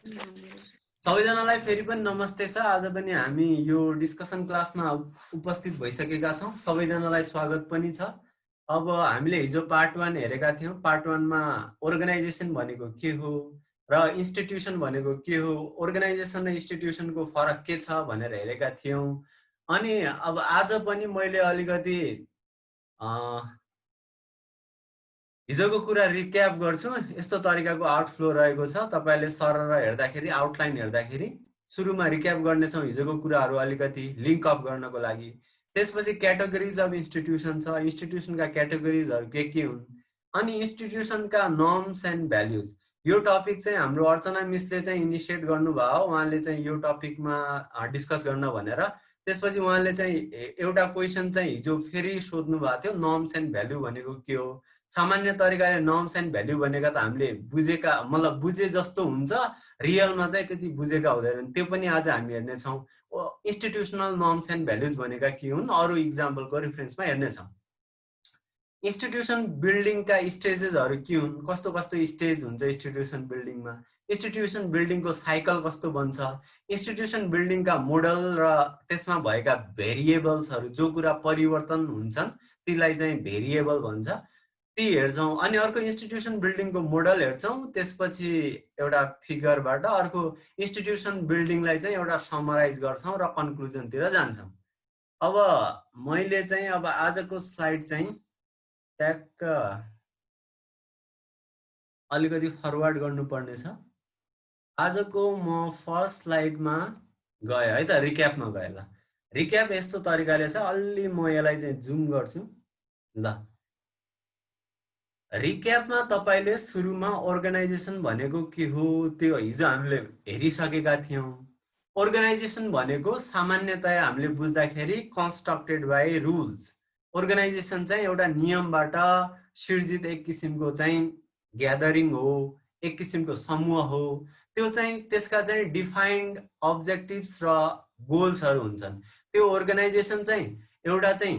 सबैजनालाई फेरि पनि नमस्ते छ। आज पनि हामी यो डिस्कसन क्लासमा उपस्थित भइसकेका छौँ। सबैजनालाई स्वागत पनि छ। अब हामीले हिजो पार्ट 1 हेरेका थियौँ। पार्ट 1 मा अर्गनाइजेसन भनेको के हो र इन्स्टिट्युसन भनेको के हो, अर्गनाइजेसन र इन्स्टिट्युसनको फरक के छ भनेर हेरेका थियौँ। अनि अब आज पनि मैले अलिकति हिजोको कुरा रिक्याप गर्छु। यस्तो तरिकाको आउटफ्लो रहेको छ। तपाईले सरर हेर्दाखेरि, आउटलाइन हेर्दाखेरि सुरुमा रिक्याप गर्नेछौँ हिजोको कुराहरू अलिकति लिङ्क अप गर्नको लागि। त्यसपछि क्याटेगोरिज अफ इन्स्टिट्युसन छ। इन्स्टिट्युसनका क्याटेगोरिजहरू के हुन्, अनि इन्स्टिट्युसनका नर्म्स एन्ड भ्याल्युज। यो टपिक चाहिँ हाम्रो अर्चना मिसले चाहिँ इनिसिएट गर्नुभयो। उहाँले चाहिँ यो टपिकमा डिस्कस गर्न भनेर। त्यसपछि उहाँले चाहिँ एउटा क्वेसन चाहिँ हिजो फेरि सोध्नु भएको थियो, नर्म्स एन्ड भ्याल्यु भनेको के हो। सामान्य तरिकाले नर्म्स एन्ड भ्याल्यु भनेका त हामीले बुझेका, मतलब बुझे जस्तो हुन्छ, रियलमा चाहिँ त्यति बुझेका हुँदैनन्। त्यो पनि आज हामी हेर्नेछौँ। इन्स्टिट्युसनल नर्म्स एन्ड भ्याल्युज भनेका के हुन्, अरू इक्जाम्पलको रिफरेन्समा हेर्नेछौँ। इन्स्टिट्युसन बिल्डिङका स्टेजेसहरू के हुन्, कस्तो कस्तो स्टेज हुन्छ इन्स्टिट्युसन बिल्डिङमा, इन्स्टिट्युसन बिल्डिङको साइकल कस्तो बन्छ, इन्स्टिट्युसन बिल्डिङका मोडल र त्यसमा भएका भेरिएबल्सहरू, जो कुरा परिवर्तन हुन्छन् तीलाई चाहिँ भेरिएबल भन्छ, ती हेर्छौँ। अनि अर्को इन्स्टिट्युसन बिल्डिङको मोडल हेर्छौँ। त्यसपछि एउटा फिगरबाट अर्को इन्स्टिट्युसन बिल्डिङलाई चाहिँ एउटा समराइज गर्छौँ र कन्क्लुजनतिर जान्छौँ। अब मैले चाहिँ अब आजको स्लाइड चाहिँ ट्याक्क अलिकति फरवर्ड गर्नुपर्नेछ। आजको म फर्स्ट स्लाइडमा गएँ है त, रिक्यापमा गएँ। ल, रिक्याप यस्तो तरिकाले छ। अलि म यसलाई चाहिँ जुम गर्छु। ल, रिक्यापमा तपाईले सुरुमा अर्गनाइजेसन भनेको के हो त्यो हिजो हामीले हेरिसकेका थियौँ। अर्गनाइजेसन भनेको सामान्यतया हामीले बुझ्दाखेरि कन्स्ट्रक्टेड बाइ रुल्स। अर्गनाइजेसन चाहिँ एउटा नियमबाट सिर्जित एक किसिमको चाहिँ ग्यादरिङ हो, एक किसिमको समूह हो। त्यो चाहिँ त्यसका चाहिँ डिफाइन्ड अब्जेक्टिभ्स र गोल्सहरू हुन्छन्। त्यो अर्गनाइजेसन चाहिँ एउटा चाहिँ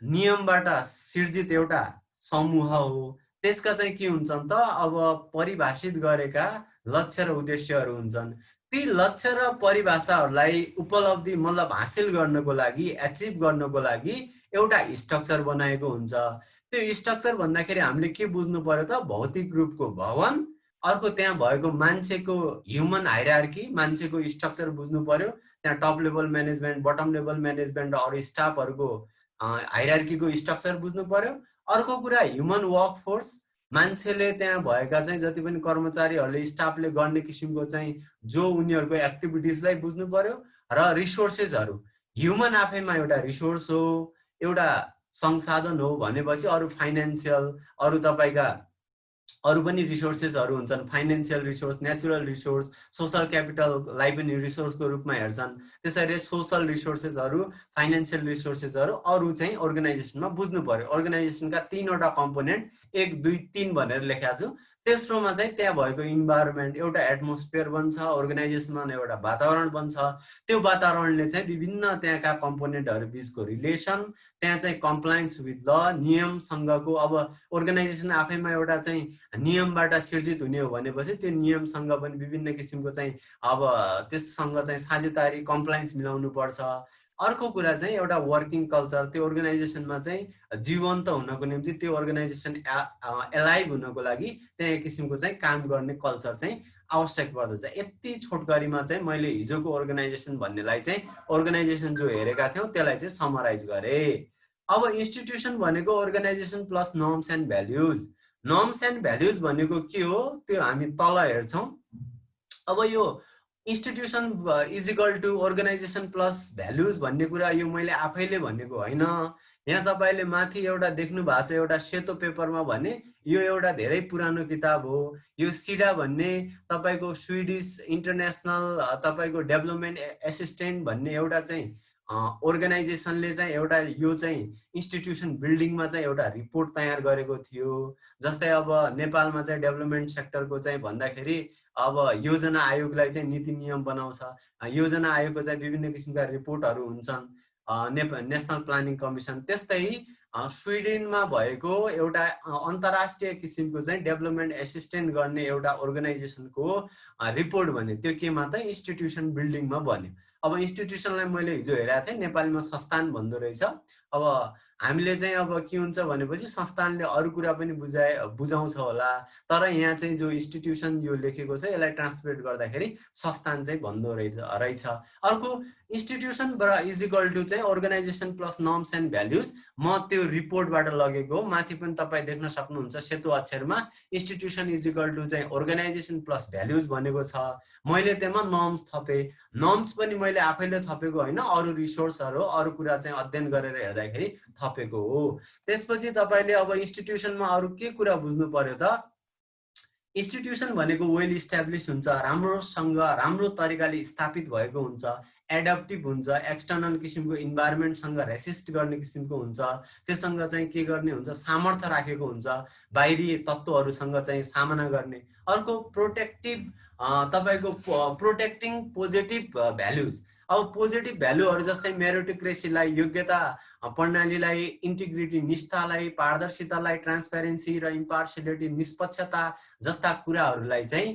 नियमबाट सिर्जित एउटा समूह हो। त्यसका चाहिँ के हुन्छन् त, अब परिभाषित गरेका लक्ष्य र उद्देश्यहरू हुन्छन्। ती लक्ष्य र परिभाषाहरूलाई उपलब्धि मतलब हासिल गर्नको लागि, एचिभ गर्नको लागि एउटा स्ट्रक्चर बनाएको हुन्छ। त्यो स्ट्रक्चर भन्दाखेरि हामीले के बुझ्नु पर्यो त, भौतिक रूपको भवन, अर्को त्यहाँ भएको मान्छेको ह्युमन हायरार्की, मान्छेको स्ट्रक्चर बुझ्नु पर्यो। त्यहाँ top level management, bottom level management र अरू स्टाफहरूको हायरार्कीको स्ट्रक्चर बुझ्नु पर्यो। अर्को कुरा ह्युमन वर्क फोर्स, मान्छेले त्यहाँ भएका चाहिँ जति पनि कर्मचारीहरूले, स्टाफले गर्ने किसिमको चाहिँ जो उनीहरूको एक्टिभिटिजलाई बुझ्नु पर्यो। र रिसोर्सेसहरू, ह्युमन आफैमा एउटा रिसोर्स हो, एउटा संसाधन हो भनेपछि अरू फाइनेन्सियल, अरू तपाईँका अरू पनि रिसोर्सेसहरू हुन्छन्। Financial resource, natural resource, social क्यापिटललाई पनि रिसोर्सको रूपमा हेर्छन्। त्यसरी सोसल रिसोर्सेसहरू, फाइनेन्सियल रिसोर्सेसहरू अरू चाहिँ अर्गनाइजेसनमा बुझ्नु पर्यो। अर्गनाइजेसनका 3वटा कम्पोनेन्ट, 1, 2, 3 भनेर लेखेको छु। तेस्रोमा चाहिँ त्यहाँ भएको इन्भाइरोमेन्ट, एउटा एटमोस्फियर बन्छ, अर्गनाइजेसनमा एउटा वातावरण बन्छ। त्यो वातावरणले चाहिँ विभिन्न त्यहाँका कम्पोनेन्टहरू बिचको रिलेसन, त्यहाँ चाहिँ कम्प्लायन्स विथ ल, नियमसँगको, अब अर्गनाइजेसन आफैमा एउटा चाहिँ नियमबाट सिर्जित हुने हो भनेपछि त्यो नियमसँग पनि विभिन्न किसिमको चाहिँ अब त्यससँग चाहिँ साझेदारी, कम्प्लायन्स मिलाउनु पर्छ। अर्को कुरा चाहिँ एउटा वर्किङ कल्चर, त्यो अर्गनाइजेसनमा चाहिँ जीवन्त हुनको निम्ति, त्यो अर्गनाइजेसन एलाइभ हुनको लागि त्यहाँ एक किसिमको चाहिँ काम गर्ने कल्चर चाहिँ आवश्यक पर्दछ। यति छोटकरीमा चाहिँ मैले हिजोको अर्गनाइजेसन भन्नेलाई चाहिँ अर्गनाइजेसन जो हेरेका थियौँ त्यसलाई चाहिँ समराइज गरेँ। अब इन्स्टिट्युसन भनेको organisation plus norms and values. Norms and values भनेको के हो त्यो हामी तल हेर्छौँ। अब यो institution is equal to organisation plus values भन्ने कुरा यो मैले आफैले भनेको होइन। यहाँ तपाईँले माथि एउटा देख्नु भएको छ, एउटा सेतो पेपरमा भने, यो एउटा धेरै पुरानो किताब हो। यो सिडा भन्ने तपाईँको स्विडिस इन्टरनेसनल तपाईँको डेभलपमेन्ट एसिस्टेन्ट भन्ने एउटा चाहिँ अर्गनाइजेसनले चाहिँ एउटा यो चाहिँ इन्स्टिट्युसन बिल्डिङमा चाहिँ एउटा रिपोर्ट तयार गरेको थियो। जस्तै अब नेपालमा चाहिँ डेभलपमेन्ट सेक्टरको चाहिँ भन्दाखेरि अब योजना आयोगलाई चाहिँ नीति नियम बनाउँछ। योजना आयोगको चाहिँ विभिन्न किसिमका रिपोर्टहरू हुन्छन्, नेसनल प्लानिङ कमिसन। त्यस्तै स्विडेनमा भएको एउटा अन्तर्राष्ट्रिय किसिमको चाहिँ डेभलपमेन्ट एसिस्टेन्ट गर्ने एउटा अर्गनाइजेसनको रिपोर्ट भने त्यो केमा त इन्स्टिट्युसन बिल्डिङमा बन्यो। अब इन्स्टिट्युसनलाई मैले हिजो हेरेको थिएँ, नेपालीमा संस्थान भन्दो रहेछ। अब हामीले चाहिँ अब के हुन्छ भनेपछि संस्थानले अरू कुरा पनि बुझाउँछ होला, तर यहाँ चाहिँ जो इन्स्टिट्युसन यो लेखेको छ यसलाई ट्रान्सलेट गर्दाखेरि संस्थान चाहिँ भन्दो रहेछ। अर्को इन्स्टिट्युसन इज इक्वल टु चाहिँ organisation plus norms and values. म त्यो रिपोर्टबाट लगेको हो, माथि पनि तपाईँ देख्न सक्नुहुन्छ सेतो अक्षरमा इन्स्टिट्युसन इज इक्वल टु चाहिँ अर्गनाइजेसन प्लस भ्याल्युज भनेको छ। मैले त्यसमा नर्म्स थपेँ, नर्म्स पनि मैले आफैले थपेको होइन, अरू रिसोर्सहरू अरू कुरा चाहिँ अध्ययन गरेर हेर्दाखेरि थपेको हो। त्यसपछि तपाईँले अब इन्स्टिट्युसनमा अरू के कुरा बुझ्नु पर्यो त, इन्स्टिट्युसन भनेको वेल इस्टाब्लिस हुन्छ, राम्रो तरिकाले स्थापित भएको हुन्छ, एडप्टिभ हुन्छ, एक्सटर्नल किसिमको इन्भाइरोमेन्टसँग रेसिस्ट गर्ने किसिमको हुन्छ, त्योसँग चाहिँ के गर्ने हुन्छ, सामर्थ्य राखेको हुन्छ बाहिरी तत्त्वहरूसँग चाहिँ सामना गर्ने। अर्को प्रोटेक्टिभ, तपाईँको प्रोटेक्टिङ पोजिटिभ भ्याल्युज। अब पोजिटिभ भ्यालुहरू जस्तै मेरिटोक्रेसीलाई, योग्यता प्रणालीलाई, इन्टिग्रिटी निष्ठालाई, पारदर्शितालाई, ट्रान्सपेरेन्सी र इम्पार्सियलिटी निष्पक्षता जस्ता कुराहरूलाई चाहिँ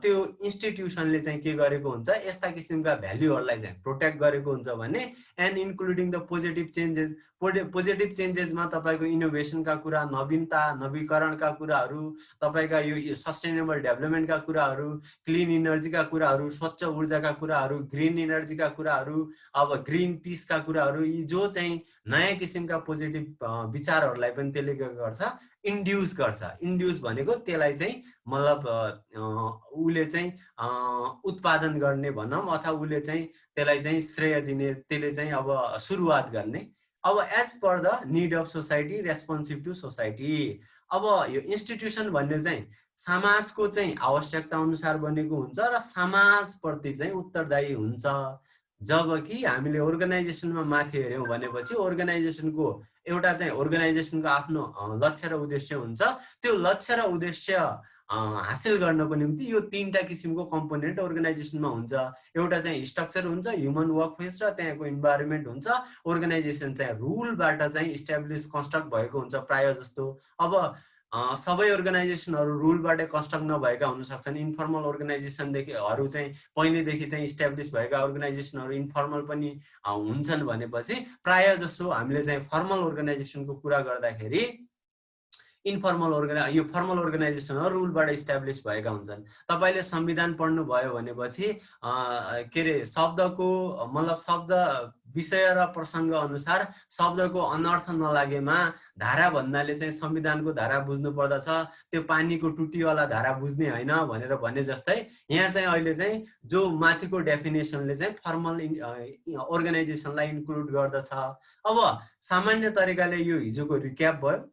त्यो इन्स्टिट्युसनले चाहिँ के गरेको हुन्छ, यस्ता किसिमका भ्यालुहरूलाई चाहिँ प्रोटेक्ट गरेको हुन्छ भने and including the positive changes. Positive चेन्जेसमा तपाईँको इनोभेसनका कुरा, नवीनता, नवीकरणका कुराहरू, तपाईँका यो सस्टेनेबल डेभलपमेन्टका कुराहरू, क्लिन इनर्जीका कुराहरू, स्वच्छ ऊर्जाका कुराहरू, ग्रिन इनर्जीका कुराहरू, अब ग्रिन पिसका कुराहरू, यी जो चाहिँ नयाँ किसिमका पोजिटिभ विचारहरूलाई पनि त्यसले के गर्छ, इन्ड्युस गर्छ। इन्ड्युस भनेको त्यसलाई चाहिँ मतलब उसले चाहिँ उत्पादन गर्ने भनौँ, अथवा उसले चाहिँ त्यसलाई चाहिँ श्रेय दिने, त्यसले चाहिँ अब सुरुवात गर्ने। अब as per the need of society, responsive to society. अब यो इन्स्टिट्युसन भन्ने चाहिँ समाजको चाहिँ आवश्यकता अनुसार बनेको हुन्छ र समाजप्रति चाहिँ उत्तरदायी हुन्छ। जबकि हामीले अर्गनाइजेसनमा माथि हेऱ्यौँ भनेपछि अर्गनाइजेसनको एउटा चाहिँ अर्गनाइजेसनको आफ्नो लक्ष्य र उद्देश्य हुन्छ। त्यो लक्ष्य र उद्देश्य हासिल गर्नको निम्ति यो तीनटा किसिमको कम्पोनेन्ट अर्गनाइजेसनमा हुन्छ। एउटा चाहिँ स्ट्रक्चर हुन्छ, ह्युमन वर्कफोर्स र त्यहाँको इन्भाइरोमेन्ट हुन्छ। अर्गनाइजेसन चाहिँ रुलबाट चाहिँ इस्टाब्लिस कन्स्ट्रक्ट भएको हुन्छ प्राय जस्तो। अब सबै अर्गनाइजेसनहरू रुलबाट कन्स्ट्रक्ट नभएका हुन सक्छन्। इन्फर्मल अर्गनाइजेसनदेखिहरू चाहिँ पहिलेदेखि चाहिँ इस्टाब्लिस भएका अर्गनाइजेसनहरू इन्फर्मल पनि हुन्छन् भनेपछि प्राय जसो हामीले चाहिँ फर्मल अर्गनाइजेसनको कुरा गर्दाखेरि यो फर्मल अर्गनाइजेसनहरू रुलबाट इस्टाब्लिस भएका हुन्छन्। तपाईँले संविधान पढ्नुभयो भनेपछि के अरे शब्दको मतलब शब्द विषय र प्रसङ्ग अनुसार शब्दको अनर्थ नलागेमा धारा भन्नाले चाहिँ संविधानको धारा बुझ्नु पर्दछ, त्यो पानीको टुटीवाला धारा बुझ्ने होइन भनेर भने जस्तै यहाँ चाहिँ अहिले चाहिँ जो माथिको डेफिनेसनले चाहिँ फर्मल अर्गनाइजेसनलाई इन्क्लुड गर्दछ। अब सामान्य तरिकाले यो हिजोको रिक्याप भयो।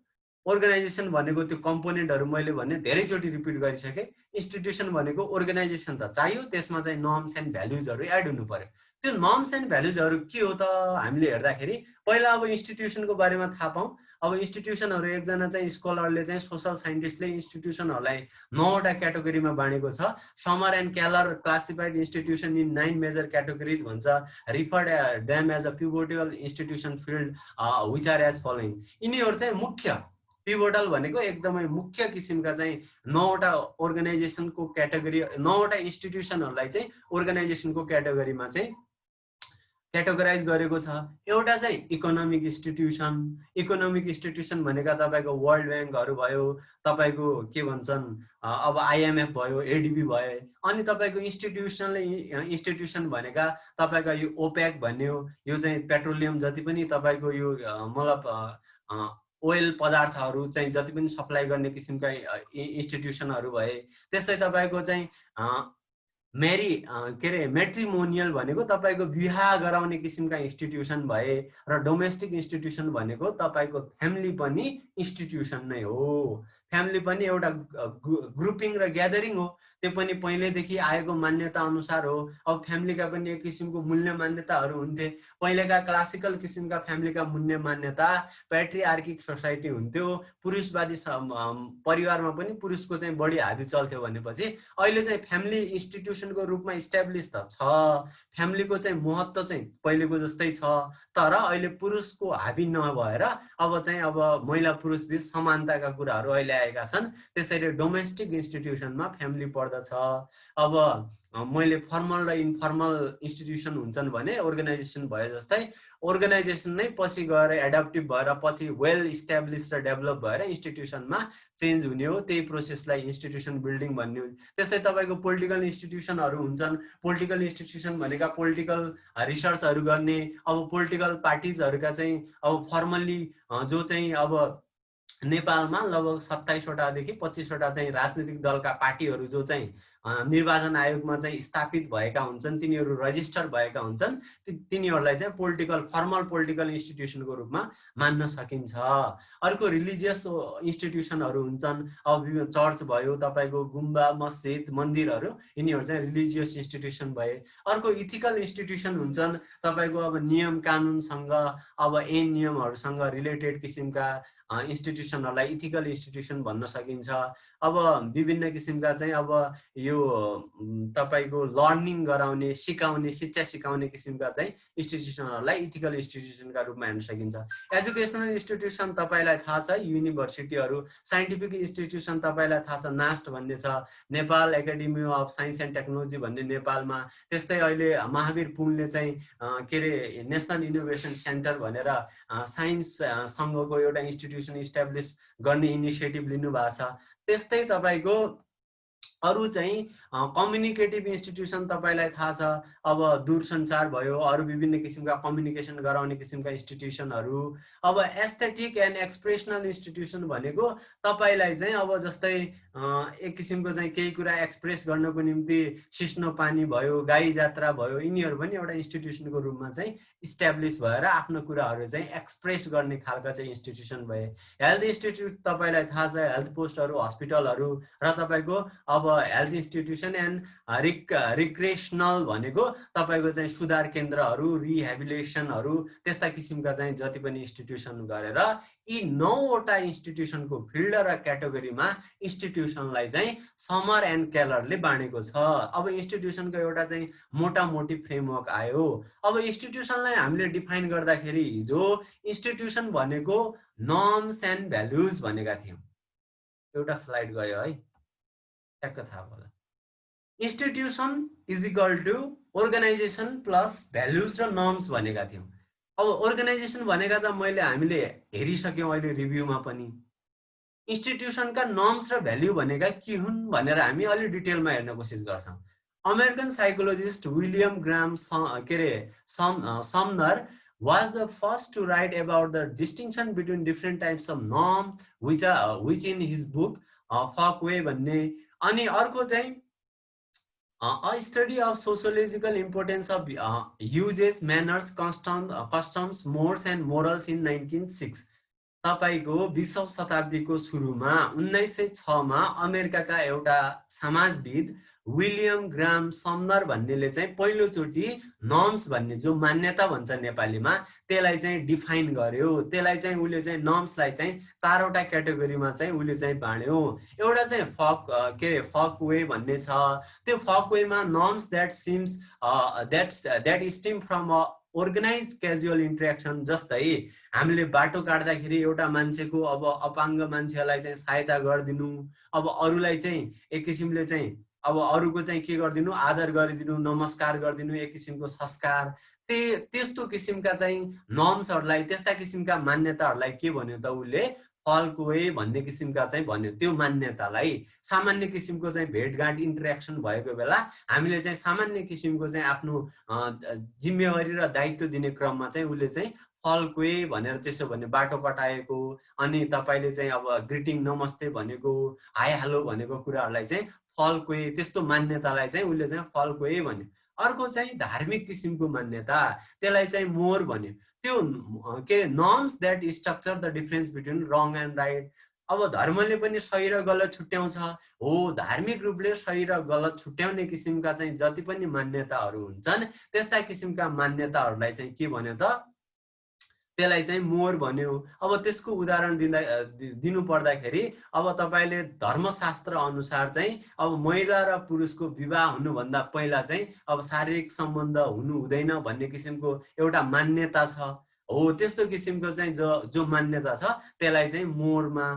अर्गनाइजेसन भनेको त्यो कम्पोनेन्टहरू मैले भने धेरैचोटि रिपिट गरिसकेँ। इन्स्टिट्युसन भनेको अर्गनाइजेसन त चाहियो, त्यसमा चाहिँ नर्म्स एन्ड भ्यालुजहरू एड हुनु पर्यो। त्यो नर्म्स एन्ड भ्यालुजहरू के हो त हामीले हेर्दाखेरि पहिला अब इन्स्टिट्युसनको बारेमा थाहा पाऊँ। अब इन्स्टिट्युसनहरू एकजना चाहिँ स्कलरले चाहिँ सोसल साइन्टिस्टले इन्स्टिट्युसनहरूलाई 9वटा क्याटेगोरीमा बाँडेको छ। Sumner and Keller classified institution in 9 major categories भन्छ। Referred them as a pivotal institution field which are as following. यिनीहरू चाहिँ मुख्य पिभोटल भनेको एकदमै मुख्य किसिमका चाहिँ 9वटा अर्गनाइजेसनको क्याटेगोरी, 9वटा इन्स्टिट्युसनहरूलाई चाहिँ अर्गनाइजेसनको क्याटेगोरीमा चाहिँ क्याटेगोराइज गरेको छ। एउटा चाहिँ इकोनोमिक इन्स्टिट्युसन। इकोनोमिक इन्स्टिट्युसन भनेका तपाईँको वर्ल्ड ब्याङ्कहरू भयो, तपाईँको के भन्छन् अब आइएमएफ भयो, एडिबी भयो। अनि तपाईँको इन्स्टिट्युसन भनेका तपाईँका यो ओपेक भन्यो, यो चाहिँ पेट्रोलियम जति पनि तपाईँको यो मतलब ओइल पदार्थहरू चाहिँ जति पनि सप्लाई गर्ने किसिमका इन्स्टिट्युसनहरू भए। त्यस्तै तपाईँको चाहिँ मेट्रिमोनियल भनेको तपाईँको विवाह गराउने किसिमका इन्स्टिट्युसन भए र डोमेस्टिक इन्स्टिट्युसन भनेको तपाईँको फ्यामिली पनि इन्स्टिट्युसन नै हो। फ्यामिली पनि एउटा ग्रुपिङ र ग्यादरिङ हो, त्यो पनि पहिलेदेखि आएको मान्यता अनुसार हो। अब फ्यामिलीका पनि एक किसिमको मूल्य मान्यताहरू हुन्थे। पहिलेका क्लासिकल किसिमका फ्यामिलीका मूल्य मान्यता प्याट्रिआर्किक सोसाइटी हुन्थ्यो, पुरुषवादी परिवारमा पनि पुरुषको चाहिँ बढी हाबी चल्थ्यो भनेपछि अहिले चाहिँ फ्यामिली इन्स्टिट्युसनको रूपमा इस्ट्याब्लिस त छ, फ्यामिलीको चाहिँ महत्त्व चाहिँ पहिलेको जस्तै छ, तर अहिले पुरुषको हाबी नभएर अब चाहिँ अब महिला पुरुष बीच समानताका कुराहरू अहिले आएका छन्। त्यसैले डोमेस्टिक इन्स्टिट्युसनमा फ्यामिली पर्दछ। अब मैले फर्मल र इन्फर्मल इन्स्टिट्युसन हुन्छन् भने अर्गनाइजेसन भए जस्तै अर्गनाइजेसन नै पछि गएर एडप्टिभ भएर पछि वेल इस्ट्याब्लिस र डेभलप भएर इन्स्टिट्युसनमा चेन्ज हुने हो। त्यही प्रोसेसलाई इन्स्टिट्युसन बिल्डिङ भन्ने हो। त्यस्तै तपाईँको पोलिटिकल इन्स्टिट्युसनहरू हुन्छन्। पोलिटिकल इन्स्टिट्युसन भनेका पोलिटिकल रिसर्चहरू गर्ने, अब पोलिटिकल पार्टिजहरूका चाहिँ अब फर्मल्ली जो चाहिँ अब नेपालमा लगभग 27वटादेखि 25वटा चाहिँ राजनीतिक दलका पार्टीहरू जो चाहिँ निर्वाचन आयोगमा चाहिँ स्थापित भएका हुन्छन्, तिनीहरू रजिस्टर भएका हुन्छन्, तिनीहरूलाई चाहिँ फर्मल पोलिटिकल इन्स्टिट्युसनको रूपमा मान्न सकिन्छ। अर्को रिलिजियस इन्स्टिट्युसनहरू हुन्छन्। अब चर्च भयो, तपाईँको गुम्बा, मस्जिद, मन्दिरहरू, यिनीहरू चाहिँ रिलिजियस इन्स्टिट्युसन भए। अर्को इथिकल इन्स्टिट्युसन हुन्छन्, तपाईँको अब नियम कानुनसँग अब ऐन नियमहरूसँग रिलेटेड किसिमका इन्स्टिट्युसनहरूलाई इथिकल इन्स्टिट्युसन भन्न सकिन्छ। अब विभिन्न किसिमका चाहिँ अब यो तपाईँको लर्निङ गराउने, सिकाउने, शिक्षा सिकाउने किसिमका चाहिँ इन्स्टिट्युसनहरूलाई इथिकल इन्स्टिट्युसनका रूपमा हेर्न सकिन्छ। एजुकेसनल इन्स्टिट्युसन तपाईँलाई थाहा छ, युनिभर्सिटीहरू। साइन्टिफिक इन्स्टिट्युसन तपाईँलाई थाहा छ, नास्ट भन्ने छ, Nepal academy of science and technology भन्ने नेपालमा। त्यस्तै अहिले महावीर पुनले चाहिँ के अरे नेसनल इनोभेसन सेन्टर भनेर साइन्ससँगको एउटा इन्स्टिट्युसन इस्टाब्लिस गर्ने इनिसिएटिभ लिनुभएको छ। त्यस्तै तपाईँको अरू चाहिँ कम्युनिकेटिभ इन्स्टिट्युसन तपाईँलाई थाहा छ, अब दूरसञ्चार भयो, अरू विभिन्न किसिमका कम्युनिकेसन गराउने किसिमका इन्स्टिट्युसनहरू। अब एस्थेटिक एन्ड एक्सप्रेसनल इन्स्टिट्युसन भनेको तपाईँलाई चाहिँ अब जस्तै एक किसिमको चाहिँ केही कुरा एक्सप्रेस गर्नको निम्ति सिस्नो पानी भयो, गाई जात्रा भयो, यिनीहरू पनि एउटा इन्स्टिट्युसनको रूपमा चाहिँ इस्ट्याब्लिस भएर आफ्नो कुराहरू चाहिँ एक्सप्रेस गर्ने खालका चाहिँ इन्स्टिट्युसन भए। हेल्थ इन्स्टिट्युट तपाईँलाई थाहा छ, हेल्थ पोस्टहरू, हस्पिटलहरू, र तपाईँको अब हेल्थ इन्स्टिट्युसन एन्ड रिक्रेसनल भनेको तपाईँको चाहिँ सुधार केन्द्रहरू, रिहेबिलिटेसनहरू, त्यस्ता किसिमका चाहिँ जति पनि इन्स्टिट्युसन गरेर यी 9वटा इन्स्टिट्युसनको फिल्ड र क्याटेगोरीमा इन्स्टिट्युसनलाई चाहिँ समर एन्ड केलरले बाँडेको छ। अब इन्स्टिट्युसनको एउटा चाहिँ मोटामोटी फ्रेमवर्क आयो। अब इन्स्टिट्युसनलाई हामीले डिफाइन गर्दाखेरि हिजो इन्स्टिट्युसन भनेको नर्म्स एन्ड भ्याल्युज भनेका थियौँ। एउटा स्लाइड गयो है, ट्याक्क थाहा होला। Institution is equal to organisation plus values र नर्म्स भनेका थियौँ। अब अर्गनाइजेसन भनेका त हामीले हेरिसक्यौँ अहिले रिभ्यूमा पनि। इन्स्टिट्युसनका नर्म्स र भ्याल्यु भनेका के हुन् भनेर हामी अलि डिटेलमा हेर्न कोसिस गर्छौँ। American psychologist William gram Sumner was the first to write about the distinction between different types of norms, which in his book Folkways भन्ने। अनि अर्को चाहिँ a study of sociological importance of uses, manners, customs, modes and morals in 1906। तपाईको 20औं शताब्दीको सुरुमा 1906 मा अमेरिकाका एउटा समाजविद विलियम ग्राम समनर भन्नेले चाहिँ पहिलोचोटि नर्म्स भन्ने जो मान्यता भन्छ नेपालीमा त्यसलाई चाहिँ डिफाइन गर्यो। त्यसलाई चाहिँ उले चाहिँ नर्म्सलाई चाहिँ 4वटा क्याटेगोरीमा चाहिँ उले चाहिँ बाँड्यो। एउटा चाहिँ फक वे भन्ने छ। त्यो फक वेमा norms that stem from a organized casual interaction, जस्तै हामीले बाटो काट्दाखेरि एउटा मान्छेको अब अपाङ्ग मान्छेलाई चाहिँ सहायता गरिदिनु, अब अरूलाई चाहिँ एक किसिमले चाहिँ अब अरूको चाहिँ के गरिदिनु, आदर गरिदिनु, नमस्कार गरिदिनु, एक किसिमको संस्कार, त्यस्तो किसिमका चाहिँ नर्म्सहरूलाई, त्यस्ता किसिमका मान्यताहरूलाई के भन्यो त उले फल्कवे भन्ने किसिमका चाहिँ भन्यो। त्यो मान्यतालाई सामान्य किसिमको चाहिँ भेटघाट इन्टरेक्सन भएको बेला हामीले चाहिँ सामान्य किसिमको चाहिँ आफ्नो जिम्मेवारी र दायित्व दिने क्रममा चाहिँ उले चाहिँ फल्कवे भनेर त्यसो भने बाटो कटाएको, अनि तपाईँले चाहिँ अब ग्रिटिङ नमस्ते भनेको, हाई हेलो भनेको कुराहरूलाई चाहिँ फल्कवे, त्यस्तो मान्यतालाई चाहिँ उले चाहिँ फल्कवे भन्यो। अर्को चाहिँ धार्मिक किसिमको मान्यता, त्यसलाई चाहिँ मोर भन्यो। त्यो के norms that structure the difference between wrong and right, अब धर्मले पनि सही र गलत छुट्याउँछ हो, धार्मिक रूपले सही र गलत छुट्याउने किसिमका चाहिँ जति पनि मान्यताहरू हुन्छन् त्यस्ता किसिमका मान्यताहरूलाई चाहिँ के भन्यो त, त्यसलाई चाहिँ मोर भन्यो। अब त्यसको उदाहरण दिनु पर्दाखेरि अब तपाईले धर्मशास्त्र अनुसार चाहिँ अब महिला र पुरुषको विवाह हुनुभन्दा पहिला चाहिँ अब शारीरिक सम्बन्ध हुनु हुँदैन भन्ने किसिमको एउटा मान्यता छ हो, त्यस्तो किसिमको चाहिँ जो मान्यता छ त्यसलाई चाहिँ मोरमा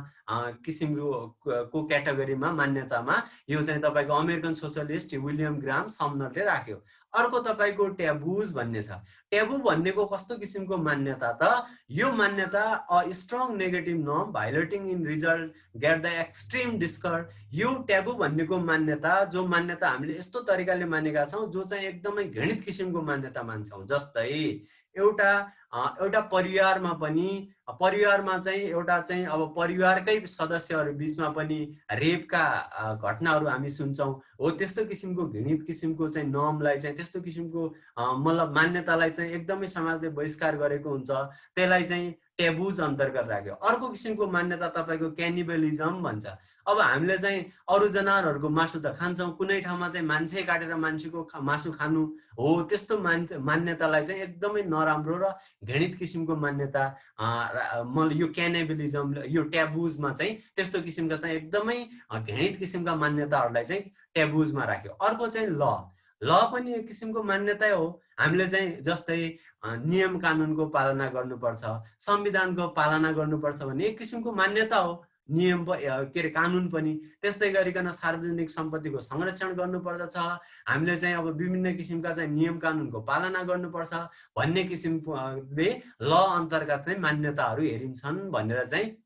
किसिमको क्याटेगोरीमा मान्यतामा यो चाहिँ तपाईको अमेरिकन सोशलिस्ट विलियम ग्राम समनरले राख्यो। अर्को तपाईको ट्याबुज भन्ने छ। ट्याबु भन्नेको कस्तो किसिमको मान्यता त, यो मान्यता a strong negative norm violating in result get the extreme discard. यो ट्याबु भन्नेको मान्यता, जो मान्यता हामीले यस्तो तरिकाले मानेका छौँ जो चाहिँ एकदमै घृणित किसिमको मान्यता मान्छौँ। जस्तै एउटा परिवारमा पनि, परिवारमा चाहिँ एउटा चाहिँ अब परिवारकै सदस्यहरू बीचमा पनि रेपका घटनाहरू हामी सुन्छौँ हो, त्यस्तो किसिमको घृणित किसिमको चाहिँ नर्मलाई चाहिँ, त्यस्तो किसिमको मतलब मान्यतालाई चाहिँ एकदमै समाजले बहिष्कार गरेको हुन्छ, त्यसलाई चाहिँ ट्याबुज अन्तर्गत राख्यो। अर्को किसिमको मान्यता तपाईँको क्यानिबलिजम भन्छ। अब हामीले चाहिँ अरू जनावरहरूको मासु त खान्छौँ, कुनै ठाउँमा चाहिँ मान्छे काटेर मान्छेको मासु खानु हो, त्यस्तो मान्यतालाई चाहिँ एकदमै नराम्रो र घृणित किसिमको मान्यता यो क्यानिबलिजम, यो ट्याबुजमा चाहिँ त्यस्तो किसिमका चाहिँ एकदमै घृणित किसिमका मान्यताहरूलाई चाहिँ ट्याबुजमा राख्यो। अर्को चाहिँ ल पनि एक किसिमको मान्यता हो। हामीले चाहिँ जस्तै नियम कानुनको पालना गर्नुपर्छ, संविधानको पालना गर्नुपर्छ भन्ने एक किसिमको मान्यता हो। नियम के अरे कानुन पनि त्यस्तै गरिकन सार्वजनिक सम्पत्तिको संरक्षण गर्नुपर्दछ, हामीले चाहिँ अब विभिन्न किसिमका चाहिँ नियम कानुनको पालना गर्नुपर्छ भन्ने किसिमले ल अन्तर्गत चाहिँ मान्यताहरू हेरिन्छन् भनेर चाहिँ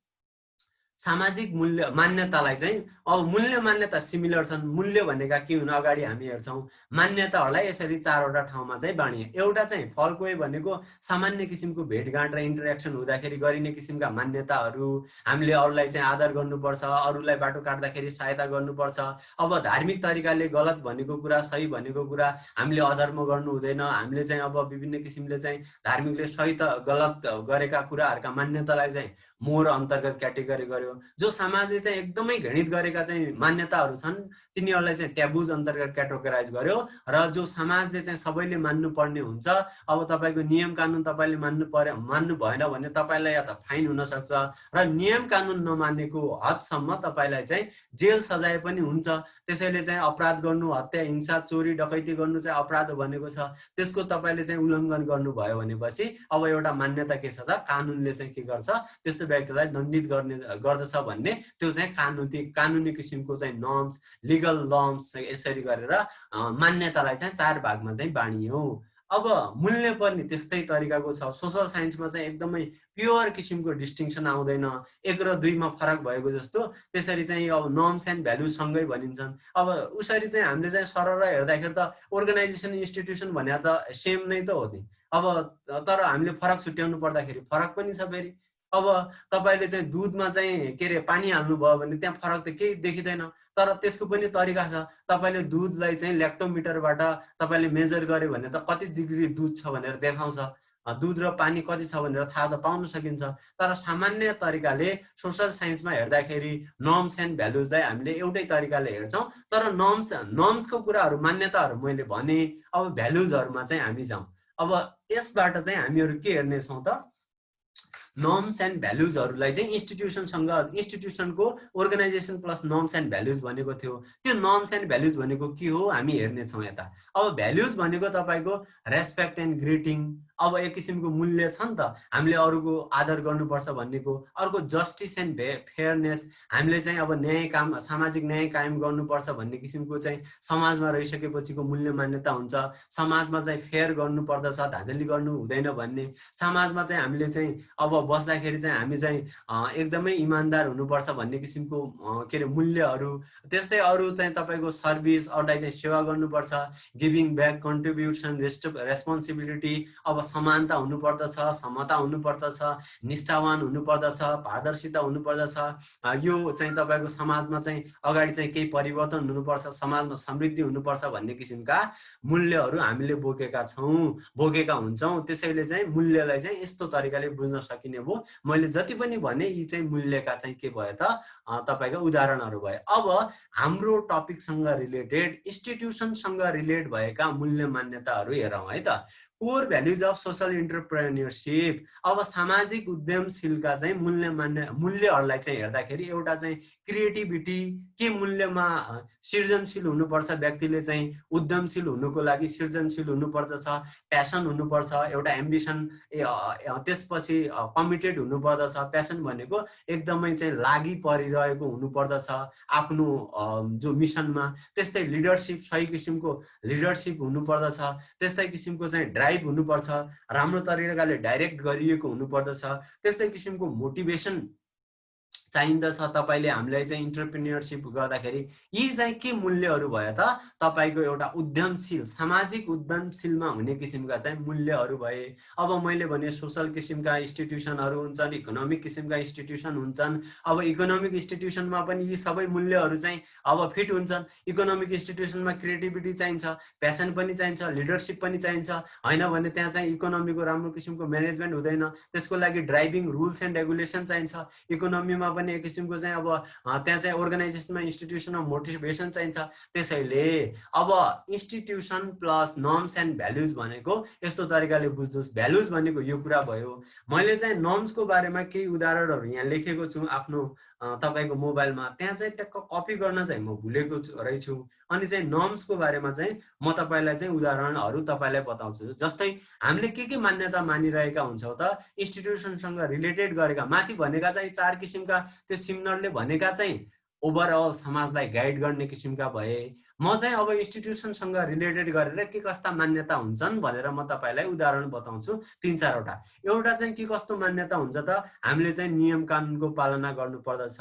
सामाजिक मूल्य मान्यतालाई चाहिँ अब मूल्य मान्यता सिमिलर छन्। मूल्य भनेका के हुन् अगाडि हामी हेर्छौँ। मान्यताहरूलाई यसरी चारवटा ठाउँमा चाहिँ बाँडिए। एउटा चाहिँ फल्कोए भनेको सामान्य किसिमको भेटघाट र इन्टरेक्सन हुँदाखेरि गरिने किसिमका मान्यताहरू, हामीले अरूलाई चाहिँ आदर गर्नुपर्छ, अरूलाई बाटो काट्दाखेरि सहायता गर्नुपर्छ। अब धार्मिक तरिकाले गलत भनेको कुरा, सही भनेको कुरा हामीले अधर्म गर्नु हुँदैन, हामीले चाहिँ अब विभिन्न किसिमले चाहिँ धार्मिकले सही त गलत गरेका कुराहरूका मान्यतालाई चाहिँ मोर अन्तर्गत क्याटेगोरी गर्यो। जो समाजले चाहिँ एकदमै घृणित गरेका चाहिँ मान्यताहरू छन् तिनीहरूलाई चाहिँ ट्याबुज अन्तर्गत क्याटेगोराइज गर्यो। र जो समाजले चाहिँ सबैले मान्नुपर्ने हुन्छ, अब तपाईँको नियम कानुन तपाईँले मान्नु भएन भने तपाईँलाई या त फाइन हुन सक्छ र नियम कानुन नमानेको हदसम्म तपाईँलाई चाहिँ जेल सजाय पनि हुन्छ। त्यसैले चाहिँ अपराध गर्नु, हत्या, हिंसा, चोरी, डकैती गर्नु चाहिँ अपराध भनेको छ, त्यसको तपाईँले चाहिँ उल्लङ्घन गर्नुभयो भनेपछि अब एउटा मान्यता के छ त, कानुनले चाहिँ के गर्छ, त्यस्तो व्यक्तिलाई दण्डित गर्दछ भन्ने त्यो चाहिँ कानुनी किसिमको चाहिँ नर्म्स, लिगल नर्म्स यसरी गरेर मान्यतालाई चाहिँ चार भागमा चाहिँ बाँडियो। अब मूल्य पनि त्यस्तै तरिकाको छ। सोशल साइन्समा चाहिँ एकदमै प्योर किसिमको डिस्टिङसन आउँदैन, 1 र 2 मा फरक भएको जस्तो त्यसरी चाहिँ अब नर्म्स एन्ड भ्यालु सँगै भनिन्छन्। अब उसरी चाहिँ हामीले चाहिँ सरर हेर्दाखेरि त अर्गनाइजेसन इन्स्टिट्युसन भने त सेम नै त हो नि। अब तर हामीले फरक छुट्याउनु पर्दाखेरि फरक पनि छ फेरि। अब तपाईले चाहिँ दुधमा चाहिँ के अरे पानी हाल्नु भयो भने त्यहाँ फरक त केही देखिदैन, तर त्यसको पनि तरिका छ। तपाईले दुधलाई चाहिँ ल्याक्टोमिटरबाट तपाईले मेजर गर्यो भने त कति डिग्री दुध छ भनेर देखाउँछ, दुध र पानी कति छ भनेर थाहा त पाउन सकिन्छ। तर सामान्य तरिकाले सोशल साइन्समा हेर्दाखेरि नर्म्स एन्ड भ्यालुजलाई हामीले एउटै तरिकाले हेर्छौँ। तर नर्म्सको कुराहरू, मान्यताहरू मैले भने। अब भ्यालुजहरूमा चाहिँ हामी जाउँ। अब यसबाट चाहिँ हामीहरू के हेर्नेछौँ त, नर्म्स एन्ड भ्यालुजहरूलाई चाहिँ इन्स्टिट्युसनको organization plus norms and values भनेको थियो। त्यो नर्म्स एन्ड भ्यालुज भनेको के हो हामी हेर्नेछौँ यता। अब भ्यालुज भनेको तपाईँको रेस्पेक्ट एन्ड ग्रिटिङ, अब एक किसिमको मूल्य छ नि त, हामीले अरूको आदर गर्नुपर्छ भन्नेको। अर्को जस्टिस एन्ड फेयरनेस, हामीले चाहिँ अब सामाजिक न्याय कायम गर्नुपर्छ भन्ने किसिमको चाहिँ समाजमा रहिसकेपछिको मूल्य मान्यता हुन्छ। समाजमा चाहिँ फेयर गर्नुपर्दछ, धाँधली गर्नु हुँदैन भन्ने। समाजमा चाहिँ हामीले चाहिँ अब बस्दाखेरि चाहिँ हामी चाहिँ एकदमै इमान्दार हुनुपर्छ भन्ने किसिमको के अरे मूल्यहरू। त्यस्तै अरू चाहिँ तपाईँको सर्भिस, अरूलाई चाहिँ सेवा गर्नुपर्छ, गिभिङ ब्याक, कन्ट्रिब्युसन, रेस्पोन्सिबिलिटी। अब समानता हुनुपर्दछ, समता हुनुपर्दछ, निष्ठावान हुनुपर्दछ, पारदर्शिता हुनुपर्दछ, यो चाहिँ तपाईको समाजमा चाहिँ अगाडि चाहिँ केही परिवर्तन हुनुपर्छ, समाजमा समृद्धि हुनुपर्छ भन्ने किसिमका मूल्यहरू हामीले बोकेका हुन्छौँ। त्यसैले चाहिँ मूल्यलाई चाहिँ यस्तो तरिकाले बुझ्न सकिने भयो। मैले जति पनि भने यी चाहिँ मूल्यका चाहिँ के भयो त तपाईका उदाहरणहरू भए। अब हाम्रो टपिकसँग रिलेटेड, इन्स्टिट्युसनसँग रिलेट भएका मूल्य मान्यताहरू हेरौँ है त। Core values of social entrepreneurship. अब सामाजिक उद्यमशीलका चाहिँ मूल्यहरूलाई चाहिँ हेर्दाखेरि एउटा चाहिँ क्रिएटिभिटी, के मूल्यमा सृजनशील हुनुपर्छ, व्यक्तिले चाहिँ उद्यमशील हुनुको लागि सृजनशील हुनुपर्दछ, प्यासन हुनुपर्छ, एउटा एम्बिसन, त्यसपछि कमिटेड हुनुपर्दछ। प्यासन भनेको एकदमै चाहिँ लागि परिरहेको हुनुपर्दछ आफ्नो जो मिसनमा। त्यस्तै लिडरसिप, सही किसिमको लिडरसिप हुनुपर्दछ। त्यस्तै किसिमको चाहिँ ड्राइभ हुनुपर्छ, राम्रो तरिकाले डाइरेक्ट गरिएको हुनुपर्दछ। त्यस्तै किसिमको मोटिभेसन चाहिँदछ तपाईले हामीलाई चाहिँ इन्टरप्रेन्योरसिप गर्दाखेरि। यी चाहिँ के मूल्यहरू भयो त? तपाईको एउटा उद्यमशील, सामाजिक उद्यमशीलमा हुने किसिमका चाहिँ मूल्यहरू भए। अब मैले भने सोशल किसिमका इन्स्टिट्युसनहरू हुन्छन्, इकोनोमिक किसिमका इन्स्टिट्युसन हुन्छन्। अब इकोनोमिक इन्स्टिट्युसनमा पनि यी सबै मूल्यहरू चाहिँ अब फिट हुन्छन्। इकोनोमिक इन्स्टिट्युसनमा क्रिएटिभिटी चाहिन्छ, प्यासन पनि चाहिन्छ, लिडरसिप पनि चाहिन्छ, हैन भने त्यहाँ चाहिँ इकोनोमीको राम्रो किसिमको म्यानेजमेन्ट हुँदैन। त्यसको लागि ड्राइभिङ रुल्स एन्ड रेगुलेसन चाहिन्छ। इकोनोमीमा पनि एक किसिमको चाहिँ अब त्यहाँ चाहिँ अर्गनाइजेसनमा, इन्स्टिट्युसनमा मोटिभेसन चाहिन्छ। त्यसैले अब institution plus norms and values भनेको यस्तो तरिकाले बुझ्नुहोस्। भ्यालुज भनेको यो कुरा भयो। मैले चाहिँ नर्म्सको बारेमा केही उदाहरणहरू यहाँ लेखेको छु आफ्नो तपाईको मोबाइलमा। त्यहाँ चाहिँ टक्क कपी गर्न चाहिँ म भुलेको रहेछु। अनि चाहिँ नर्म्सको बारेमा चाहिँ म तपाईलाई चाहिँ उदाहरणहरू तपाईलाई बताउँछु। जस्तै हामीले के मान्यता मानिरहेका हुन्छौँ त इन्स्टिट्युसनसँग रिलेटेड गरेका। माथि भनेका चाहिँ 4 किसिमका, त्यो सिम्नरले भनेका चाहिँ ओभरअल समाजलाई गाइड गर्ने किसिमका भए। म चाहिँ अब इन्स्टिट्युसनसँग रिलेटेड गरेर के कस्ता मान्यता हुन्छन् भनेर म तपाईलाई उदाहरण बताउँछु 3-4 वटा। एउटा चाहिँ के कस्तो मान्यता हुन्छ त, हामीले चाहिँ नियम कानुनको पालना गर्नुपर्दछ,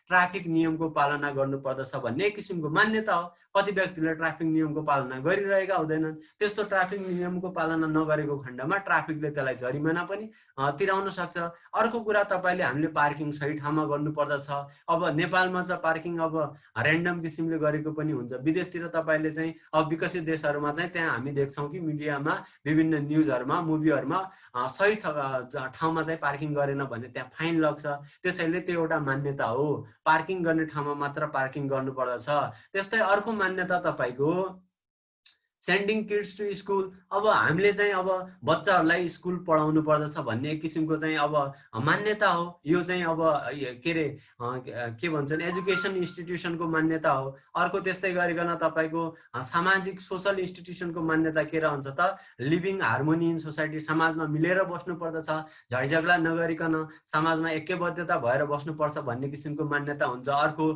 ट्राफिक नियमको पालना गर्नुपर्दछ भन्ने किसिमको मान्यता हो। कति व्यक्तिले ट्राफिक नियमको पालना गरिरहेका हुँदैनन्। त्यस्तो ट्राफिक नियमको पालना नगरेको खण्डमा ट्राफिकले त्यसलाई जरिमाना पनि तिराउन सक्छ। अर्को कुरा, तपाईले हामीले पार्किङ सही ठाउँमा गर्नुपर्दछ। अब नेपालमा चाहिँ पार्किङ अब र्यान्डम किसिमले गरेको पनि हुन्छ। विदेशतिर तपाईले चाहिँ अब विकसित देशहरूमा चाहिँ त्यहाँ हामी देख्छौँ कि मिडियामा, विभिन्न न्युजहरूमा, मुभीहरूमा सही ठाउँमा चाहिँ पार्किङ गरेन भने त्यहाँ फाइन लाग्छ। त्यसैले त्यो एउटा मान्यता हो, पार्किङ गर्ने ठाउँमा मात्र पार्किङ गर्नुपर्दछ। त्यस्तै अर्को मान्यता तपाईको सेन्डिङ किड्स टु स्कुल। अब हामीले चाहिँ अब बच्चाहरूलाई स्कुल पढाउनु पर्दछ भन्ने एक किसिमको चाहिँ अब मान्यता हो। यो चाहिँ अब के अरे के भन्छन्, एजुकेसन इन्स्टिट्युसनको मान्यता हो। अर्को त्यस्तै गरिकन तपाईको सामाजिक सोशल इन्स्टिट्युसनको मान्यता के रहन्छ त, लिभिङ हार्मोनी इन सोसाइटी, समाजमा मिलेर बस्नु पर्दछ, झैझगडा नगरिकन समाजमा ऐक्यबद्धता भएर बस्नुपर्छ भन्ने किसिमको मान्यता हुन्छ। अर्को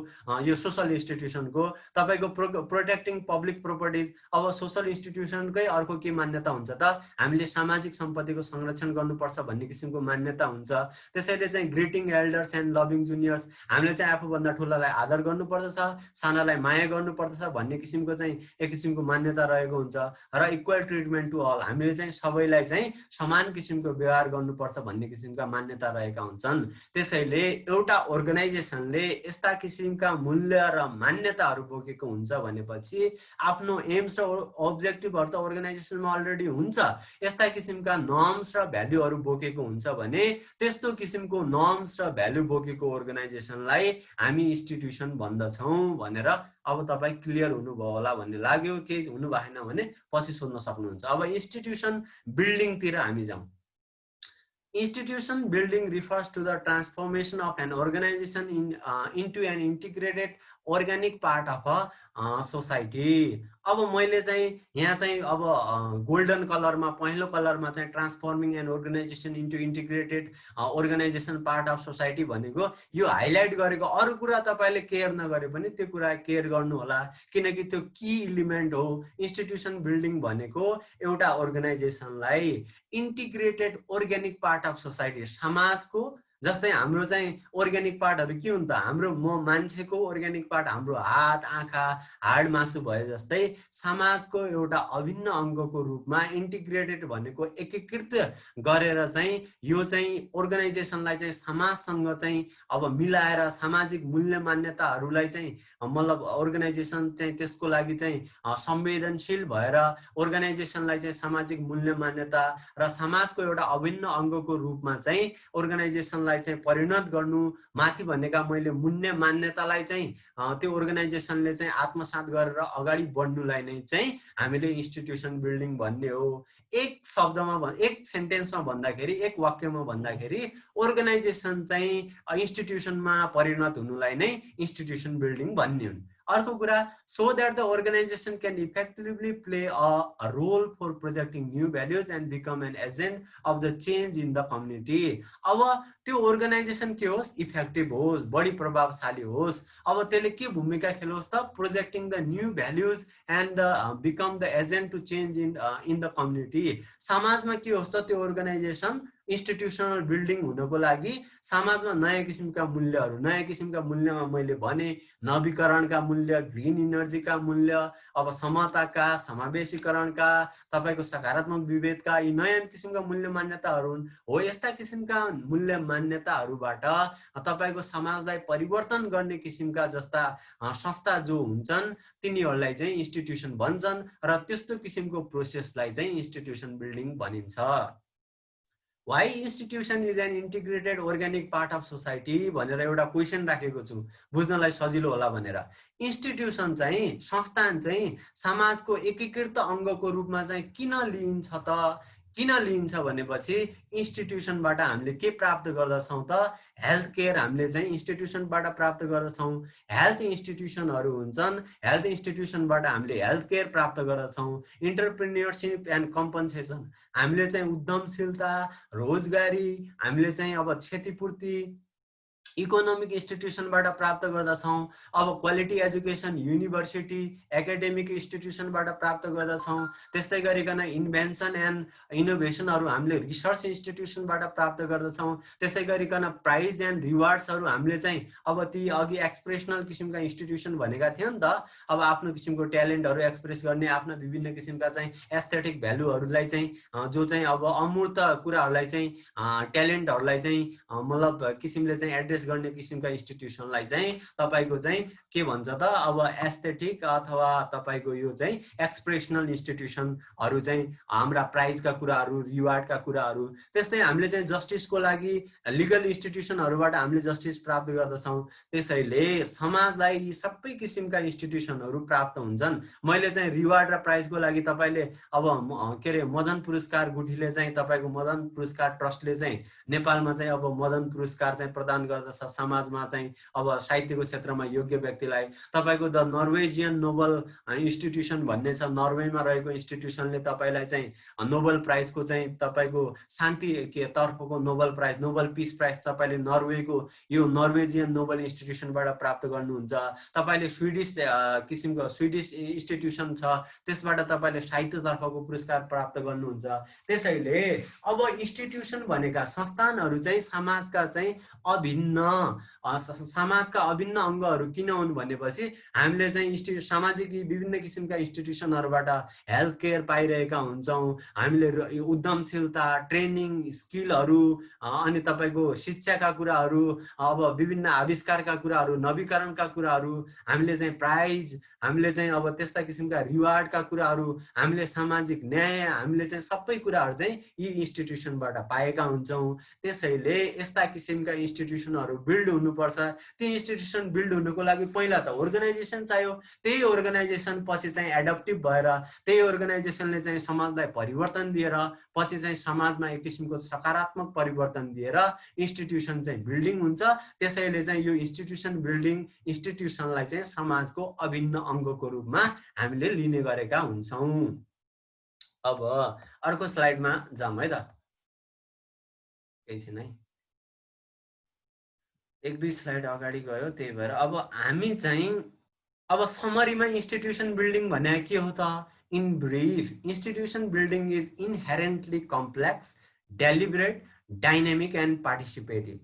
यो सोशल इन्स्टिट्युसनको तपाईको प्रोटेक्टिङ पब्लिक प्रोपर्टिज। अब सोशल इन्स्टिट्युसनकै अर्को के मान्यता हुन्छ त, हामीले सामाजिक सम्पत्तिको संरक्षण गर्नुपर्छ भन्ने किसिमको मान्यता हुन्छ। त्यसैले चाहिँ greeting elders and loving juniors, हामीले चाहिँ आफूभन्दा ठुलालाई आदर गर्नुपर्दछ, सानालाई माया गर्नुपर्दछ भन्ने किसिमको चाहिँ एक किसिमको मान्यता रहेको हुन्छ। र इक्वल ट्रिटमेन्ट टु अल, हामीले चाहिँ सबैलाई चाहिँ समान किसिमको व्यवहार गर्नुपर्छ भन्ने किसिमका मान्यता रहेका हुन्छन्। त्यसैले एउटा अर्गनाइजेसनले यस्ता किसिमका मूल्य र मान्यताहरू बोकेको हुन्छ भनेपछि आफ्नो एम्स र अब्जेक्टिभहरू त अर्गनाइजेसनमा अलरेडी हुन्छ। यस्ता किसिमका नर्म्स र भ्यालुहरू बोकेको हुन्छ भने त्यस्तो किसिमको नर्म्स र भ्यालु बोकेको अर्गनाइजेसनलाई हामी इन्स्टिट्युसन भन्दछौँ भनेर अब तपाईँ क्लियर हुनुभयो होला भन्ने लाग्यो। केही हुनु भएन भने पछि सोध्न सक्नुहुन्छ। अब इन्स्टिट्युसन बिल्डिङतिर हामी जाउँ। Institution building refers to the transformation of an organization into an integrated organic part of a society. अब मैले चाहिँ यहाँ चाहिँ अब गोल्डन कलरमा, पहेँलो कलरमा चाहिँ transforming an organisation into integrated organisation part of society भनेको यो हाइलाइट गरेको। अरू कुरा तपाईँले केयर नगरे पनि त्यो कुरा केयर गर्नु होला, किनकि त्यो की इलिमेन्ट हो। इन्स्टिट्युसन बिल्डिङ भनेको एउटा अर्गनाइजेसनलाई integrated organic part of society, समाजको जस्तै हाम्रो चाहिँ अर्ग्यानिक पार्टहरू के हुन् त, हाम्रो मान्छेको अर्ग्यानिक पार्ट हाम्रो हात, आँखा, हाड, मासु भए जस्तै समाजको एउटा अभिन्न अङ्गको रूपमा इन्टिग्रेटेड भनेको एकीकृत गरेर चाहिँ यो चाहिँ अर्गनाइजेसनलाई चाहिँ समाजसँग चाहिँ अब मिलाएर सामाजिक मूल्य मान्यताहरूलाई चाहिँ मतलब अर्गनाइजेसन चाहिँ त्यसको लागि चाहिँ संवेदनशील भएर अर्गनाइजेसनलाई चाहिँ सामाजिक मूल्य मान्यता र समाजको एउटा अभिन्न अङ्गको रूपमा चाहिँ अर्गनाइजेसनलाई चाहिँ परिणत गर्नु, माथि भनेका मैले मूल्य मान्यतालाई चाहिँ त्यो अर्गनाइजेसनले चाहिँ आत्मसात गरेर अगाडि बढ्नुलाई नै चाहिँ हामीले इन्स्टिट्युसन बिल्डिङ भन्ने हो। एक शब्दमा एक सेन्टेन्समा भन्दाखेरि, एक वाक्यमा भन्दाखेरि अर्गनाइजेसन चाहिँ इन्स्टिट्युसनमा परिणत हुनुलाई नै इन्स्टिट्युसन बिल्डिङ भन्ने हुन्। अर्को कुरा, so that the organization can effectively play a role for projecting new values and become an agent of the change in the community। अब त्यो अर्गनाइजेसन के होस्, इफेक्टिभ होस्, बढी प्रभावशाली होस्। अब त्यसले के भूमिका खेलोस् त, projecting the new values and become the agent to change in the community. समाजमा के होस् त, त्यो अर्गनाइजेसन इन्स्टिट्युसनल बिल्डिङ हुनको लागि समाजमा नयाँ किसिमका मूल्यहरू, नयाँ किसिमका मूल्यमा मैले भने नवीकरणका मूल्य, ग्रिन इनर्जीका मूल्य, अब समताका, समावेशीकरणका, तपाईँको सकारात्मक विभेदका, यी नयाँ किसिमका मूल्य मान्यताहरू हुन्। हो यस्ता किसिमका मूल्य मान्यताहरूबाट तपाईँको समाजलाई परिवर्तन गर्ने किसिमका जस्ता संस्था जो हुन्छन् तिनीहरूलाई चाहिँ इन्स्टिट्युसन भन्छन् र त्यस्तो किसिमको प्रोसेसलाई चाहिँ इन्स्टिट्युसन बिल्डिङ भनिन्छ। Why institution is an integrated organic part of society भनेर एउटा क्वेसन राखेको छु, बुझ्नलाई सजिलो होला भनेर। इन्स्टिट्युसन चाहिँ, संस्थान चाहिँ समाजको एकीकृत अङ्गको रूपमा चाहिँ किन लिइन्छ त? किन लिइन्छ भनेपछि इन्स्टिट्युसनबाट हामीले के प्राप्त गर्दछौँ त? हेल्थ केयर हामीले चाहिँ इन्स्टिट्युसनबाट प्राप्त गर्दछौँ। हेल्थ इन्स्टिट्युसनहरू हुन्छन्, हेल्थ इन्स्टिट्युसनबाट हामीले हेल्थ केयर प्राप्त गर्दछौँ। इन्टरप्रेन्योरसिप एन्ड कम्पन्सेसन हामीले चाहिँ उद्यमशीलता, रोजगारी, हामीले चाहिँ अब क्षतिपूर्ति इकोनोमिक इन्स्टिट्युसनबाट प्राप्त गर्दछौँ। अब क्वालिटी एजुकेसन युनिभर्सिटी एकाडेमिक इन्स्टिट्युसनबाट प्राप्त गर्दछौँ। त्यस्तै गरिकन इन्भेन्सन एन्ड इनोभेसनहरू हामीले रिसर्च इन्स्टिट्युसनबाट प्राप्त गर्दछौँ। त्यसै गरिकन प्राइज एन्ड रिवार्ड्सहरू हामीले चाहिँ अब ती अघि एक्सप्रेसनल किसिमका इन्स्टिट्युसन भनेका थियो नि त, अब आफ्नो किसिमको ट्यालेन्टहरू एक्सप्रेस गर्ने, आफ्ना विभिन्न किसिमका चाहिँ एस्थेटिक भ्यालुहरूलाई चाहिँ जो चाहिँ अब अमूर्त कुराहरूलाई चाहिँ ट्यालेन्टहरूलाई चाहिँ मतलब किसिमले चाहिँ एड्रेस गर्ने किसिमका इन्स्टिट्युसनलाई चाहिँ तपाईको चाहिँ के भन्छ त, अब एस्थेटिक अथवा तपाईको यो चाहिँ एक्सप्रेसनल इन्स्टिट्युसनहरू चाहिँ हाम्रा प्राइजका कुराहरू, रिवार्डका कुराहरू। त्यस्तै हामीले चाहिँ जस्टिसको लागि लिगल इन्स्टिट्युसनहरूबाट हामीले जस्टिस प्राप्त गर्दछौँ। त्यसैले समाजलाई यी सबै किसिमका इन्स्टिट्युसनहरू प्राप्त हुन्छन्। मैले चाहिँ रिवार्ड र प्राइजको लागि तपाईँले अब के अरे मदन पुरस्कार गुठीले चाहिँ तपाईँको मदन पुरस्कार ट्रस्टले चाहिँ नेपालमा चाहिँ अब मदन पुरस्कार चाहिँ प्रदान गर्दछ समाजमा चाहिँ अब साहित्यको क्षेत्रमा योग्य व्यक्तिलाई। तपाईँको द नर्वेजियन नोबल इन्स्टिट्युसन भन्ने छ, नर्वेमा रहेको इन्स्टिट्युसनले तपाईँलाई चाहिँ नोबल प्राइजको चाहिँ तपाईँको शान्ति के तर्फको Nobel prize, Nobel peace prize तपाईँले नर्वेको यो नर्वेजियन नोबल इन्स्टिट्युसनबाट प्राप्त गर्नुहुन्छ। तपाईँले स्विडिस किसिमको स्विडिस इन्स्टिट्युसन छ, त्यसबाट तपाईँले साहित्यतर्फको पुरस्कार प्राप्त गर्नुहुन्छ। त्यसैले अब इन्स्टिट्युसन भनेका संस्थानहरू चाहिँ समाजका चाहिँ अभिन्न समाजका अभिन्न अङ्गहरू किन हुन् भनेपछि हामीले चाहिँ सामाजिक विभिन्न किसिमका इन्स्टिट्युसनहरूबाट हेल्थ केयर पाइरहेका हुन्छौँ। हामीले उद्यमशीलता, ट्रेनिङ, स्किलहरू, अनि तपाईँको शिक्षाका कुराहरू, अब विभिन्न आविष्कारका कुराहरू, नवीकरणका कुराहरू, हामीले चाहिँ प्राइज, हामीले चाहिँ अब त्यस्ता किसिमका रिवार्डका कुराहरू, हामीले सामाजिक न्याय, हामीले चाहिँ सबै कुराहरू चाहिँ यी इन्स्टिट्युसनबाट पाएका हुन्छौँ। त्यसैले यस्ता किसिमका इन्स्टिट्युसनहरू बिल्ड हुनुपर्छ। ती इन्स्टिट्युसन बिल्ड हुनुको लागि पहिला त अर्गनाइजेसन चाहियो। त्यही अर्गनाइजेसन पछि चाहिँ एडप्टिभ भएर त्यही अर्गनाइजेसनले चाहिँ समाजलाई परिवर्तन दिएर पछि चाहिँ समाजमा एक किसिमको सकारात्मक परिवर्तन दिएर इन्स्टिट्युसन चाहिँ बिल्डिङ हुन्छ। त्यसैले चाहिँ यो इन्स्टिट्युसन बिल्डिङ इन्स्टिट्युसनलाई चाहिँ समाजको अभिन्न अङ्गको रूपमा हामीले लिने गरेका हुन्छौँ। अब अर्को स्लाइडमा जाउँ है त, केही छैन है, एक दुई स्लाइड अगाडि गयो, त्यही भएर अब हामी चाहिँ अब समरीमा इन्स्टिट्युसन बिल्डिङ भने के हो त? In brief, institution building is inherently complex, deliberate, dynamic and participative.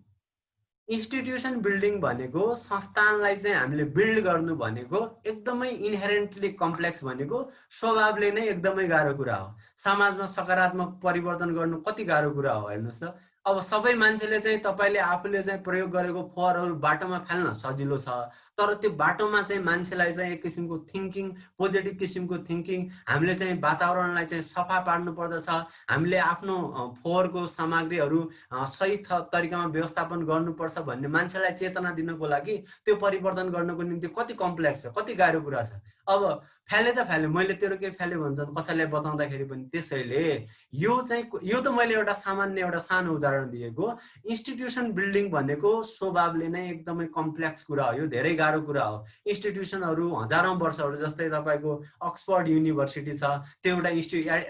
Institution building भनेको संस्थानलाई चाहिँ हामीले बिल्ड गर्नु भनेको एकदमै इन्हेरेन्टली कम्प्लेक्स भनेको स्वभावले नै एकदमै गाह्रो कुरा हो। समाजमा सकारात्मक परिवर्तन गर्नु कति गाह्रो कुरा हो हेर्नुहोस् त। अब सबै मान्छेले चाहिँ तपाईँले आफूले चाहिँ प्रयोग गरेको फोहोरहरू बाटोमा फाल्न सजिलो छ, तर त्यो बाटोमा चाहिँ मान्छेलाई चाहिँ एक किसिमको थिङ्किङ, पोजिटिभ किसिमको थिङ्किङ, हामीले चाहिँ वातावरणलाई चाहिँ सफा पार्नु पर्दछ, हामीले आफ्नो फोहोरको सामग्रीहरू सही तरिकामा व्यवस्थापन गर्नुपर्छ भन्ने मान्छेलाई चेतना दिनको लागि त्यो परिवर्तन गर्नको निम्ति कति कम्प्लेक्स छ, कति गाह्रो कुरा छ। अब फ्याले त फ्याले, मैले तेरो के फ्याले भन्छ कसैलाई बताउँदाखेरि पनि। त्यसैले यो त मैले एउटा सामान्य एउटा सानो उदाहरण दिएको। इन्स्टिट्युसन बिल्डिङ भनेको स्वभावले नै एकदमै कम्प्लेक्स कुरा हो, यो धेरै गाह्रो कुरा हो। इन्स्टिट्युसनहरू हजारौं वर्षहरू, जस्तै तपाईँको अक्सफोर्ड युनिभर्सिटी छ, त्यो एउटा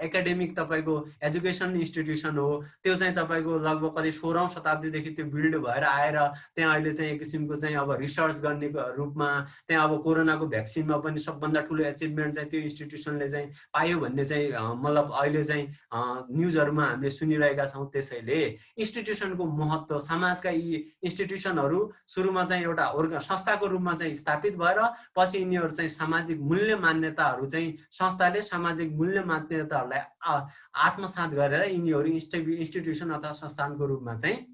एकाडेमिक तपाईँको एजुकेसन इन्स्टिट्युसन हो। त्यो चाहिँ तपाईँको लगभग कति 16औं शताब्दीदेखि त्यो बिल्ड भएर आएर त्यहाँ अहिले चाहिँ एक किसिमको चाहिँ अब रिसर्च गर्ने रूपमा त्यहाँ अब कोरोनाको भ्याक्सिनमा पनि सबभन्दा ठुलो एचिभमेन्ट चाहिँ त्यो इन्स्टिट्युसनले चाहिँ पायो भन्ने चाहिँ मतलब अहिले चाहिँ न्युजहरूमा हामीले सुनिरहेका छौँ। त्यसैले इन्स्टिट्युसनको महत्त्व, समाजका यी इन्स्टिट्युसनहरू सुरुमा चाहिँ एउटा संस्थाको रूपमा चाहिँ स्थापित भएर पछि यिनीहरू चाहिँ सामाजिक मूल्य मान्यताहरू चाहिँ संस्थाले सामाजिक मूल्य मान्यताहरूलाई आत्मसात गरेर यिनीहरू इन्स्टिट्युसन अथवा संस्थानको रूपमा चाहिँ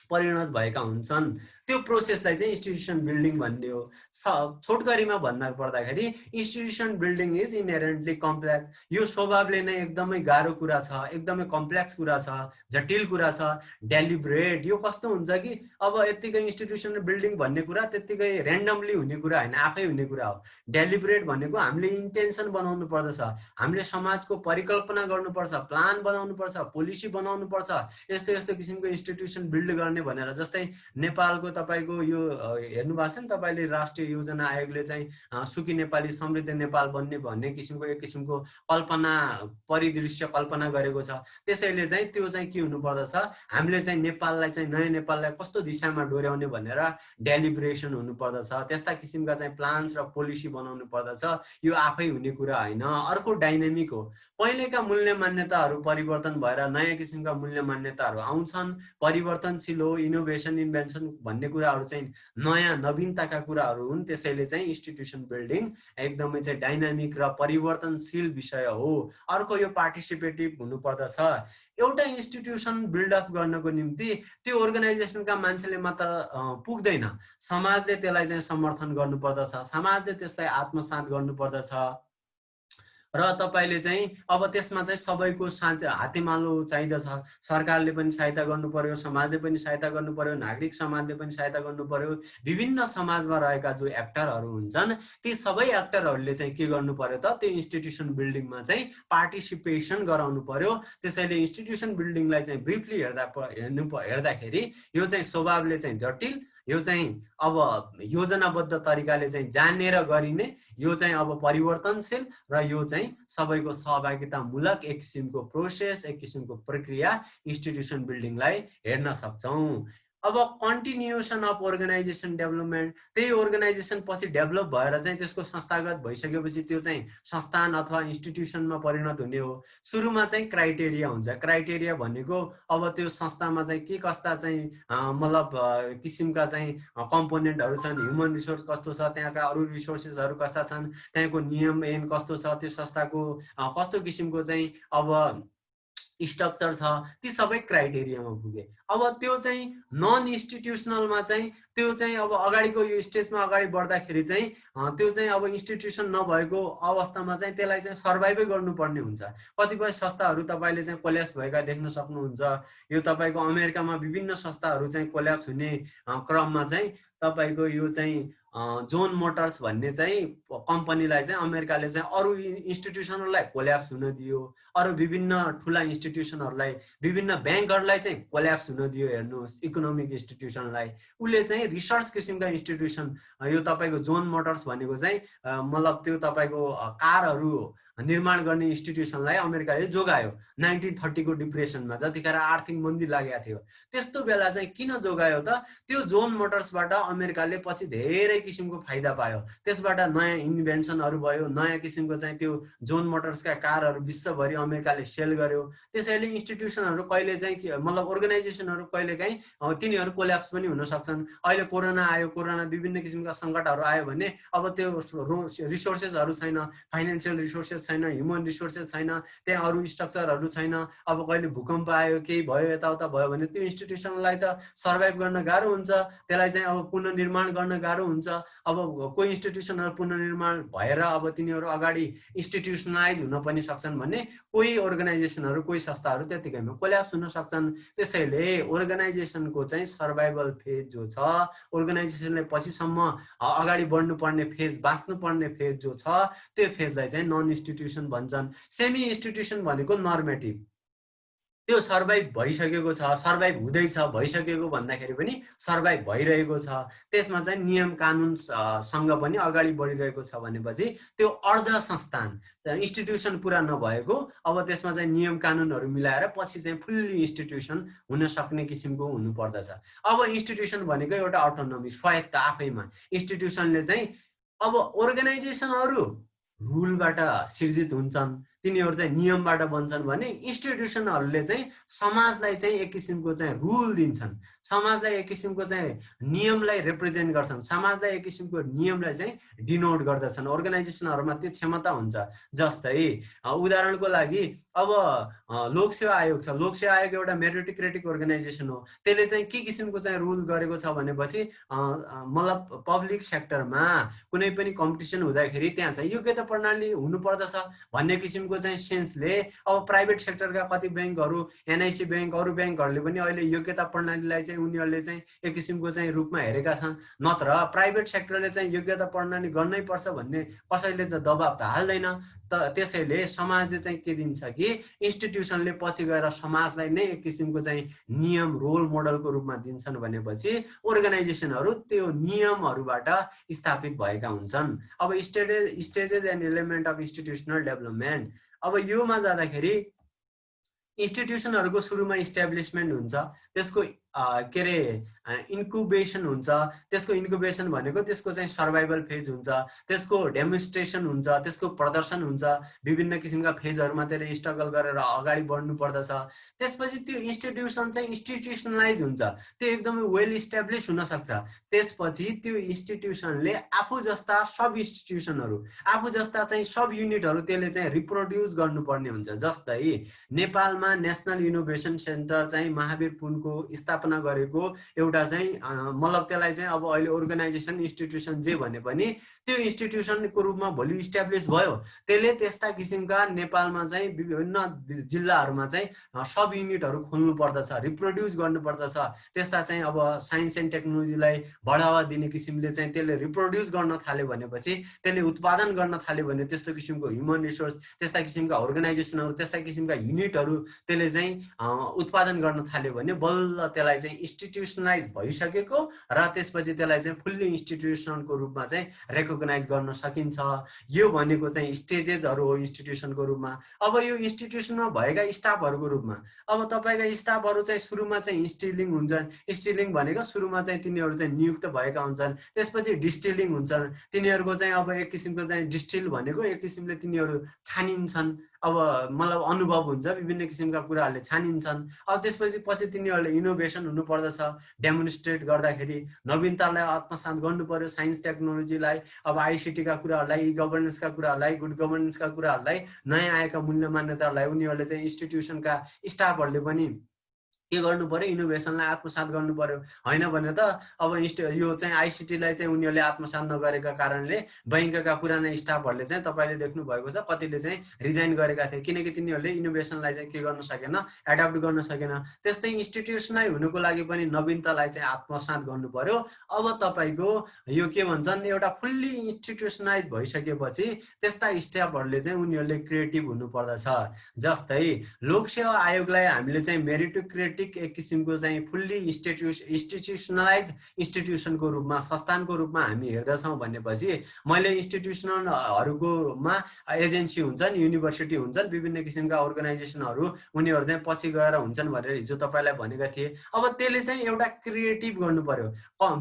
परिणत भएका हुन्छन्। त्यो प्रोसेसलाई चाहिँ इन्स्टिट्युसन बिल्डिङ भन्ने हो। छोटकरीमा भन्दा पर्दाखेरि institution building is inherently complex. यो स्वभावले नै एकदमै गाह्रो कुरा छ, एकदमै कम्प्लेक्स कुरा छ, जटिल कुरा छ, डेलिब्रेट। यो कस्तो हुन्छ कि अब यत्तिकै इन्स्टिट्युसन बिल्डिङ भन्ने कुरा त्यत्तिकै ऱ्यान्डमली हुने कुरा होइन, आफै हुने कुरा हो। डेलिब्रेट भनेको हामीले इन्टेन्सन बनाउनु पर्दछ, हामीले समाजको परिकल्पना गर्नुपर्छ, प्लान बनाउनु पर्छ, पोलिसी बनाउनु पर्छ, यस्तो यस्तो किसिमको इन्स्टिट्युसन बिल्ड गर्ने भनेर। जस्तै नेपालको तपाईँको यो हेर्नु भएको छ नि तपाईँले, राष्ट्रिय योजना आयोगले चाहिँ सुखी नेपाली समृद्ध नेपाल बन्ने भन्ने किसिमको एक किसिमको कल्पना, परिदृश्य कल्पना गरेको छ। त्यसैले चाहिँ त्यो चाहिँ के हुनु पर्दछ, हामीले चाहिँ नेपाललाई चाहिँ नयाँ नेपाललाई कस्तो दिशामा डोर्याउने भनेर डेलिब्रेसन हुनु पर्दछ, त्यस्ता किसिमका चाहिँ प्लान्स र पोलिसी बनाउनु पर्दछ। यो आफै हुने कुरा होइन। अर्को डाइनामिक हो, पहिलेका मूल्य मान्यताहरू परिवर्तन भएर नयाँ किसिमका मूल्य मान्यताहरू आउँछन्, परिवर्तनशील हो, इनोभेसन इन्भेन्सन भन्ने कुराहरू चाहिँ नयाँ नवीनताका कुराहरू हुन्। त्यसैले चाहिँ इन्स्टिट्युसन बिल्डिङ एकदमै चाहिँ डाइनामिक र परिवर्तनशील विषय हो। अर्को यो पार्टिसिपेटिभ हुनु पर्दछ। एउटा इन्स्टिट्युसन बिल्डअप गर्नको निम्ति त्यो अर्गनाइजेसनका मान्छेले मात्र पुग्दैन, समाजले त्यसलाई चाहिँ समर्थन गर्नु पर्दछ, समाजले त्यसलाई आत्मसात गर्नु पर्दछ र तपाईले चाहिँ अब त्यसमा चाहिँ सबैको हातेमालो चाहिँदछ। सरकारले पनि सहायता गर्नु पर्यो, समाजले पनि सहायता गर्नु पर्यो, नागरिक समाजले पनि सहायता गर्नु पर्यो। विभिन्न समाजमा रहेका जो एक्टरहरू हुन्छन् ती सबै एक्टरहरूले चाहिँ के गर्नु पर्यो त, त्यो इन्स्टिट्युसन बिल्डिङमा चाहिँ पार्टिसिपेसन गराउनु पर्यो। त्यसैले इन्स्टिट्युसन बिल्डिङलाई चाहिँ ब्रिफली हेर्दाखेरि यो चाहिँ स्वभावले चाहिँ जटिल, यो चाहिँ अब योजनाबद्ध तरिकाले चाहिँ जानेर गरिने, यो चाहिँ अब परिवर्तनशील र यो चाहिँ सबैको सहभागितामूलक एक किसिमको प्रोसेस, एक किसिमको प्रक्रिया इन्स्टिट्युसन बिल्डिङलाई हेर्न सक्छौँ। अब कन्टिन्युएसन अफ अर्गनाइजेसन डेभलपमेन्ट, त्यही अर्गनाइजेसन पछि डेभलप भएर चाहिँ त्यसको संस्थागत भइसकेपछि त्यो चाहिँ संस्थान अथवा इन्स्टिट्युसनमा परिणत हुने हो। सुरुमा चाहिँ क्राइटेरिया हुन्छ। क्राइटेरिया भनेको अब त्यो संस्थामा चाहिँ के कस्ता चाहिँ मतलब किसिमका चाहिँ कम्पोनेन्टहरू छन्, ह्युमन रिसोर्स कस्तो छ, त्यहाँका अरू रिसोर्सेसहरू कस्ता छन्, त्यहाँको नियम ऐन कस्तो छ, त्यो संस्थाको कस्तो किसिमको चाहिँ अब स्ट्रक्चर छ, ती सबै क्राइटेरियामा पुगे। अब त्यो चाहिँ नन इन्स्टिट्युसनलमा चाहिँ त्यो चाहिँ अब अगाडिको यो स्टेजमा अगाडि बढ्दाखेरि चाहिँ त्यो चाहिँ अब इन्स्टिट्युसन नभएको अवस्थामा चाहिँ त्यसलाई चाहिँ सर्भाइभै गर्नुपर्ने हुन्छ। कतिपय संस्थाहरू तपाईँले चाहिँ कोल्याप्स भएका देख्न सक्नुहुन्छ। यो तपाईँको अमेरिकामा विभिन्न संस्थाहरू चाहिँ कोल्याप्स हुने क्रममा चाहिँ तपाईँको यो चाहिँ जोन मोटर्स भन्ने चाहिँ कम्पनीलाई चाहिँ अमेरिकाले चाहिँ अरू इन्स्टिट्युसनहरूलाई कोल्याप्स हुन दियो, अरू विभिन्न ठुला इन्स्टिट्युसनहरूलाई, विभिन्न ब्याङ्कहरूलाई चाहिँ कोल्याप्स हुन दियो। हेर्नुहोस्, इकोनोमिक इन्स्टिट्युसनलाई उसले चाहिँ रिसर्च किसिमका इन्स्टिट्युसन, यो तपाईँको जोन मोटर्स भनेको चाहिँ मतलब त्यो तपाईँको कारहरू निर्माण गर्ने इन्स्टिट्युसनलाई अमेरिकाले जोगायो 1930 को डिप्रेसनमा, जतिखेर आर्थिक मन्दी लागेको थियो। त्यस्तो बेला चाहिँ किन जोगायो त, त्यो जोन मोटर्सबाट अमेरिकाले पछि धेरै किसिमको फाइदा पायो, त्यसबाट नयाँ इन्भेन्सनहरू भयो, नयाँ किसिमको चाहिँ त्यो जोन मोटर्सका कारहरू विश्वभरि अमेरिकाले सेल गर्यो। त्यसैले इन्स्टिट्युसनहरू कहिले चाहिँ मतलब अर्गनाइजेसनहरू कहिलेकाहीँ तिनीहरू कोल्याप्स पनि हुन सक्छन्। अहिले कोरोना आयो, कोरोना विभिन्न किसिमका सङ्कटहरू आयो भने अब त्यो रिसोर्सेसहरू छैन, फाइनेन्सियल रिसोर्सेस छैन, ह्युमन रिसोर्सेस छैन, त्यहाँ अरू स्ट्रक्चरहरू छैन। अब कहिले भूकम्प आयो, केही भयो, यताउता भयो भने त्यो इन्स्टिट्युसनलाई त सर्भाइभ गर्न गाह्रो हुन्छ, त्यसलाई चाहिँ अब पुनर्निर्माण गर्न गाह्रो हुन्छ। अब कोही इन्स्टिट्युसनहरू पुनर्निर्माण भएर अब तिनीहरू अगाडि इन्स्टिट्युसनलाइज हुन पनि सक्छन् भने कोही अर्गनाइजेसनहरू, कोही संस्थाहरू त्यतिकैमा कोल्याप्स हुन सक्छन्। त्यसैले अर्गनाइजेसनको चाहिँ सर्भाइभल फेज जो छ, अर्गनाइजेसनले पछिसम्म अगाडि बढ्नुपर्ने फेज, बाँच्नुपर्ने फेज जो छ, त्यो फेजलाई चाहिँ नन इन्स्टिट्युसन भन्छन्। सेमी इन्स्टिट्युसन भनेको नर्मेटिभ, त्यो सर्भाइभ भइसकेको छ, सर्भाइभ हुँदैछ, भइसकेको भन्दाखेरि पनि सर्भाइभ भइरहेको छ, त्यसमा चाहिँ नियम कानुन सँग पनि अगाडि बढिरहेको छ भनेपछि त्यो अर्ध संस्थान, इन्स्टिट्युसन पुरा नभएको, अब त्यसमा चाहिँ नियम कानुनहरू मिलाएर पछि चाहिँ फुल्ली इन्स्टिट्युसन हुन सक्ने किसिमको हुनुपर्दछ। अब इन्स्टिट्युसन भनेको एउटा अटोनोमी, स्वायत्त आफैमा। इन्स्टिट्युसनले चाहिँ अब अर्गनाइजेसनहरू रुलबाट सिर्जित हुन्छन्, तिनीहरू चाहिँ नियमबाट बन्छन् भने इन्स्टिट्युसनहरूले चाहिँ समाजलाई चाहिँ एक किसिमको चाहिँ रुल दिन्छन्, समाजलाई एक किसिमको चाहिँ नियमलाई रिप्रेजेन्ट गर्छन्, समाजलाई एक किसिमको नियमलाई चाहिँ डिनोट गर्दछन्। अर्गनाइजेसनहरूमा त्यो क्षमता हुन्छ। जस्तै उदाहरणको लागि अब लोकसेवा आयोग छ, लोकसेवा आयोग एउटा मेरिटोक्रेटिक अर्गनाइजेसन हो, त्यसले चाहिँ के किसिमको चाहिँ रुल गरेको छ भनेपछि मतलब पब्लिक सेक्टरमा कुनै पनि कम्पिटिसन हुँदाखेरि त्यहाँ चाहिँ योग्यता प्रणाली हुनुपर्दछ भन्ने किसिमको चाहिँ सेन्सले अब प्राइभेट सेक्टरका कति ब्याङ्कहरू, एनआइसी ब्याङ्क, अरू ब्याङ्कहरूले पनि अहिले योग्यता प्रणालीलाई चाहिँ उनीहरूले चाहिँ एक किसिमको चाहिँ रूपमा हेरेका छन्। नत्र प्राइभेट सेक्टरले चाहिँ योग्यता प्रणाली गर्नै पर्छ भन्ने कसैले त दबाब त हाल्दैन। त्यसैले समाजले चाहिँ के दिन्छ कि इन्स्टिट्युसनले पछि गएर समाजलाई नै एक किसिमको चाहिँ नियम, रोल मोडलको रूपमा दिन्छन् भनेपछि अर्गनाइजेसनहरू त्यो नियमहरूबाट स्थापित भएका हुन्छन्। अब stages and element of institutional development, अब योमा जाँदाखेरि इन्स्टिट्युसनहरूको सुरुमा इस्टाब्लिसमेन्ट हुन्छ, त्यसको के अरे इन्क्युबेसन हुन्छ, त्यसको इन्क्युबेसन भनेको त्यसको चाहिँ सर्भाइभल फेज हुन्छ, त्यसको डेमोन्स्ट्रेसन हुन्छ, त्यसको प्रदर्शन हुन्छ, विभिन्न किसिमका फेजहरूमा त्यसले स्ट्रगल गरेर अगाडि बढ्नु पर्दछ। त्यसपछि त्यो इन्स्टिट्युसन चाहिँ इन्स्टिट्युसनलाइज हुन्छ, त्यो एकदमै वेल इस्टाब्लिस हुन सक्छ। त्यसपछि त्यो इन्स्टिट्युसनले आफू जस्ता सब इन्स्टिट्युसनहरू, आफू जस्ता चाहिँ सब युनिटहरू त्यसले चाहिँ रिप्रोड्युस गर्नुपर्ने हुन्छ। जस्तै नेपालमा नेसनल इनोभेसन सेन्टर चाहिँ महावीर पुनको स्थापना गरेको एउटा चाहिँ मतलब त्यसलाई चाहिँ अब अहिले अर्गनाइजेसन, इन्स्टिट्युसन जे भने पनि त्यो इन्स्टिट्युसनको रूपमा भोलि इस्टाब्लिस भयो, त्यसले त्यस्ता किसिमका नेपालमा चाहिँ विभिन्न जिल्लाहरूमा चाहिँ सब युनिटहरू खोल्नु पर्दछ, रिप्रोड्युस गर्नु पर्दछ। त्यस्ता चाहिँ अब साइन्स एन्ड टेक्नोलोजीलाई बढावा दिने किसिमले चाहिँ त्यसले रिप्रोड्युस गर्न थाल्यो भनेपछि, त्यसले उत्पादन गर्न थाल्यो भने त्यस्तो किसिमको ह्युमन रिसोर्स, त्यस्ता किसिमका अर्गनाइजेसनहरू, त्यस्ता किसिमका युनिटहरू त्यसले चाहिँ उत्पादन गर्न थाल्यो भने बल्ल त्यसलाई चाहिँ इन्स्टिट्युसनलाइज भइसकेको र त्यसपछि त्यसलाई चाहिँ फुल्ली इन्स्टिट्युसनको रूपमा चाहिँ रेकग्नाइज गर्न सकिन्छ। यो भनेको चाहिँ स्टेजेसहरू हो इन्स्टिट्युसनको रूपमा। अब यो इन्स्टिट्युसनमा भएका स्टाफहरूको रूपमा, अब तपाईँका स्टाफहरू चाहिँ सुरुमा चाहिँ इन्स्टिलिङ हुन्छन्। इन्स्टिलिङ भनेको सुरुमा चाहिँ तिनीहरू चाहिँ नियुक्त भएका हुन्छन्, त्यसपछि डिस्टिलिङ हुन्छन्। तिनीहरूको चाहिँ अब एक किसिमको चाहिँ डिस्टिल भनेको एक किसिमले तिनीहरू छानिन्छन्, अब मतलब अनुभव हुन्छ, विभिन्न किसिमका कुराहरूले छानिन्छन्। अब त्यसपछि तिनीहरूले इनोभेसन हुनुपर्दछ, डेमोन्स्ट्रेट गर्दाखेरि नवीनतालाई आत्मसात गर्नु पर्यो, साइन्स टेक्नोलोजीलाई, अब आइसिटीका कुराहरूलाई, ई गभर्नेन्सका कुराहरूलाई, गुड गभर्नेन्सका कुराहरूलाई, नयाँ आएका मूल्य मान्यताहरूलाई उनीहरूले चाहिँ इन्स्टिट्युसनका स्टाफहरूले पनि के गर्नु पर्यो, इनोभेसनलाई आत्मसात गर्नु पर्यो। होइन भने त अब यो चाहिँ आइसिटीलाई चाहिँ उनीहरूले आत्मसात नगरेका कारणले बैंकका पुराना स्टाफहरूले चाहिँ तपाईँले देख्नु भएको छ कतिले चाहिँ रिजाइन गरेका थिए, किनकि तिनीहरूले इनोभेसनलाई चाहिँ के गर्न सकेन, एडप्ट गर्न सकेन। त्यस्तै इन्स्टिट्युसनलाई हुनुको लागि पनि नवीनतालाई चाहिँ आत्मसात गर्नु पर्यो। अब तपाईँको यो के भन्छन्, एउटा फुल्ली इन्स्टिट्युसनलाइज भइसकेपछि त्यस्ता स्टाफहरूले चाहिँ उनीहरूले क्रिएटिभ हुनुपर्दछ। जस्तै लोकसेवा आयोगलाई हामीले चाहिँ मेरिटोक्रेटिक सिस्टमेटिक एक किसिमको चाहिँ फुल्ली इन्स्टिट्युसनलाइज इन्स्टिट्युसनको रूपमा संस्थानको रूपमा हामी हेर्दछौँ भनेपछि मैले इन्स्टिट्युसनहरूकोमा एजेन्सी हुन्छन्, युनिभर्सिटी हुन्छन्, विभिन्न किसिमका अर्गनाइजेसनहरू उनीहरू चाहिँ पछि गएर हुन्छन् भनेर हिजो तपाईँलाई भनेका थिए। अब त्यसले चाहिँ एउटा क्रिएटिभ गर्नु पर्यो,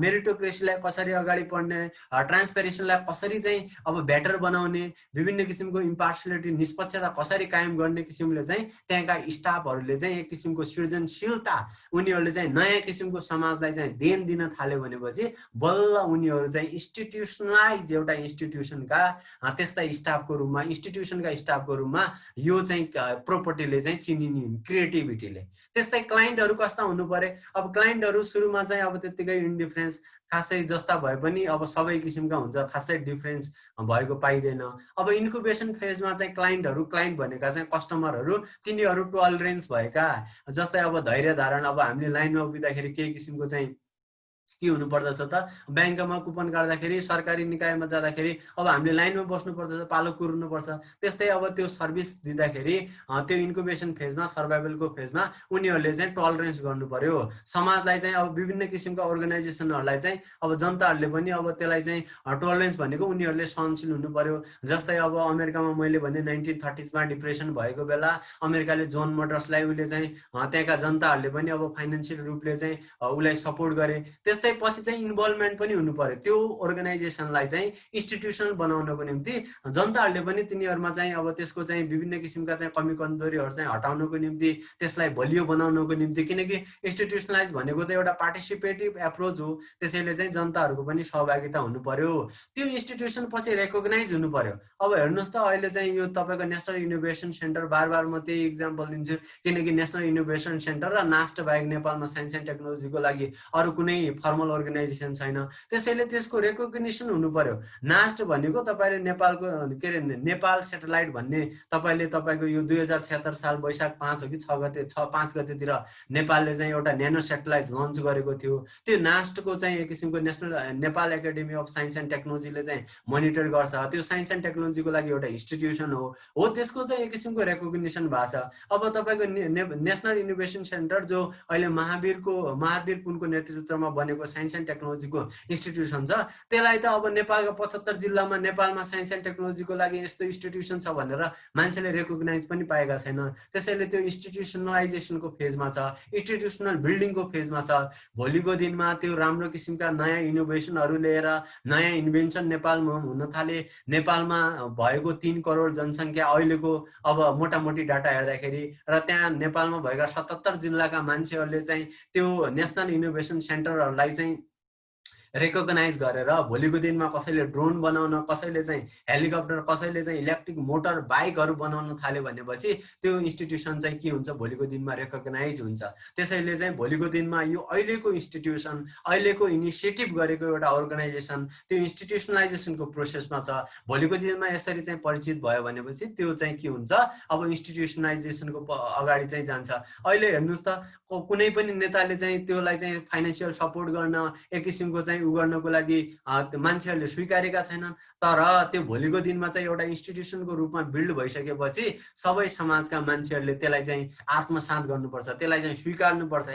मेरिटोक्रेसीलाई कसरी अगाडि बढ्ने, ट्रान्सपेरेन्सीलाई कसरी चाहिँ अब बेटर बनाउने, विभिन्न किसिमको इम्पार्सियलिटी निष्पक्षता कसरी कायम गर्ने किसिमले चाहिँ त्यहाँका स्टाफहरूले चाहिँ एक किसिमको सृजनशीलता उनीहरूले चाहिँ नयाँ किसिमको समाजलाई चाहिँ देन दिन थाल्यो भनेपछि बल्ल उनीहरू चाहिँ इन्स्टिट्युसनलाइज एउटा इन्स्टिट्युसनका त्यस्ता स्टाफको रूपमा, इन्स्टिट्युसनका स्टाफको रूपमा यो चाहिँ प्रोपर्टीले चाहिँ चिनिने क्रिएटिभिटीले। त्यस्तै क्लाइन्टहरू कस्ता हुनु पर्यो? अब क्लाइन्टहरू सुरुमा चाहिँ अब त्यत्तिकै इन्डिफरेन्स खासै जस्ता भए पनि अब सबै किसिमका हुन्छ, खासै डिफरेन्स भएको पाइँदैन। अब इन्क्युबेसन फेजमा चाहिँ क्लाइन्ट भनेका चाहिँ कस्टमरहरू तिनीहरू टोलरेन्स भएका, जस्तै अब धैर्य धारण, अब हामीले लाइनमा उभिँदाखेरि केही किसिमको चाहिँ के हुनु पर्दछ त, ब्याङ्कमा कुपन काट्दाखेरि, सरकारी निकायमा जाँदाखेरि अब हामीले लाइनमा बस्नु पर्दछ, पालो कुर्नु पर्छ। त्यस्तै अब त्यो सर्भिस दिँदाखेरि त्यो इन्क्युबेसन फेजमा, सर्भाइभलको फेजमा उनीहरूले चाहिँ टलरेन्स गर्नु पर्यो। समाजलाई चाहिँ अब विभिन्न किसिमका अर्गनाइजेसनहरूलाई चाहिँ अब जनताहरूले पनि अब त्यसलाई चाहिँ टलरेन्स भनेको उनीहरूले सहनशील हुनु पर्यो। जस्तै अब अमेरिकामा मैले भने 1930s मा डिप्रेसन भएको बेला अमेरिकाले जोन मोटर्सलाई उसले चाहिँ त्यहाँका जनताहरूले पनि अब फाइनेन्सियल रूपले चाहिँ उसलाई सपोर्ट गरे। त्यस्तै पछि चाहिँ इन्भल्भमेन्ट पनि हुनु पर्यो त्यो अर्गनाइजेसनलाई चाहिँ इन्स्टिट्युसनल बनाउनको निम्ति। जनताहरूले पनि तिनीहरूमा चाहिँ अब त्यसको चाहिँ विभिन्न किसिमका चाहिँ कमी कमजोरीहरू चाहिँ हटाउनको निम्ति, त्यसलाई बलियो बनाउनको निम्ति, किनकि इन्स्टिट्युसनलाइज भनेको त एउटा पार्टिसिपेटिभ एप्रोच हो, त्यसैले चाहिँ जनताहरूको पनि सहभागिता हुनु पर्यो। त्यो इन्स्टिट्युसन पछि रेकग्नाइज हुनु पर्यो। अब हेर्नुहोस् त अहिले चाहिँ यो तपाईँको नेसनल इनोभेसन सेन्टर, बार म त्यही इक्जाम्पल दिन्छु किनकि नेसनल इनोभेसन सेन्टर र नास्ट बाहेक नेपालमा साइन्स एन्ड टेक्नोलोजीको लागि अरू कुनै फर्मल अर्गनाइजेसन छैन, त्यसैले त्यसको रेकग्निसन हुनु पर्यो। नास्ट भनेको तपाईँले नेपालको के अरे नेपाल सेटेलाइट भन्ने तपाईँले तपाईँको यो 2076 साल वैशाख 5 हो कि 5 गतेतिर नेपालले चाहिँ एउटा न्यानो सेटेलाइट लन्च गरेको थियो। त्यो नास्टको चाहिँ एक किसिमको national Nepal academy of science and टेक्नोलोजीले चाहिँ मोनिटर गर्छ। त्यो साइन्स एन्ड टेक्नोलोजीको लागि एउटा इन्स्टिट्युसन हो त्यसको चाहिँ एक किसिमको रेकग्निसन भएको छ। अब तपाईँको नेसनल इनोभेसन सेन्टर जो अहिले महावीर पुनको नेतृत्वमा बनेको साइन्स एन्ड टेक्नोलोजीको इन्स्टिट्युसन छ, त्यसलाई त अब नेपालको 75 जिल्लामा नेपालमा साइन्स एन्ड टेक्नोलोजीको लागि यस्तो इन्स्टिट्युसन छ भनेर मान्छेले रेकग्नाइज पनि पाएका छैन। त्यसैले त्यो इन्स्टिट्युसनलाइजेसनको फेजमा छ, इन्स्टिट्युसनल बिल्डिङको फेजमा छ। भोलिको दिनमा त्यो राम्रो किसिमका नयाँ इनोभेसनहरू लिएर नयाँ इन्भेन्सन नेपालमा हुन थाले। नेपालमा भएको 3 करोड जनसङ्ख्या अहिलेको अब मोटामोटी डाटा हेर्दाखेरि र त्यहाँ नेपालमा भएका 77 जिल्लाका मान्छेहरूले चाहिँ त्यो नेसनल इनोभेसन सेन्टरहरूलाई चाहिँ रेकग्नाइज गरेर भोलिको दिनमा कसैले ड्रोन बनाउन, कसैले चाहिँ हेलिकप्टर, कसैले चाहिँ इलेक्ट्रिक मोटर बाइकहरू बनाउन थाल्यो भनेपछि त्यो इन्स्टिट्युसन चाहिँ के हुन्छ, भोलिको दिनमा रेकग्नाइज हुन्छ। त्यसैले चाहिँ भोलिको दिनमा यो अहिलेको इन्स्टिट्युसन, अहिलेको इनिसिएटिभ गरेको एउटा अर्गनाइजेसन त्यो इन्स्टिट्युसनलाइजेसनको प्रोसेसमा छ। भोलिको दिनमा यसरी चाहिँ परिचित भयो भनेपछि त्यो चाहिँ के हुन्छ, अब इन्स्टिट्युसनलाइजेसनको अगाडि चाहिँ जान्छ। अहिले हेर्नुहोस् त कुनै पनि नेताले चाहिँ त्यसलाई चाहिँ फाइनेन्सियल सपोर्ट गर्न, एक किसिमको चाहिँ गर्नको लागि मान्छेहरूले स्वीकारेका छैनन्। तर त्यो भोलिको दिनमा चाहिँ एउटा इन्स्टिट्युसनको रूपमा बिल्ड भइसकेपछि सबै समाजका मान्छेहरूले त्यसलाई चाहिँ आत्मसात गर्नुपर्छ, त्यसलाई चाहिँ स्वीकार्नुपर्छ,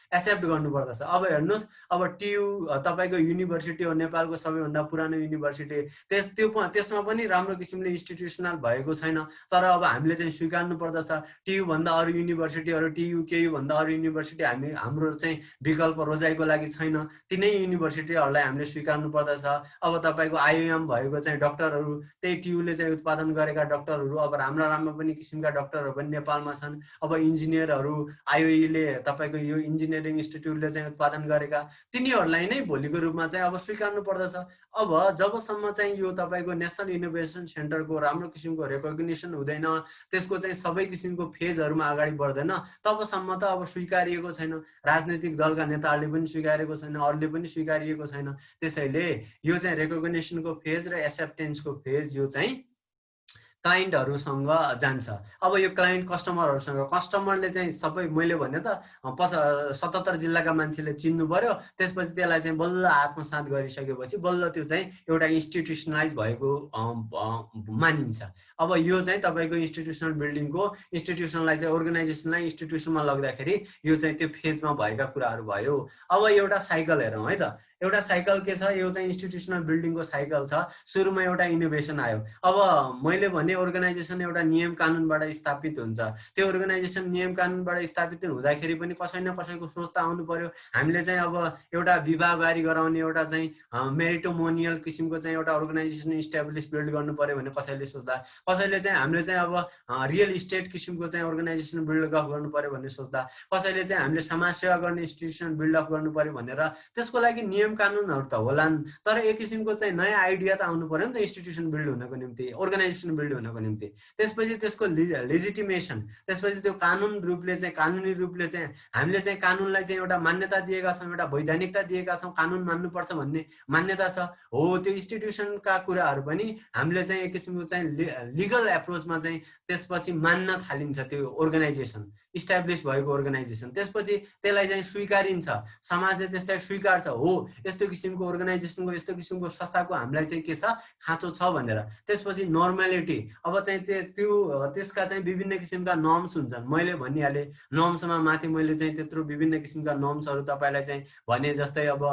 एक्सेप्ट गर्नुपर्दछ। अब हेर्नुहोस्, अब टियु तपाईँको युनिभर्सिटी हो, नेपालको सबैभन्दा पुरानो युनिभर्सिटी, त्यसमा पनि राम्रो किसिमले इन्स्टिट्युसनल भएको छैन। तर अब हामीले चाहिँ स्वीकार्नु पर्दछ टियु भन्दा अरू युनिभर्सिटीहरू, टियु केयु भन्दा अरू युनिभर्सिटी हाम्रो चाहिँ विकल्प रोजाइको लागि छैन, तिनै युनिभर्सिटीहरूलाई हामीले स्वीकार्नु पर्दछ। अब तपाईँको आइओएम भएको चाहिँ डक्टरहरू, त्यही टियुले चाहिँ उत्पादन गरेका डक्टरहरू, अब राम्रो पनि किसिमका डक्टरहरू पनि नेपालमा छन्। अब इन्जिनियरहरू आइओईले तपाईँको यो इन्जिनियरिङ इन्स्टिट्युटले चाहिँ उत्पादन गरेका, तिनीहरूलाई नै भोलिको रूपमा चाहिँ अब स्वीकार्नु पर्दछ। अब जबसम्म चाहिँ यो तपाईँको नेसनल इनोभेसन सेन्टरको राम्रो किसिमको रेकग्निसन हुँदैन, त्यसको चाहिँ सबै किसिमको फेजहरूमा अगाडि बढ्दैन, तबसम्म त अब स्वीकारिएको छैन, राजनैतिक दलका नेताहरूले पनि स्वीकारेको छैन, अरूले पनि स्वीकारिएको छैन। त्यसैले यो चाहिँ रेकग्निसनको फेज र एक्सेप्टेन्सको फेज यो चाहिँ क्लाइन्टहरुसँग जान्छ। अब यो क्लाइन्ट कस्टमरहरुसँग कस्टमरले चाहिँ सबै मैले भने त 77 जिल्लाका मान्छेले चिन्नु पर्यो। त्यसपछि त्यसलाई चाहिँ बल्ल आत्मसात गरिसकेपछि बल्ल त्यो चाहिँ एउटा इन्स्टिट्युसनलाइज भएको मानिन्छ। अब यो चाहिँ तपाईको इन्स्टिट्युसनल बिल्डिङको इन्स्टिट्युसनलाई चाहिँ अर्गनाइजेसनलाई इन्स्टिट्युसनमा लग्दाखेरि यो चाहिँ त्यो फेजमा भएका कुराहरु भयो। अब एउटा साइकल हेरौँ है त। एउटा साइकल के छ, यो चाहिँ इन्स्टिट्युसनल बिल्डिङको साइकल छ। सुरुमा एउटा इनोभेसन आयो। अब मैले भने अर्गनाइजेसन एउटा नियम कानुनबाट स्थापित हुन्छ। त्यो अर्गनाइजेसन नियम कानुनबाट स्थापित हुँदाखेरि पनि कसै न कसैको सोच त आउनु पर्यो। हामीले चाहिँ अब एउटा विवाहबारी गराउने एउटा चाहिँ मेरिटोमोनियल किसिमको चाहिँ एउटा अर्गनाइजेसन इस्टाब्लिश बिल्ड गर्नु पर्यो भने कसैले सोच्दा, कसैले चाहिँ हामीले चाहिँ अब रियल इस्टेट किसिमको चाहिँ अर्गनाइजेसन बिल्ड अप गर्नु पर्यो भन्ने सोच्दा, कसैले चाहिँ हामीले समाज सेवा गर्ने इन्स्टिट्युसन बिल्ड अप गर्नु पर्यो भनेर त्यसको लागि नियम कानुनहरु त होलान्, तर एक किसिमको चाहिँ नयाँ आइडिया त आउनु पर्यो नि त इन्स्टिट्युसन बिल्ड हुनको निम्ति, अर्गनाइजेसन बिल्ड हुनको निम्ति। त्यसपछि त्यसको लेजिटिमेसन, त्यसपछि त्यो कानुनी रूपले चाहिँ हामीले चाहिँ कानुनलाई चाहिँ एउटा मान्यता दिएका छौँ, एउटा वैधानिकता दिएका छौँ, कानुन मान्नुपर्छ भन्ने मान्यता छ। हो, त्यो इन्स्टिट्युसनका कुराहरु पनि हामीले चाहिँ एक किसिमको चाहिँ लिगल एप्रोचमा चाहिँ त्यसपछि मान्न थालिन्छ। त्यो अर्गनाइजेसन इस्टाब्लिश भएको अर्गनाइजेसन त्यसपछि त्यसलाई चाहिँ स्वीकारिन्छ, समाजले त्यसलाई स्वीकार्छ। हो, यस्तो किसिमको अर्गनाइजेसनको यस्तो किसिमको संस्थाको हामीलाई चाहिँ के छ, खाँचो छ भनेर। त्यसपछि नर्मालिटी, अब चाहिँ त्यसका चाहिँ विभिन्न किसिमका नर्म्स हुन्छन्। मैले भनिहाले नर्म्समा माथि मैले चाहिँ त्यत्रो विभिन्न किसिमका नर्म्सहरु तपाईलाई चाहिँ भने, जस्तै अब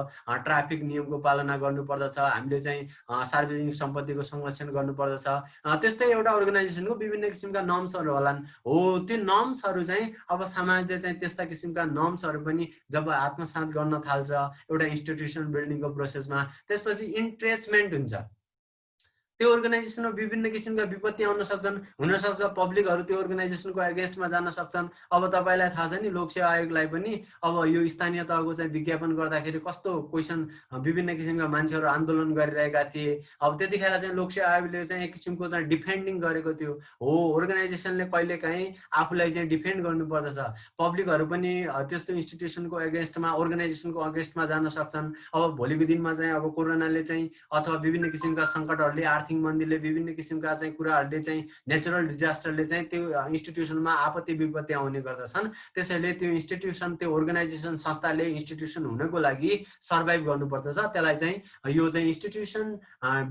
ट्राफिक नियमको पालना गर्नुपर्दछ, हामीले चाहिँ सार्वजनिक सम्पत्तिको संरक्षण गर्नुपर्दछ। त्यस्तै एउटा अर्गनाइजेसनको विभिन्न किसिमका नर्म्सहरु होलान्। हो, त्यो नर्म्सहरु चाहिँ अब समाजले चाहिँ त्यस्ता किसिमका नर्म्सहरु पनि जब आत्मसात गर्न थाल्छ एउटा इन्स्टिट्युसन बिल्डिङको प्रोसेसमा, त्यसपछि इन्ट्रेचमेन्ट हुन्छ। त्यो अर्गनाइजेसनमा विभिन्न किसिमका विपत्ति आउन सक्छन्। हुन सक्छ पब्लिकहरु त्यो अर्गनाइजेसनको अगेन्स्टमा जान सक्छन्। अब तपाईलाई थाहा छ नि, लोकसेवा आयोगलाई पनि अब यो स्थानीय तहको चाहिँ विज्ञापन गर्दाखेरि कस्तो क्वेशन विभिन्न किसिमका मान्छेहरु आन्दोलन गरिरहेका थिए। अब त्यतिखेर चाहिँ लोकसेवा आयोगले चाहिँ एक किसिमको चाहिँ डिफेन्डिङ गरेको थियो। हो, अर्गनाइजेसनले कहिलेकाहीँ आफूलाई चाहिँ डिफेन्ड गर्नुपर्दछ। पब्लिकहरु पनि त्यस्तो इन्स्टिट्युसनको अगेन्स्टमा, अर्गनाइजेसनको अगेन्स्टमा जान सक्छन्। अब भोलिको दिनमा चाहिँ अब कोरोनाले चाहिँ अथवा विभिन्न किसिमका संकटहरुले, आर्थिक मन्दीले, विभिन्न किसिमका चाहिँ कुराहरुले चाहिँ नेचुरल डिजास्टरले चाहिँ त्यो इन्स्टिट्युसनमा आपत्ति विपत्ति आउने गर्दछन्। त्यसैले त्यो इन्स्टिट्युसन, त्यो अर्गनाइजेसन, संस्थाले इन्स्टिट्युसन हुनको लागि सर्भाइभ गर्नुपर्दछ। त्यसलाई चाहिँ यो चाहिँ इन्स्टिट्युसन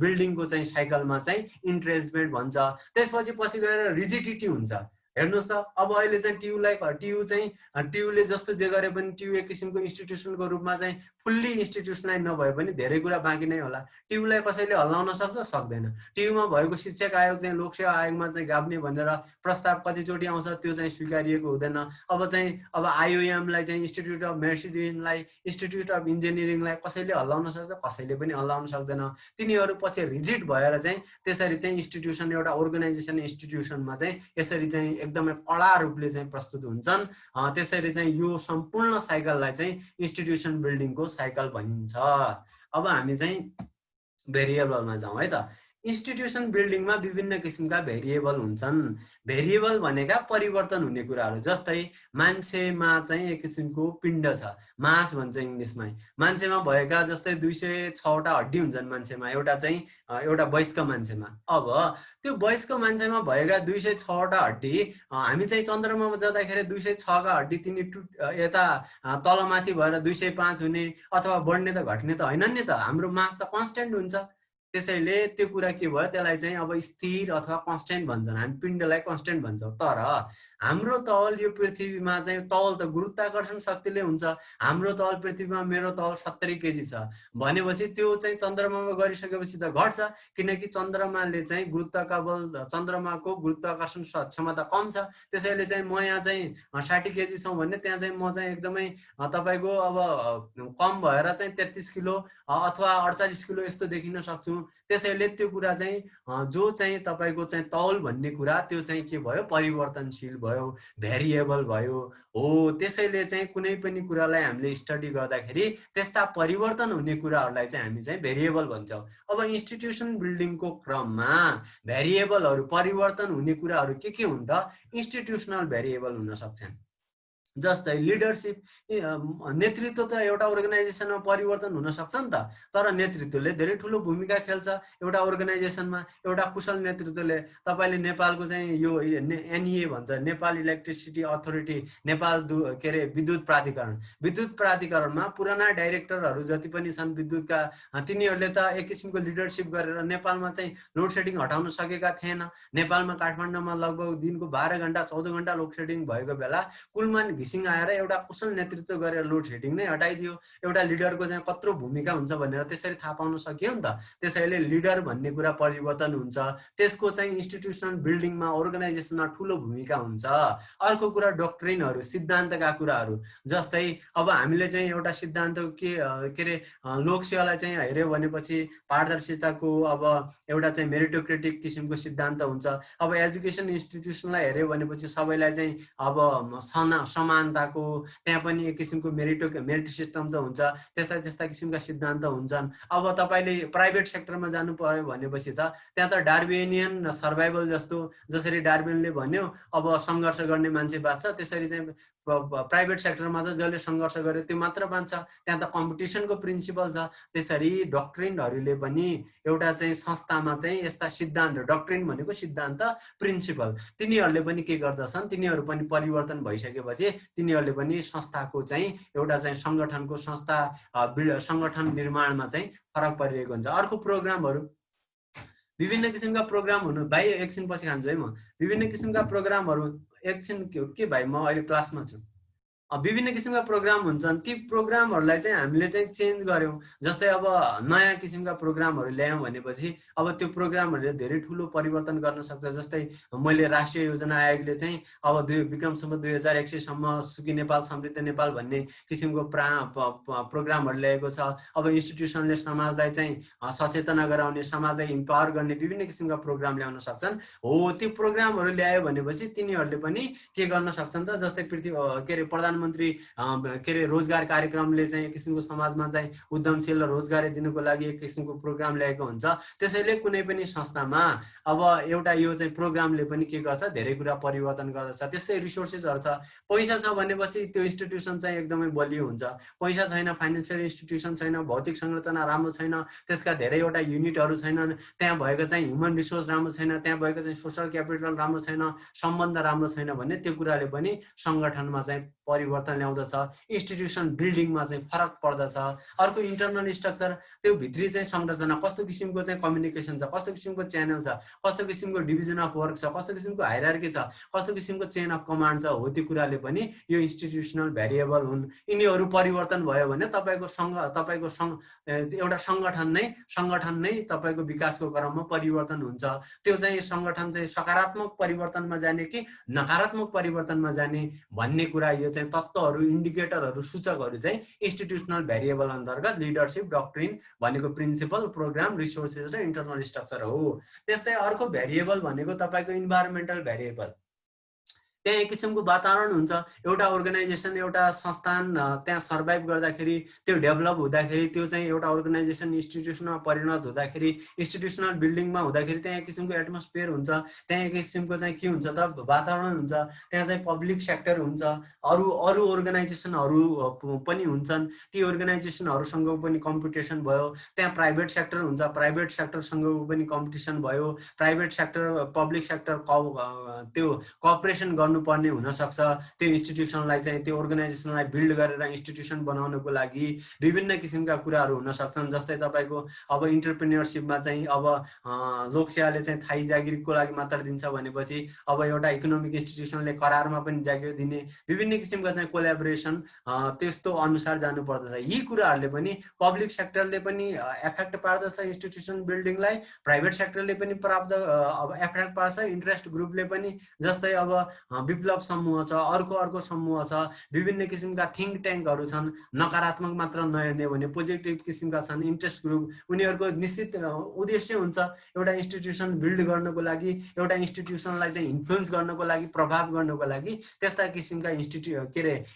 बिल्डिङको चाहिँ साइकलमा चाहिँ इन्ट्रेचमेन्ट भन्छ। त्यसपछि गएर रिजिडिटी हुन्छ। हेर्नुस् त, अब अहिले चाहिँ टियुले जस्तो जे गरे पनि टियु एक किसिमको इन्स्टिट्युसनको रूपमा चाहिँ फुल्ली इन्स्टिट्युसनलाइज नभए पनि धेरै कुरा बाँकी नै होला। टियुलाई कसैले हल्लाउन सक्छ? सक्दैन। टियुमा भएको शिक्षक आयोग चाहिँ लोकसेवा आयोगमा चाहिँ गाब्ने भनेर प्रस्ताव कतिचोटि आउँछ, त्यो चाहिँ स्वीकारिएको हुँदैन। अब आइओएमलाई चाहिँ इन्स्टिट्युट अफ मेडिसिनलाई, इन्स्टिट्युट अफ इन्जिनियरिङलाई कसैले हल्लाउन सक्छ? कसैले पनि हल्लाउन सक्दैन। तिनीहरू पछि रिजिड भएर चाहिँ त्यसरी चाहिँ इन्स्टिट्युसन, एउटा अर्गनाइजेसन इन्स्टिट्युसनमा चाहिँ यसरी चाहिँ एकदमै कडा रूपले चाहिँ प्रस्तुत हुन्छन्। त्यसरी चाहिँ यो सम्पूर्ण साइकललाई चाहिँ इन्स्टिट्युसन बिल्डिङको साइकल भनिन्छ। अब हामी चाहिँ भेरिएबलमा जाउँ है त। इन्स्टिट्युसन बिल्डिङमा विभिन्न किसिमका भेरिएबल हुन्छन्। भेरिएबल भनेका परिवर्तन हुने कुराहरू, जस्तै मान्छेमा चाहिँ एक किसिमको पिण्ड छ, मास भन्छ इङ्ग्लिसमा। मान्छेमा भएका जस्तै 206 वटा हड्डी हुन्छन् मान्छेमा, एउटा वयस्क मान्छेमा। अब त्यो वयस्क मान्छेमा भएका 206 वटा हड्डी हामी चाहिँ चन्द्रमामा जाँदाखेरि 206 का हड्डी तिनी यता तलमाथि भएर 205 हुने अथवा बढ्ने त घट्ने त हैन नि त। हाम्रो मास त कन्स्टेन्ट हुन्छ। त्यसैले त्यो कुरा के भयो, त्यसलाई चाहिँ अब स्थिर अथवा कन्स्टेन्ट भन्छन्। हामी पिण्डलाई कन्स्टेन्ट भन्छौँ। तर हाम्रो तौल यो पृथ्वीमा चाहिँ तौल त गुरुत्वाकर्षण शक्तिले हुन्छ। हाम्रो तौल पृथ्वीमा, मेरो तौल 70 केजी छ भनेपछि त्यो चाहिँ चन्द्रमामा गरिसकेपछि त घट्छ, किनकि चन्द्रमाले चाहिँ चन्द्रमाको गुरुत्वाकर्षण क्षमता कम छ। त्यसैले चाहिँ म यहाँ चाहिँ 60 केजी छौँ भने त्यहाँ चाहिँ म चाहिँ एकदमै तपाईको अब कम भएर चाहिँ 33 किलो अथवा 48 किलो यस्तो देखिन सक्छु। त्यसैले त्यो कुरा चाहिँ जो चाहिँ तपाईको चाहिँ तौल भन्ने कुरा, त्यो चाहिँ के भयो, परिवर्तनशील भयो, भेरिएबल भयो। हो, त्यसैले चाहिँ कुनै पनि कुरालाई हामीले स्टडी गर्दाखेरि त्यस्ता परिवर्तन हुने कुराहरूलाई चाहिँ हामी चाहिँ भेरिएबल भन्छौँ। अब इन्स्टिट्युसन बिल्डिङको क्रममा भेरिएबलहरू, परिवर्तन हुने कुराहरू के हुन् त? इन्स्टिट्युसनल भेरिएबल हुन सक्छन्। जस्तै लिडरसिप नेतृत्व त एउटा अर्गनाइजेसनमा परिवर्तन हुन सक्छ नि त, तर नेतृत्वले धेरै ठुलो भूमिका खेल्छ एउटा अर्गनाइजेसनमा। एउटा कुशल नेतृत्वले तपाईँले नेपालको चाहिँ यो एनइए भन्छ, नेपाल इलेक्ट्रिसिटी अथोरिटी, नेपाल के अरे विद्युत प्राधिकरणमा पुराना डाइरेक्टरहरू जति पनि छन् विद्युतका, तिनीहरूले त एक किसिमको लिडरसिप गरेर नेपालमा चाहिँ लोड सेडिङ हटाउन सकेका थिएन। नेपालमा काठमाडौँमा लगभग दिनको 12 घण्टा 14 घण्टा लोड सेडिङ भएको बेला कुलमान घिसिङ आएर एउटा कुशल नेतृत्व गरेर लोड सेडिङ नै हटाइदियो। एउटा लिडरको चाहिँ कत्रो भूमिका हुन्छ भनेर त्यसरी थाहा पाउन सकियो नि त। त्यसैले लिडर भन्ने कुरा परिवर्तन हुन्छ, त्यसको चाहिँ इन्स्टिट्युसनल बिल्डिङमा अर्गनाइजेसनमा ठुलो भूमिका हुन्छ। अर्को कुरा डक्ट्रिनहरू, सिद्धान्तका कुराहरू। जस्तै अब हामीले चाहिँ एउटा सिद्धान्त के अरे लोकसेवालाई चाहिँ हेऱ्यो भनेपछि पारदर्शिताको अब एउटा चाहिँ मेरिटोक्रेटिक किसिमको सिद्धान्त हुन्छ। अब एजुकेसन इन्स्टिट्युसनलाई हेऱ्यो भनेपछि सबैलाई चाहिँ अब समानताको, त्यहाँ पनि एक किसिमको मेरिट सिस्टम त हुन्छ। त्यस्ता किसिमका सिद्धान्त हुन्छन्। अब तपाईँले प्राइभेट सेक्टरमा जानु पर्यो भनेपछि त त्यहाँ त डार्विनियन सर्भाइभल जस्तो, जसरी डार्विनले भन्यो अब सङ्घर्ष गर्ने मान्छे बाँच्छ, त्यसरी चाहिँ प्राइभेट सेक्टरमा त जसले सङ्घर्ष गर्यो त्यो मात्र बाँच्छ। त्यहाँ त कम्पिटिसनको प्रिन्सिपल छ। त्यसरी डक्ट्रिनहरूले पनि एउटा चाहिँ संस्थामा चाहिँ यस्ता सिद्धान्त, डक्ट्रिन भनेको सिद्धान्त, प्रिन्सिपल, तिनीहरूले पनि के गर्दछन्, तिनीहरू पनि परिवर्तन भइसकेपछि तिनीहरूले पनि संस्थाको चाहिँ एउटा चाहिँ सङ्गठन निर्माणमा चाहिँ फरक परिरहेको हुन्छ। अर्को प्रोग्रामहरू, विभिन्न किसिमका प्रोग्राम हुनु। भाइ एकछिन पछि खान्छु है म। विभिन्न किसिमका प्रोग्रामहरू, एकछिन के भाइ म अहिले क्लासमा छु। विभिन्न किसिमका प्रोग्राम हुन्छन्, ती प्रोग्रामहरूलाई चाहिँ हामीले चाहिँ चेन्ज गर्यौँ। जस्तै अब नयाँ किसिमका प्रोग्रामहरू ल्यायौँ भनेपछि अब त्यो प्रोग्रामहरूले धेरै ठुलो परिवर्तन गर्न सक्छ। जस्तै मैले राष्ट्रिय योजना आयोगले चाहिँ अब विक्रमसम्म 2021सम्म सुखी नेपाल समृद्ध नेपाल भन्ने किसिमको प्रोग्रामहरू ल्याएको छ। अब इन्स्टिट्युसनले समाजलाई चाहिँ सचेतना गराउने, समाजलाई इम्पावर गर्ने विभिन्न किसिमका प्रोग्राम ल्याउन सक्छन्। हो, त्यो प्रोग्रामहरू ल्यायो भनेपछि तिनीहरूले पनि के गर्न सक्छन् त, जस्तै के अरे प्रधानमन्त्री के अरे रोजगार कार्यक्रमले चाहिँ एक किसिमको समाजमा चाहिँ उद्यमशील र रोजगारी दिनुको लागि एक किसिमको प्रोग्राम ल्याएको हुन्छ। त्यसैले कुनै पनि संस्थामा अब एउटा यो चाहिँ प्रोग्रामले पनि के गर्छ, धेरै कुरा परिवर्तन गर्दछ। त्यस्तै रिसोर्सेसहरू छ। पैसा छ भनेपछि त्यो इन्स्टिट्युसन चाहिँ एकदमै बलियो हुन्छ। पैसा छैन, फाइनेन्सियल इन्स्टिट्युसन छैन, भौतिक संरचना राम्रो छैन, त्यसका धेरैवटा युनिटहरू छैनन्, त्यहाँ भएको चाहिँ ह्युमन रिसोर्स राम्रो छैन, त्यहाँ भएको चाहिँ सोसल क्यापिटल राम्रो छैन, सम्बन्ध राम्रो छैन भने त्यो कुराले पनि सङ्गठनमा चाहिँ परिवर्तन ल्याउँदछ। इन्स्टिट्युसन बिल्डिङमा चाहिँ फरक पर्दछ। अर्को इन्टरनल स्ट्रक्चर, त्यो भित्री चाहिँ संरचना, कस्तो किसिमको चाहिँ कम्युनिकेसन छ, कस्तो किसिमको च्यानल छ, कस्तो किसिमको डिभिजन अफ वर्क छ, कस्तो किसिमको हायरार्की छ, कस्तो किसिमको चेन अफ कमान्ड छ, हो त्यो कुराले पनि यो इन्स्टिट्युसनल भेरिएबल हुन्। यिनीहरू परिवर्तन भयो भने तपाईँको एउटा सङ्गठन नै तपाईँको विकासको क्रममा परिवर्तन हुन्छ। त्यो चाहिँ सङ्गठन चाहिँ सकारात्मक परिवर्तनमा जाने कि नकारात्मक परिवर्तनमा जाने भन्ने कुरा, यो चाहिँ तत्त्वहरू, इन्डिकेटरहरू, सूचकहरू चाहिँ इन्स्टिट्युसनल भेरिएबल अन्तर्गत लिडरसिप, डक्ट्रिन भनेको प्रिन्सिपल, प्रोग्राम, रिसोर्सेस र इन्टरनल स्ट्रक्चर हो। त्यस्तै अर्को भेरिएबल भनेको तपाईँको इन्भाइरोमेन्टल भेरिएबल। त्यहाँ एक किसिमको वातावरण हुन्छ। एउटा अर्गनाइजेसन, एउटा संस्थान त्यहाँ सर्भाइभ गर्दाखेरि, त्यो डेभलप हुँदाखेरि, त्यो चाहिँ एउटा अर्गनाइजेसन इन्स्टिट्युसनमा परिणत हुँदाखेरि, इन्स्टिट्युसनल बिल्डिङमा हुँदाखेरि त्यहाँ एक किसिमको एटमोस्फियर हुन्छ, त्यहाँ एक किसिमको चाहिँ के हुन्छ त, वातावरण हुन्छ। त्यहाँ चाहिँ पब्लिक सेक्टर हुन्छ, अरू अर्गनाइजेसनहरू पनि हुन्छन्, ती अर्गनाइजेसनहरूसँग पनि कम्पिटिसन भयो। त्यहाँ प्राइभेट सेक्टर हुन्छ, प्राइभेट सेक्टरसँगको पनि कम्पिटिसन भयो। प्राइभेट सेक्टर, पब्लिक सेक्टर त्यो कोअपरेसन गर्नुपर्ने हुनसक्छ। त्यो इन्स्टिट्युसनलाई चाहिँ, त्यो अर्गनाइजेसनलाई बिल्ड गरेर इन्स्टिट्युसन बनाउनको लागि विभिन्न किसिमका कुराहरू हुन सक्छन्। जस्तै तपाईँको अब इन्टरप्रेन्योरसिपमा चाहिँ अब लोकसेवाले चाहिँ थाई जागिरको लागि मात्र दिन्छ भनेपछि अब एउटा इकोनोमिक इन्स्टिट्युसनले करारमा पनि जागिर दिने, विभिन्न किसिमका चाहिँ कोल्याबोरेसन त्यस्तो अनुसार जानु पर्दछ। यी कुराहरूले पनि पब्लिक सेक्टरले पनि एफेक्ट पार्दछ इन्स्टिट्युसन बिल्डिङलाई, प्राइभेट सेक्टरले पनि अब एफेक्ट पार्छ, इन्ट्रेस्ट ग्रुपले पनि। जस्तै अब विप्लव समूह छ, अर्को समूह छ, विभिन्न किसिमका थिङ्क ट्याङ्कहरू छन्। नकारात्मक मात्र नहेर्ने भने पोजिटिभ किसिमका छन् इन्ट्रेस्ट ग्रुप। उनीहरूको निश्चित उद्देश्य हुन्छ एउटा इन्स्टिट्युसन बिल्ड गर्नको लागि, एउटा इन्स्टिट्युसनलाई चाहिँ इन्फ्लुएन्स गर्नको लागि, प्रभाव गर्नको लागि त्यस्ता किसिमका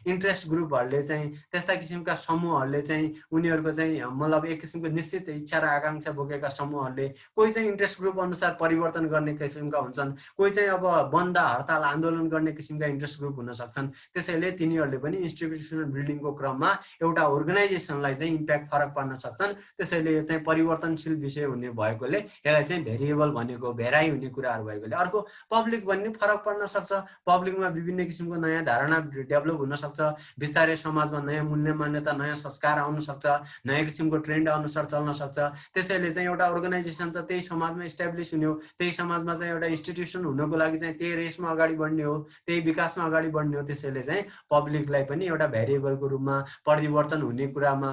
इन्ट्रेस्ट ग्रुपहरूले चाहिँ, त्यस्ता किसिमका समूहहरूले चाहिँ, उनीहरूको चाहिँ मतलब एक किसिमको निश्चित इच्छा र आकाङ्क्षा बोकेका समूहहरूले, कोही चाहिँ इन्ट्रेस्ट ग्रुप अनुसार परिवर्तन गर्ने किसिमका हुन्छन्, कोही चाहिँ अब बन्द, हडताल, आन्दोलन गर्ने किसिमका इन्ट्रेस्ट ग्रुप हुन सक्छन्। त्यसैले तिनीहरूले पनि इन्स्टिट्युसनल बिल्डिङको क्रममा एउटा अर्गनाइजेसनलाई चाहिँ इम्प्याक्ट फरक पार्न सक्छन्। त्यसैले यो चाहिँ परिवर्तनशील विषय हुने भएकोले यसलाई चाहिँ भेरिएबल भनेको भेराइ हुने कुराहरू भएकोले। अर्को पब्लिक भन्ने फरक पर्न सक्छ। पब्लिकमा विभिन्न किसिमको नयाँ धारणा डेभलप हुन सक्छ। बिस्तारै समाजमा नयाँ मूल्य मान्यता नयाँ संस्कार आउन सक्छ, नयाँ किसिमको ट्रेन्ड अनुसार चल्न सक्छ। त्यसैले चाहिँ एउटा अर्गनाइजेसन चाहिँ त्यही समाजमा इस्टाब्लिस हुने हो, त्यही समाजमा चाहिँ एउटा इन्स्टिट्युसन हुनको लागि चाहिँ त्यही रेसमा अगाडि बढ्ने हो, त्यही विकासमा अगाडि बढ्ने हो। त्यसैले चाहिँ पब्लिकलाई पनि एउटा भेरिएबलको रूपमा परिवर्तन हुने कुरामा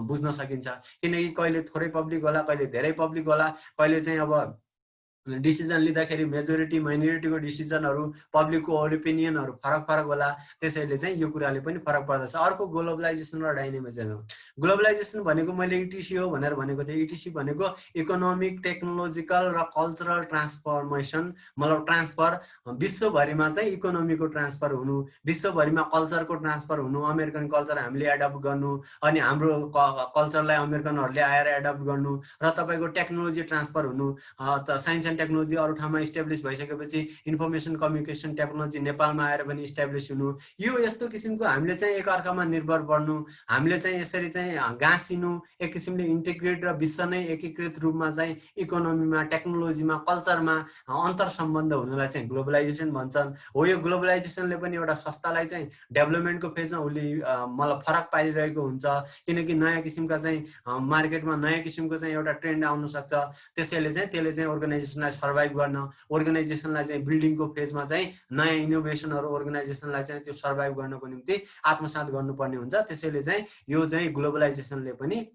बुझ्न सकिन्छ। किनकि कहिले थोरै पब्लिक होला, कहिले धेरै पब्लिक होला, कहिले चाहिँ अब डिसिजन लिँदाखेरि मेजोरिटी माइनोरिटीको डिसिजनहरू, पब्लिकको ओपिनियनहरू फरक फरक होला। त्यसैले चाहिँ यो कुराले पनि फरक पर्दछ। अर्को ग्लोबलाइजेसन र डाइनामिजम। ग्लोबलाइजेसन भनेको मैले इटिसी हो भनेर भनेको थिएँ। इटिसी भनेको इकोनोमिक, टेक्नोलोजिकल र कल्चरल ट्रान्सफर्मेसन, मतलब ट्रान्सफर। विश्वभरिमा चाहिँ इकोनोमीको ट्रान्सफर हुनु, विश्वभरिमा कल्चरको ट्रान्सफर हुनु, अमेरिकन कल्चर हामीले एडप्ट गर्नु, अनि हाम्रो कल्चरलाई अमेरिकनहरूले आएर एडप्ट गर्नु, र तपाईँको टेक्नोलोजी ट्रान्सफर हुनु। साइन्स एन्ड टेक्नोलोजी अरू ठाउँमा इस्टाब्लिस भइसकेपछि इन्फर्मेसन कम्युनिकेसन टेक्नोलोजी नेपालमा आएर पनि इस्टाब्लिस हुनु। यो यस्तो किसिमको हामीले चाहिँ एकअर्कामा निर्भर बढ्नु, हामीले चाहिँ यसरी चाहिँ गाँसिनु, एक किसिमले इन्टिग्रेट र विश्व नै एकीकृत रूपमा चाहिँ इकोनोमीमा, टेक्नोलोजीमा, कल्चरमा अन्तर सम्बन्ध हुनुलाई चाहिँ ग्लोबलाइजेसन भन्छन्। हो, यो ग्लोबलाइजेसनले पनि एउटा संस्थालाई चाहिँ डेभलपमेन्टको फेजमा उसले मतलब फरक पारिरहेको हुन्छ। किनकि नयाँ किसिमका चाहिँ मार्केटमा नयाँ किसिमको चाहिँ एउटा ट्रेन्ड आउन सक्छ। त्यसैले चाहिँ त्यसले चाहिँ अर्गनाइजेसनलाई सर्भाइभ गर्न, अर्गनाइजेसनलाई चाहिँ बिल्डिङको फेजमा चाहिँ नयाँ इनोभेसनहरू अर्गनाइजेसनलाई चाहिँ त्यो सर्भाइभ गर्नको निम्ति आत्मसात गर्नुपर्ने हुन्छ। त्यसैले चाहिँ यो चाहिँ ग्लोबलाइजेसनले पनि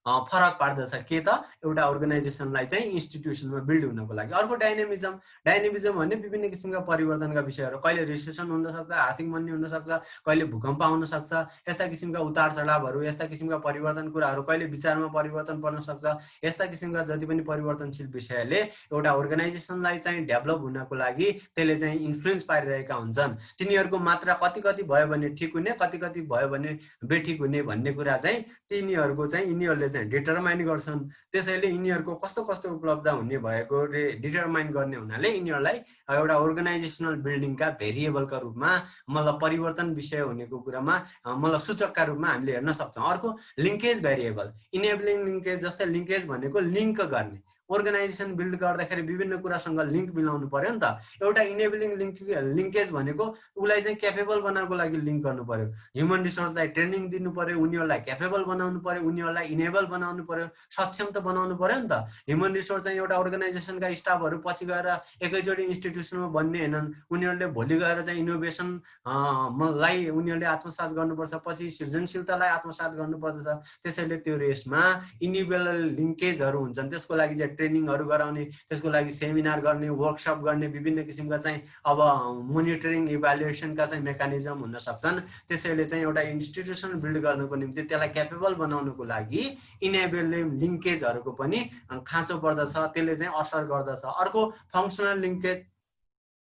फरक पार्दछ के त, एउटा अर्गनाइजेसनलाई चाहिँ इन्स्टिट्युसनमा बिल्ड हुनको लागि। अर्को डाइनामिजम। डाइनामिजम भन्ने विभिन्न किसिमका परिवर्तनका विषयहरू, कहिले रिसेसन हुनसक्छ, आर्थिक मन्दी हुनसक्छ, कहिले भूकम्प आउन सक्छ, यस्ता किसिमका उतार चढावहरू, यस्ता किसिमका परिवर्तन कुराहरू, कहिले विचारमा परिवर्तन पर्न सक्छ। यस्ता किसिमका जति पनि परिवर्तनशील विषयले एउटा अर्गनाइजेसनलाई चाहिँ डेभलप हुनको लागि त्यसले चाहिँ इन्फ्लुएन्स पारिरहेका हुन्छन्। तिनीहरूको मात्रा कति कति भयो भने ठिक हुने, कति कति भयो भने बेठिक हुने भन्ने कुरा चाहिँ तिनीहरूको चाहिँ यिनीहरूले चाहिँ डिटरमाइन गर्छन्। त्यसैले यिनीहरूको कस्तो कस्तो उपलब्ध हुने भएको डिटरमाइन गर्ने हुनाले यिनीहरूलाई एउटा अर्गनाइजेसनल बिल्डिङका भेरिएबलका रूपमा, मतलब परिवर्तन विषय हुनेको कुरामा, मतलब सूचकका रूपमा हामीले हेर्न सक्छौँ। अर्को लिङ्केज भेरिएबल, इनेबलिङ लिङ्केज। जस्तै लिङ्केज भनेको लिङ्क गर्ने, अर्गनाइजेसन बिल्ड गर्दाखेरि विभिन्न कुरासँग लिङ्क मिलाउनु पर्यो नि त। एउटा इनेबलिङ लिङ्केज भनेको उसलाई चाहिँ क्यापेबल बनाउनको लागि लिङ्क गर्नु पर्यो, ह्युमन रिसोर्सलाई ट्रेनिङ दिनु पर्यो, उनीहरूलाई क्यापेबल बनाउनु पर्यो, उनीहरूलाई इनेबल बनाउनु पर्यो, सक्षम त बनाउनु पर्यो नि त। ह्युमन रिसोर्स चाहिँ एउटा अर्गनाइजेसनका स्टाफहरू पछि गएर एकैचोटि इन्स्टिट्युसनमा बन्ने होइनन्। उनीहरूले भोलि गएर चाहिँ इनोभेसनलाई उनीहरूले आत्मसात गर्नुपर्छ, पछि सृजनशीलतालाई आत्मसात गर्नुपर्दछ। त्यसैले त्यो रेसमा इनेबल लिङ्केजहरू हुन्छन्। त्यसको लागि चाहिँ ट्रेनिङहरू गराउने, त्यसको लागि सेमिनार गर्ने, वर्कसप गर्ने, विभिन्न किसिमका चाहिँ अब मोनिटरिङ इभ्यालुएसनका चाहिँ मेकानिजम हुन सक्छन्। त्यसैले चाहिँ एउटा इन्स्टिट्युसन बिल्ड गर्नको निम्ति त्यसलाई क्यापेबल बनाउनको लागि इनेबलिङ लिङ्केजहरूको पनि खाँचो पर्दछ, त्यसले चाहिँ असर गर्दछ। अर्को फङ्सनल लिङ्केज,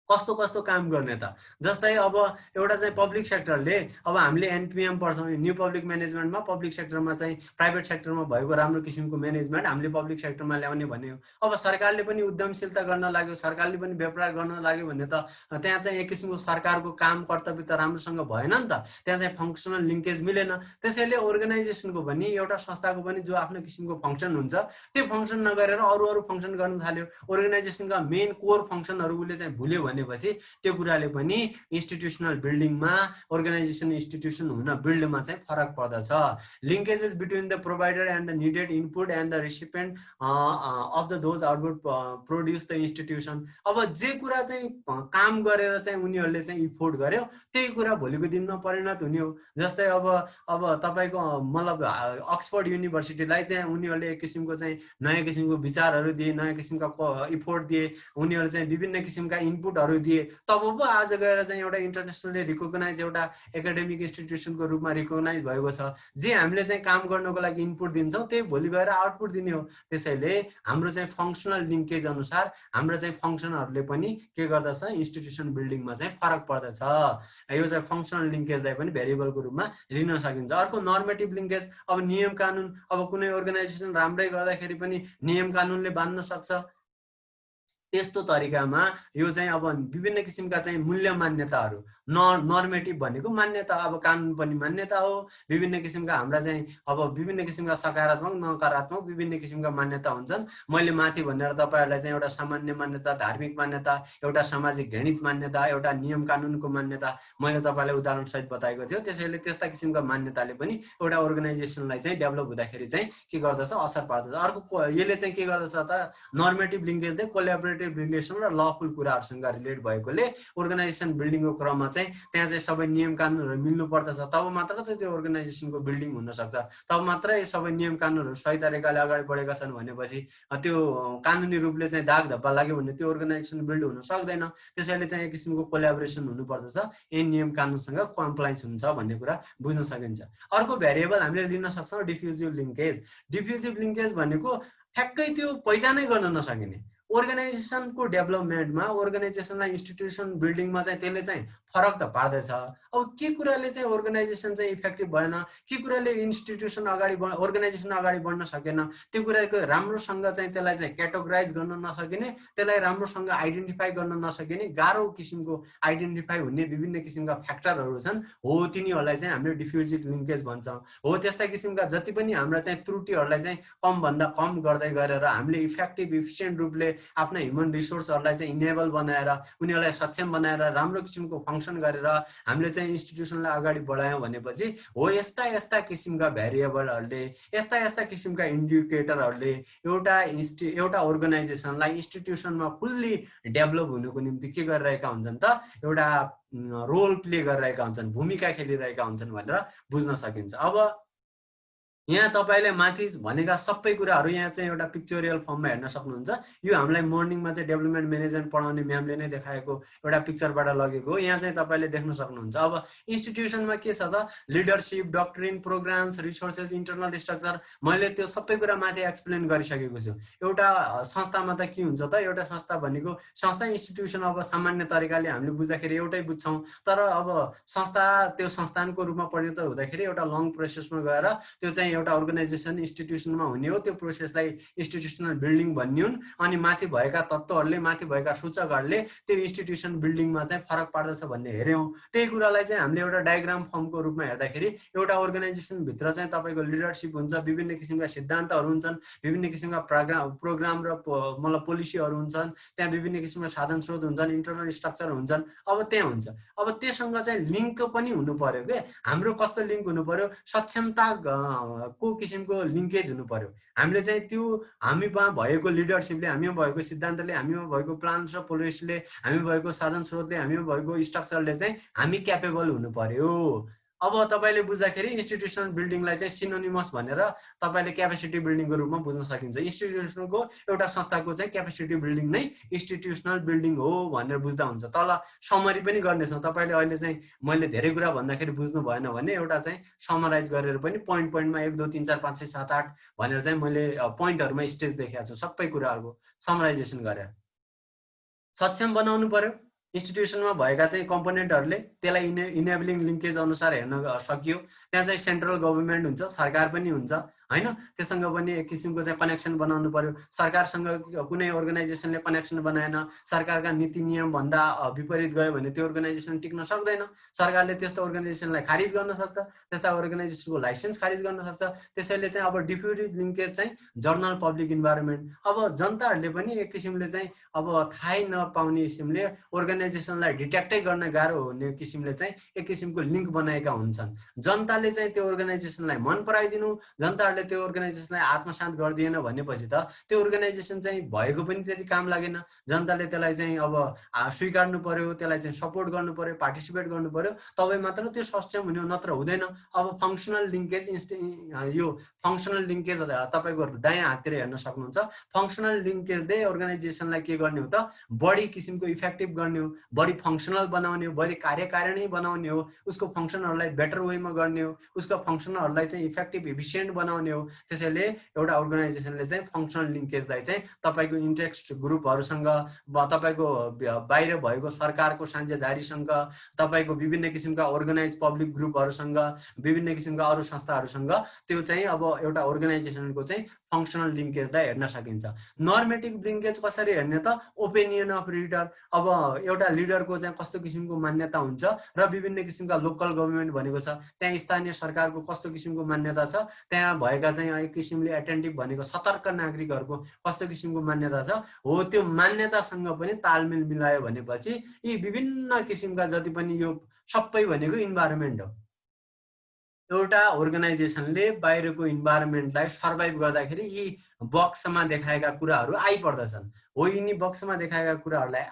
कस्तो कस्तो काम गर्ने त। जस्तै अब एउटा चाहिँ पब्लिक सेक्टरले, अब हामीले एनपिएम पढ्छौँ, न्यू पब्लिक म्यानेजमेन्टमा, पब्लिक सेक्टरमा चाहिँ प्राइभेट सेक्टरमा भएको राम्रो किसिमको म्यानेजमेन्ट हामीले पब्लिक सेक्टरमा ल्याउने भन्यो। अब सरकारले पनि उद्यमशीलता गर्न लाग्यो, सरकारले पनि व्यापार गर्न लाग्यो भने त त्यहाँ चाहिँ एक किसिमको सरकारको काम कर्तव्य त राम्रोसँग भएन नि त, त्यहाँ चाहिँ फङ्सनल लिङ्केज मिलेन। त्यसैले अर्गनाइजेसनको पनि, एउटा संस्थाको पनि जो आफ्नो किसिमको फङ्सन हुन्छ त्यो फङ्सन नगरेर अरू अरू फङ्सन गर्न थाल्यो, अर्गनाइजेसनका मेन कोर फङ्सनहरू उसले चाहिँ भुल्यो भनेपछि त्यो कुराले पनि इन्स्टिट्युसनल बिल्डिङमा, अर्गनाइजेसन इन्स्टिट्युसन हुन बिल्डमा चाहिँ फरक पर्दछ। Linkages between the provider and the needed input and the recipient of the those output produce the institution. अब जे कुरा चाहिँ काम गरेर चाहिँ उनीहरूले चाहिँ इफोर्ट गर्यो त्यही कुरा भोलिको दिनमा परिणत हुने हो। जस्तै अब तपाईँको मतलब अक्सफोर्ड युनिभर्सिटीलाई चाहिँ उनीहरूले एक किसिमको चाहिँ नयाँ किसिमको विचारहरू दिए, नयाँ किसिमका इफोर्ट दिए, उनीहरूले चाहिँ विभिन्न किसिमका इनपुटहरू दिए, तब पो आज गएर चाहिँ एउटा इन्टरनेसनली रिकग्नाइज एउटा एकाडेमिक इन्स्टिट्युसनको रूपमा रिकग्नाइज भएको छ। जे हामीले चाहिँ काम गर्नको लागि इनपुट दिन्छौँ त्यही भोलि गएर आउटपुट दिने हो। त्यसैले हाम्रो चाहिँ फङ्सनल लिङ्केज अनुसार हाम्रो चाहिँ फङ्सनहरूले पनि के गर्दछ, इन्स्टिट्युसन बिल्डिङमा चाहिँ फरक पर्दछ। यो चाहिँ फङ्सनल लिङ्केजलाई पनि भेरिएबलको रूपमा लिन सकिन्छ। अर्को नर्मेटिभ लिङ्केज, अब नियम कानुन। अब कुनै अर्गनाइजेसन राम्रै गर्दाखेरि पनि नियम कानुनले बाँध्न सक्छ, त्यस्तो तरिकामा यो चाहिँ अब विभिन्न किसिमका चाहिँ मूल्य मान्यताहरू नर्मेटिभ भनेको मान्यता, अब कानुन पनि मान्यता हो। विभिन्न किसिमका हाम्रा चाहिँ अब विभिन्न किसिमका सकारात्मक नकारात्मक विभिन्न किसिमका मान्यता हुन्छन्। मैले माथि भनेर तपाईँहरूलाई चाहिँ एउटा सामान्य मान्यता, धार्मिक मान्यता, एउटा सामाजिक घृणित मान्यता, एउटा नियम कानुनको मान्यता मैले तपाईँलाई उदाहरणसहित बताएको थियो। त्यसैले त्यस्ता किसिमका मान्यताले पनि एउटा अर्गनाइजेसनलाई चाहिँ डेभलप हुँदाखेरि चाहिँ के गर्दछ, असर पार्दछ। अर्को यसले चाहिँ के गर्दछ त, नर्मेटिभ लिङ्केजले कोल्याबोरेटिभ रिलेसन र लफुल कुराहरूसँग रिलेट भएकोले अर्गनाइजेसन बिल्डिङको क्रममा चाहिँ त्यहाँ चाहिँ सबै नियम कानुनहरू मिल्नु पर्दछ। तब मात्र त त्यो अर्गनाइजेसनको बिल्डिङ हुन सक्छ। तब मात्रै सबै नियम कानुनहरू सही तरिकाले अगाडि बढेका छन् भनेपछि त्यो कानुनी रूपले चाहिँ दाग धब्बा लाग्यो भने त्यो अर्गनाइजेसन बिल्ड हुन सक्दैन। त्यसैले चाहिँ एक किसिमको कोल्याबोरेसन हुनुपर्दछ, यही नियम कानुनसँग कम्प्लायन्स हुन्छ भन्ने कुरा बुझ्न सकिन्छ। अर्को भेरिएबल हामीले लिन सक्छौँ डिफ्युजिभ लिङ्केज। डिफ्युजिभ लिङ्केज भनेको ठ्याक्कै त्यो पहिचानै गर्न नसकिने अर्गनाइजेसनको डेभलपमेन्टमा, अर्गनाइजेसनलाई इन्स्टिट्युसन बिल्डिङमा चाहिँ त्यसले चाहिँ फरक त पार्दैछ। अब के कुराले चाहिँ अर्गनाइजेसन चाहिँ इफेक्टिभ भएन, के कुराले इन्स्टिट्युसन अर्गनाइजेसन अगाडि बढ्न सकेन, त्यो कुराको राम्रोसँग चाहिँ त्यसलाई चाहिँ क्याटेगोराइज गर्न नसकिने, त्यसलाई राम्रोसँग आइडेन्टिफाई गर्न नसकिने, गाह्रो किसिमको आइडेन्टिफाई हुने विभिन्न किसिमका फ्याक्टरहरू छन्। हो तिनीहरूलाई चाहिँ हामीले डिफ्युजिभ लिङ्केज भन्छौँ। हो त्यस्ता किसिमका जति पनि हाम्रा चाहिँ त्रुटिहरूलाई चाहिँ कमभन्दा कम गर्दै गरेर हामीले इफेक्टिभ इफिसियन्ट रूपले आफ्ना ह्युमन रिसोर्सहरूलाई चाहिँ इनेबल बनाएर, उनीहरूलाई सक्षम बनाएर, राम्रो किसिमको फङ्सन गरेर हामीले चाहिँ इन्स्टिट्युसनलाई अगाडि बढायौँ भनेपछि हो यस्ता यस्ता किसिमका भेरिएबलहरूले, यस्ता यस्ता किसिमका इन्डिकेटरहरूले एउटा अर्गनाइजेसनलाई इन्स्टिट्युसनमा फुल्ली डेभलप हुनुको निम्ति के गरिरहेका हुन्छन् त, एउटा रोल प्ले गरिरहेका हुन्छन्, भूमिका खेलिरहेका हुन्छन् भनेर बुझ्न सकिन्छ। अब यहाँ तपाईँले माथि भनेका सबै कुराहरू यहाँ चाहिँ एउटा पिक्चोरियल फर्ममा हेर्न सक्नुहुन्छ। यो हामीलाई मर्निङमा चाहिँ डेभलपमेन्ट म्यानेजमेन्ट पढाउने म्यामले नै देखाएको एउटा पिक्चरबाट लगेको हो। यहाँ चाहिँ तपाईँले देख्न सक्नुहुन्छ। अब इन्स्टिट्युसनमा के छ त, leadership, doctrine, programmes, resources, internal structure, मैले त्यो सबै कुरा माथि एक्सप्लेन गरिसकेको छु। एउटा संस्थामा त के हुन्छ त, एउटा संस्था भनेको संस्था इन्स्टिट्युसन अब सामान्य तरिकाले हामीले बुझ्दाखेरि एउटै बुझ्छौँ, तर अब संस्था त्यो संस्थानको रूपमा परिणत हुँदाखेरि एउटा लङ प्रोसेसमा गएर त्यो चाहिँ एउटा अर्गनाइजेसन इन्स्टिट्युसनमा हुने हो। त्यो प्रोसेसलाई इन्स्टिट्युसनल बिल्डिङ भन्ने हुन्। अनि माथि भएका तत्त्वहरूले, माथि भएका सूचकहरूले त्यो इन्स्टिट्युसन बिल्डिङमा चाहिँ फरक पार्दछ भन्ने हेऱ्यौँ। त्यही कुरालाई चाहिँ हामीले एउटा डायग्राम फर्मको रूपमा हेर्दाखेरि एउटा अर्गनाइजेसनभित्र चाहिँ तपाईँको लिडरसिप हुन्छ, विभिन्न किसिमका सिद्धान्तहरू हुन्छन्, विभिन्न किसिमका प्रोग्राम र मतलब पोलिसीहरू हुन्छन्, त्यहाँ विभिन्न किसिमका साधन स्रोत हुन्छन्, इन्टरनल स्ट्रक्चर हुन्छन्। अब त्यहाँ हुन्छ, अब त्योसँग चाहिँ लिङ्क पनि हुनु पर्यो के। हाम्रो कस्तो लिङ्क हुनु पर्यो, सक्षमता को किसिमको लिङ्केज हुनु पर्यो। हामीले चाहिँ त्यो हामीमा भएको लिडरसिपले, हामीमा भएको सिद्धान्तले, हामीमा भएको प्लान र पोलिसीले, हामी भएको साधन स्रोतले, हामीमा भएको स्ट्रक्चरले चाहिँ हामी क्यापेबल हुनु पर्यो। अब तपाईँले बुझ्दाखेरि इन्स्टिट्युसनल बिल्डिङलाई चाहिँ सिनोनिमस भनेर तपाईँले क्यापेसिटी बिल्डिङको रूपमा बुझ्न सकिन्छ। इन्स्टिट्युसनको एउटा संस्थाको चाहिँ क्यापेसिटी बिल्डिङ नै इन्स्टिट्युसनल बिल्डिङ हो भनेर बुझ्दा हुन्छ। तल समरी पनि गर्नेछौँ। तपाईँले अहिले चाहिँ मैले धेरै कुरा भन्दाखेरि बुझ्नु भएन भने एउटा चाहिँ समराइज गरेर पनि पोइन्टमा 1 2 3 4 5 6 7 8 भनेर चाहिँ मैले पोइन्टहरूमा स्टेज देखाएको छु। सबै कुराहरूको समराइजेसन गरेर सक्षम बनाउनु पर्यो। इन्स्टिट्युसनमा भएका चाहिँ कम्पोनेन्टहरूले त्यसलाई इनेबलिङ लिङ्केज अनुसार हेर्न सकियो। त्यहाँ चाहिँ सेन्ट्रल गभर्मेन्ट हुन्छ, सरकार पनि हुन्छ हैन, त्यससँग पनि एक किसिमको चाहिँ कनेक्सन बनाउनु पर्यो। सरकारसँग कुनै अर्गनाइजेसनले कनेक्सन बनाएन, सरकारका नीति नियम भन्दा विपरीत गयो भने त्यो अर्गनाइजेसन टिक्न सक्दैन। सरकारले त्यस्तो अर्गनाइजेसनलाई खारिज गर्न सक्छ, त्यस्ता अर्गनाइजेसनको लाइसेन्स खारिज गर्न सक्छ। त्यसैले चाहिँ अब डिफ्युजिभ लिङ्केज चाहिँ जर्नल पब्लिक इन्भाइरोमेन्ट, अब जनताहरूले पनि एक किसिमले चाहिँ अब थाहै नपाउने किसिमले अर्गनाइजेसनलाई डिटेक्टै गर्न गाह्रो हुने किसिमले चाहिँ एक किसिमको लिङ्क बनाएका हुन्छन्। जनताले चाहिँ त्यो अर्गनाइजेसनलाई मन पराइदिनु, जनताहरूले त्यो अर्गनाइजेसनलाई आत्मसात गरिदिएन भनेपछि त त्यो अर्गनाइजेसन चाहिँ भएको पनि त्यति काम लागेन। जनताले त्यसलाई चाहिँ अब स्वीकार्नु पर्यो, त्यसलाई चाहिँ सपोर्ट गर्नु पर्यो, पार्टिसिपेट गर्नु पर्यो, तबै मात्र त्यो सक्षम हुने हो, नत्र हुँदैन। अब फङ्सनल लिङ्केज, यो फङ्सनल लिङ्केज तपाईँको दायाँ हाततिर हेर्न सक्नुहुन्छ। फङ्सनल लिङ्केजले अर्गनाइजेसनलाई के गर्ने हो त, बढी किसिमको इफेक्टिभ गर्ने हो, बढी फङ्सनल बनाउने हो, बढी कार्यकारिणी बनाउने हो, उसको फङ्सनहरूलाई बेटर वेमा गर्ने हो, उसको फङ्सनहरूलाई चाहिँ इफेक्टिभ इफिसियन्ट बनाउने हो। हो। त्यसैले एउटा अर्गनाइजेसनले चाहिँ फङ्सनल लिङ्केजलाई चाहिँ तपाईको इन्ट्रेस्ट ग्रुपहरुसँग तपाईको बाहिर भएको सरकारको साझेदारीसँग तपाईको विभिन्न किसिमका अर्गनाइज पब्लिक ग्रुपहरुसँग विभिन्न किसिमका अरु संस्थाहरुसँग त्यो चाहिँ अब एउटा अर्गनाइजेसनको चाहिँ फङ्सनल लिङ्केजलाई हेर्न सकिन्छ। नर्मेटिभ लिङ्केज कसरी हेर्ने त ओपिनियन अफ लिडर। अब एउटा लिडरको चाहिँ कस्तो किसिमको मान्यता हुन्छ र विभिन्न किसिमका लोकल गभर्नमेन्ट भनेको छ त्यहाँ स्थानीय सरकारको कस्तो किसिमको मान्यता छ, त्यहाँ भएका चाहिँ एक किसिमले एटेन्टिभ भनेको सतर्क नागरिकहरुको कस्तो किसिमको मान्यता छ हो, त्यो मान्यतासँग पनि तालमेल मिलायो भनेपछि यी विभिन्न किसिमका जति पनि यो सबै भनेको इन्भाइरोमेन्ट हो। एउटा अर्गनाइजेसनले बाहिरको इन्भाइरोमेन्टलाई सर्भाइभ गर्दाखेरि यी बक्समा देखाएका कुराहरू आइपर्दछन्। हो, यिनी बक्समा देखाएका कुराहरूलाई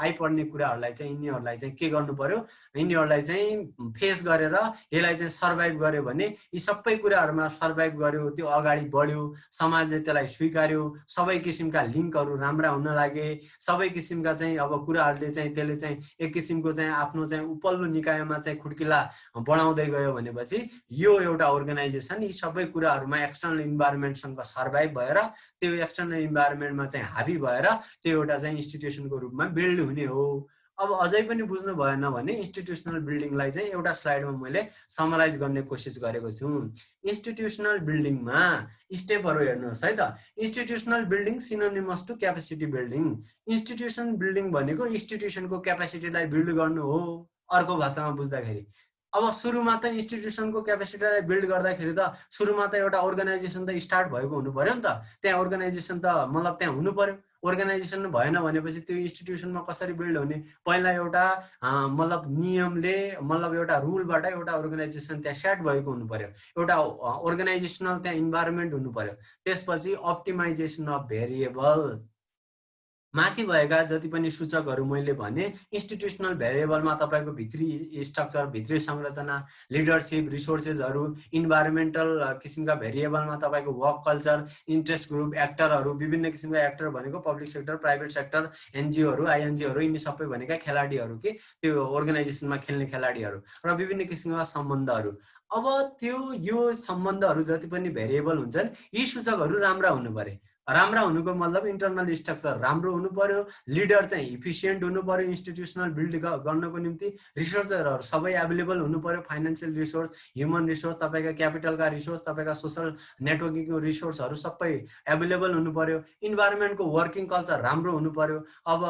आइपर्ने कुराहरूलाई चाहिँ यिनीहरूलाई चाहिँ के गर्नु पर्यो, यिनीहरूलाई चाहिँ फेस गरेर यसलाई चाहिँ सर्भाइभ गर्यो भने यी सबै कुराहरूमा सर्भाइभ गर्यो, त्यो अगाडि बढ्यो, समाजले त्यसलाई स्वीकार्यो, सबै किसिमका लिङ्कहरू राम्रा हुन लागे, सबै किसिमका चाहिँ अब कुराहरूले चाहिँ त्यसले चाहिँ एक किसिमको चाहिँ आफ्नो चाहिँ उपल्लो निकायमा चाहिँ खुड्किला बढाउँदै गयो भनेपछि यो एउटा अर्गनाइजेसन यी सबै कुराहरूमा एक्सटर्नल इन्भाइरोमेन्टसँग सर्भाइभ भएर त्यो एक्सटर्नल इन्भाइरोमेन्टमा चाहिँ हाबी भएर त्यो एउटा चाहिँ इन्स्टिट्युसनको रूपमा बिल्ड हुने हो। अब अझै पनि बुझ्नु भएन भने इन्स्टिट्युसनल बिल्डिङलाई चाहिँ एउटा स्लाइडमा मैले समराइज गर्ने कोसिस गरेको छु। इन्स्टिट्युसनल बिल्डिङमा स्टेपहरू हेर्नुहोस् है त। Institutional building synonymous to capacity building. Institution building भनेको इन्स्टिट्युसनको क्यापेसिटीलाई बिल्ड गर्नु हो अर्को भाषामा बुझ्दाखेरि। अब सुरुमा त इन्स्टिट्युसनको क्यापेसिटीलाई बिल्ड गर्दाखेरि त सुरुमा त एउटा अर्गनाइजेसन त स्टार्ट भएको हुनु पर्यो नि त। त्यहाँ अर्गनाइजेसन त मतलब त्यहाँ हुनु पर्यो। अर्गनाइजेसन भएन भनेपछि त्यो इन्स्टिट्युसनमा कसरी बिल्ड हुने? पहिला एउटा मतलब नियमले मतलब एउटा रुलबाट एउटा अर्गनाइजेसन त्यहाँ सेट भएको हुनु पर्यो, एउटा अर्गनाइजेसनल त्यहाँ इन्भाइरोमेन्ट हुनु पर्यो। त्यसपछि अप्टिमाइजेसन अफ भेरिएबल, माथि भएका जति पनि सूचकहरू मैले भने इन्स्टिट्युसनल भेरिएबलमा तपाईको भित्री स्ट्रक्चर, भित्री संरचना, लिडरशिप, रिसोर्सेसहरू, इन्भाइरोमेन्टल किसिमका भेरिएबलमा तपाईको वर्क कल्चर, इन्ट्रेस्ट ग्रुप, एक्टरहरू, विभिन्न किसिमका एक्टर भनेको पब्लिक सेक्टर, प्राइभेट सेक्टर, एनजिओहरू, आइएनजिओहरू, यिनी सबै भनेका खेलाडीहरू के त्यो अर्गनाइजेसनमा खेल्ने खेलाडीहरू र विभिन्न किसिमका सम्बन्धहरू। अब त्यो यो सम्बन्धहरू जति पनि भेरिएबल हुन्छन् यी सूचकहरू राम्रा हुनु पर्यो। राम्रा हुनुको मतलब इन्टरनल स्ट्रक्चर राम्रो हुनु पर्यो, लिडर चाहिँ इफिसिएन्ट हुनु पर्यो इन्स्टिट्युसनल बिल्ड गर्नको निम्ति, रिसोर्सहरू सबै एभाइलेबल हुनु पर्यो, फाइनान्शियल रिसोर्स, ह्युमन रिसोर्स, तपाईका क्यापिटलका रिसोर्स, तपाईका सोशल नेटवर्किङको रिसोर्सहरू सबै एभाइलेबल हुनु पर्यो, इन्भाइरोमेन्टको वर्किङ कल्चर राम्रो हुनु पर्यो। अब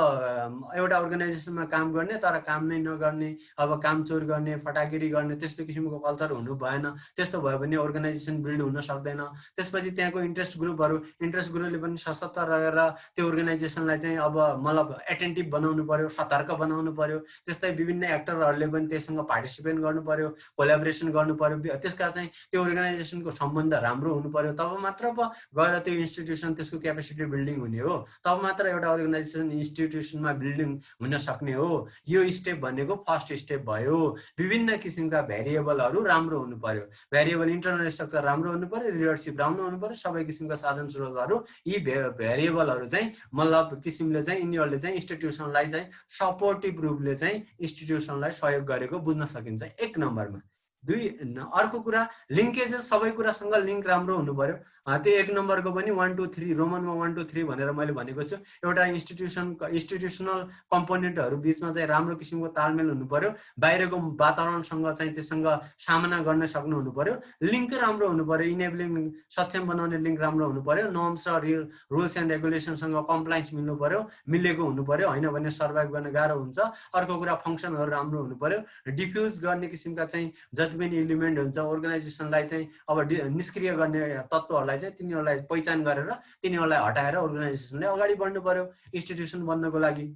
एउटा अर्गनाइजेसनमा काम गर्ने तर काम नै नगर्ने, अब कामचोर गर्ने, फटाकिरी गर्ने त्यस्तो किसिमको कल्चर हुनु भएन। त्यस्तो भयो भने अर्गनाइजेसन बिल्ड हुन सक्दैन। त्यसपछि त्यहाँको इन्ट्रेस्ट ग्रुपले पनि सशक्त रहेर त्यो अर्गनाइजेसनलाई चाहिँ अब मतलब एटेन्टिभ बनाउनु पर्यो, सतर्क बनाउनु पर्यो। त्यस्तै विभिन्न एक्टरहरूले पनि त्यससँग पार्टिसिपेट गर्नु पर्यो, कोल्याबोरेसन गर्नु पर्यो। त्यसका चाहिँ त्यो अर्गनाइजेसनको सम्बन्ध राम्रो हुनु पर्यो, तब मात्र गएर त्यो इन्स्टिट्युसन त्यसको क्यापेसिटी बिल्डिङ हुने हो। तब मात्र एउटा अर्गनाइजेसन इन्स्टिट्युसनमा बिल्डिङ हुन सक्ने हो। यो स्टेप भनेको फर्स्ट स्टेप भयो। विभिन्न किसिमका भेरिएबलहरू राम्रो हुनु पर्यो, भेरिएबल इन्टरनल स्ट्रक्चर राम्रो हुनु पर्यो, लिडरशिप राम्रो हुनु पर्यो, सबै किसिमका साधन स्रोतहरू यी भेरिएबलहरू चाहिँ मतलब किसिमले चाहिँ यिनीहरूले चाहिँ इन्स्टिट्युसनलाई चाहिँ सपोर्टिभ रूपले चाहिँ इन्स्टिट्युसनलाई सहयोग गरेको बुझ्न सकिन्छ एक नम्बरमा। अर्को कुरा लिङ्केजेस, सबै कुरासँग लिङ्क राम्रो हुनु पर्यो। त्यो एक नम्बरको पनि 1 2 3 रोमनमा 1 2 3 भनेर मैले भनेको छु। एउटा इन्स्टिट्युसनल कम्पोनेन्टहरू बिचमा चाहिँ राम्रो किसिमको तालमेल हुनु पर्यो, बाहिरको वातावरणसँग चाहिँ त्यससँग सामना गर्न सक्नु हुनु पर्यो, लिङ्क राम्रो हुनु पर्यो, इनेबलिङ सक्षम बनाउने लिङ्क राम्रो हुनु पर्यो, नर्म्स र रुल्स एन्ड रेगुलेसनसँग कम्प्लायन्स मिलेको हुनु पर्यो, हैन भने सर्भाइभ गर्न गाह्रो हुन्छ। अर्को कुरा फङ्सनहरू राम्रो हुनु पर्यो, डिफ्युज गर्ने किसिमका चाहिँ जति पनि एलिमेन्ट हुन्छ अर्गनाइजेसनलाई चाहिँ अब निष्क्रिय गर्ने तत्त्वहरूलाई चाहिँ तिनीहरूलाई पहिचान गरेर तिनीहरूलाई हटाएर अर्गनाइजेसनले अगाडि बढ्नु पर्यो इन्स्टिट्युसन बन्नको लागि।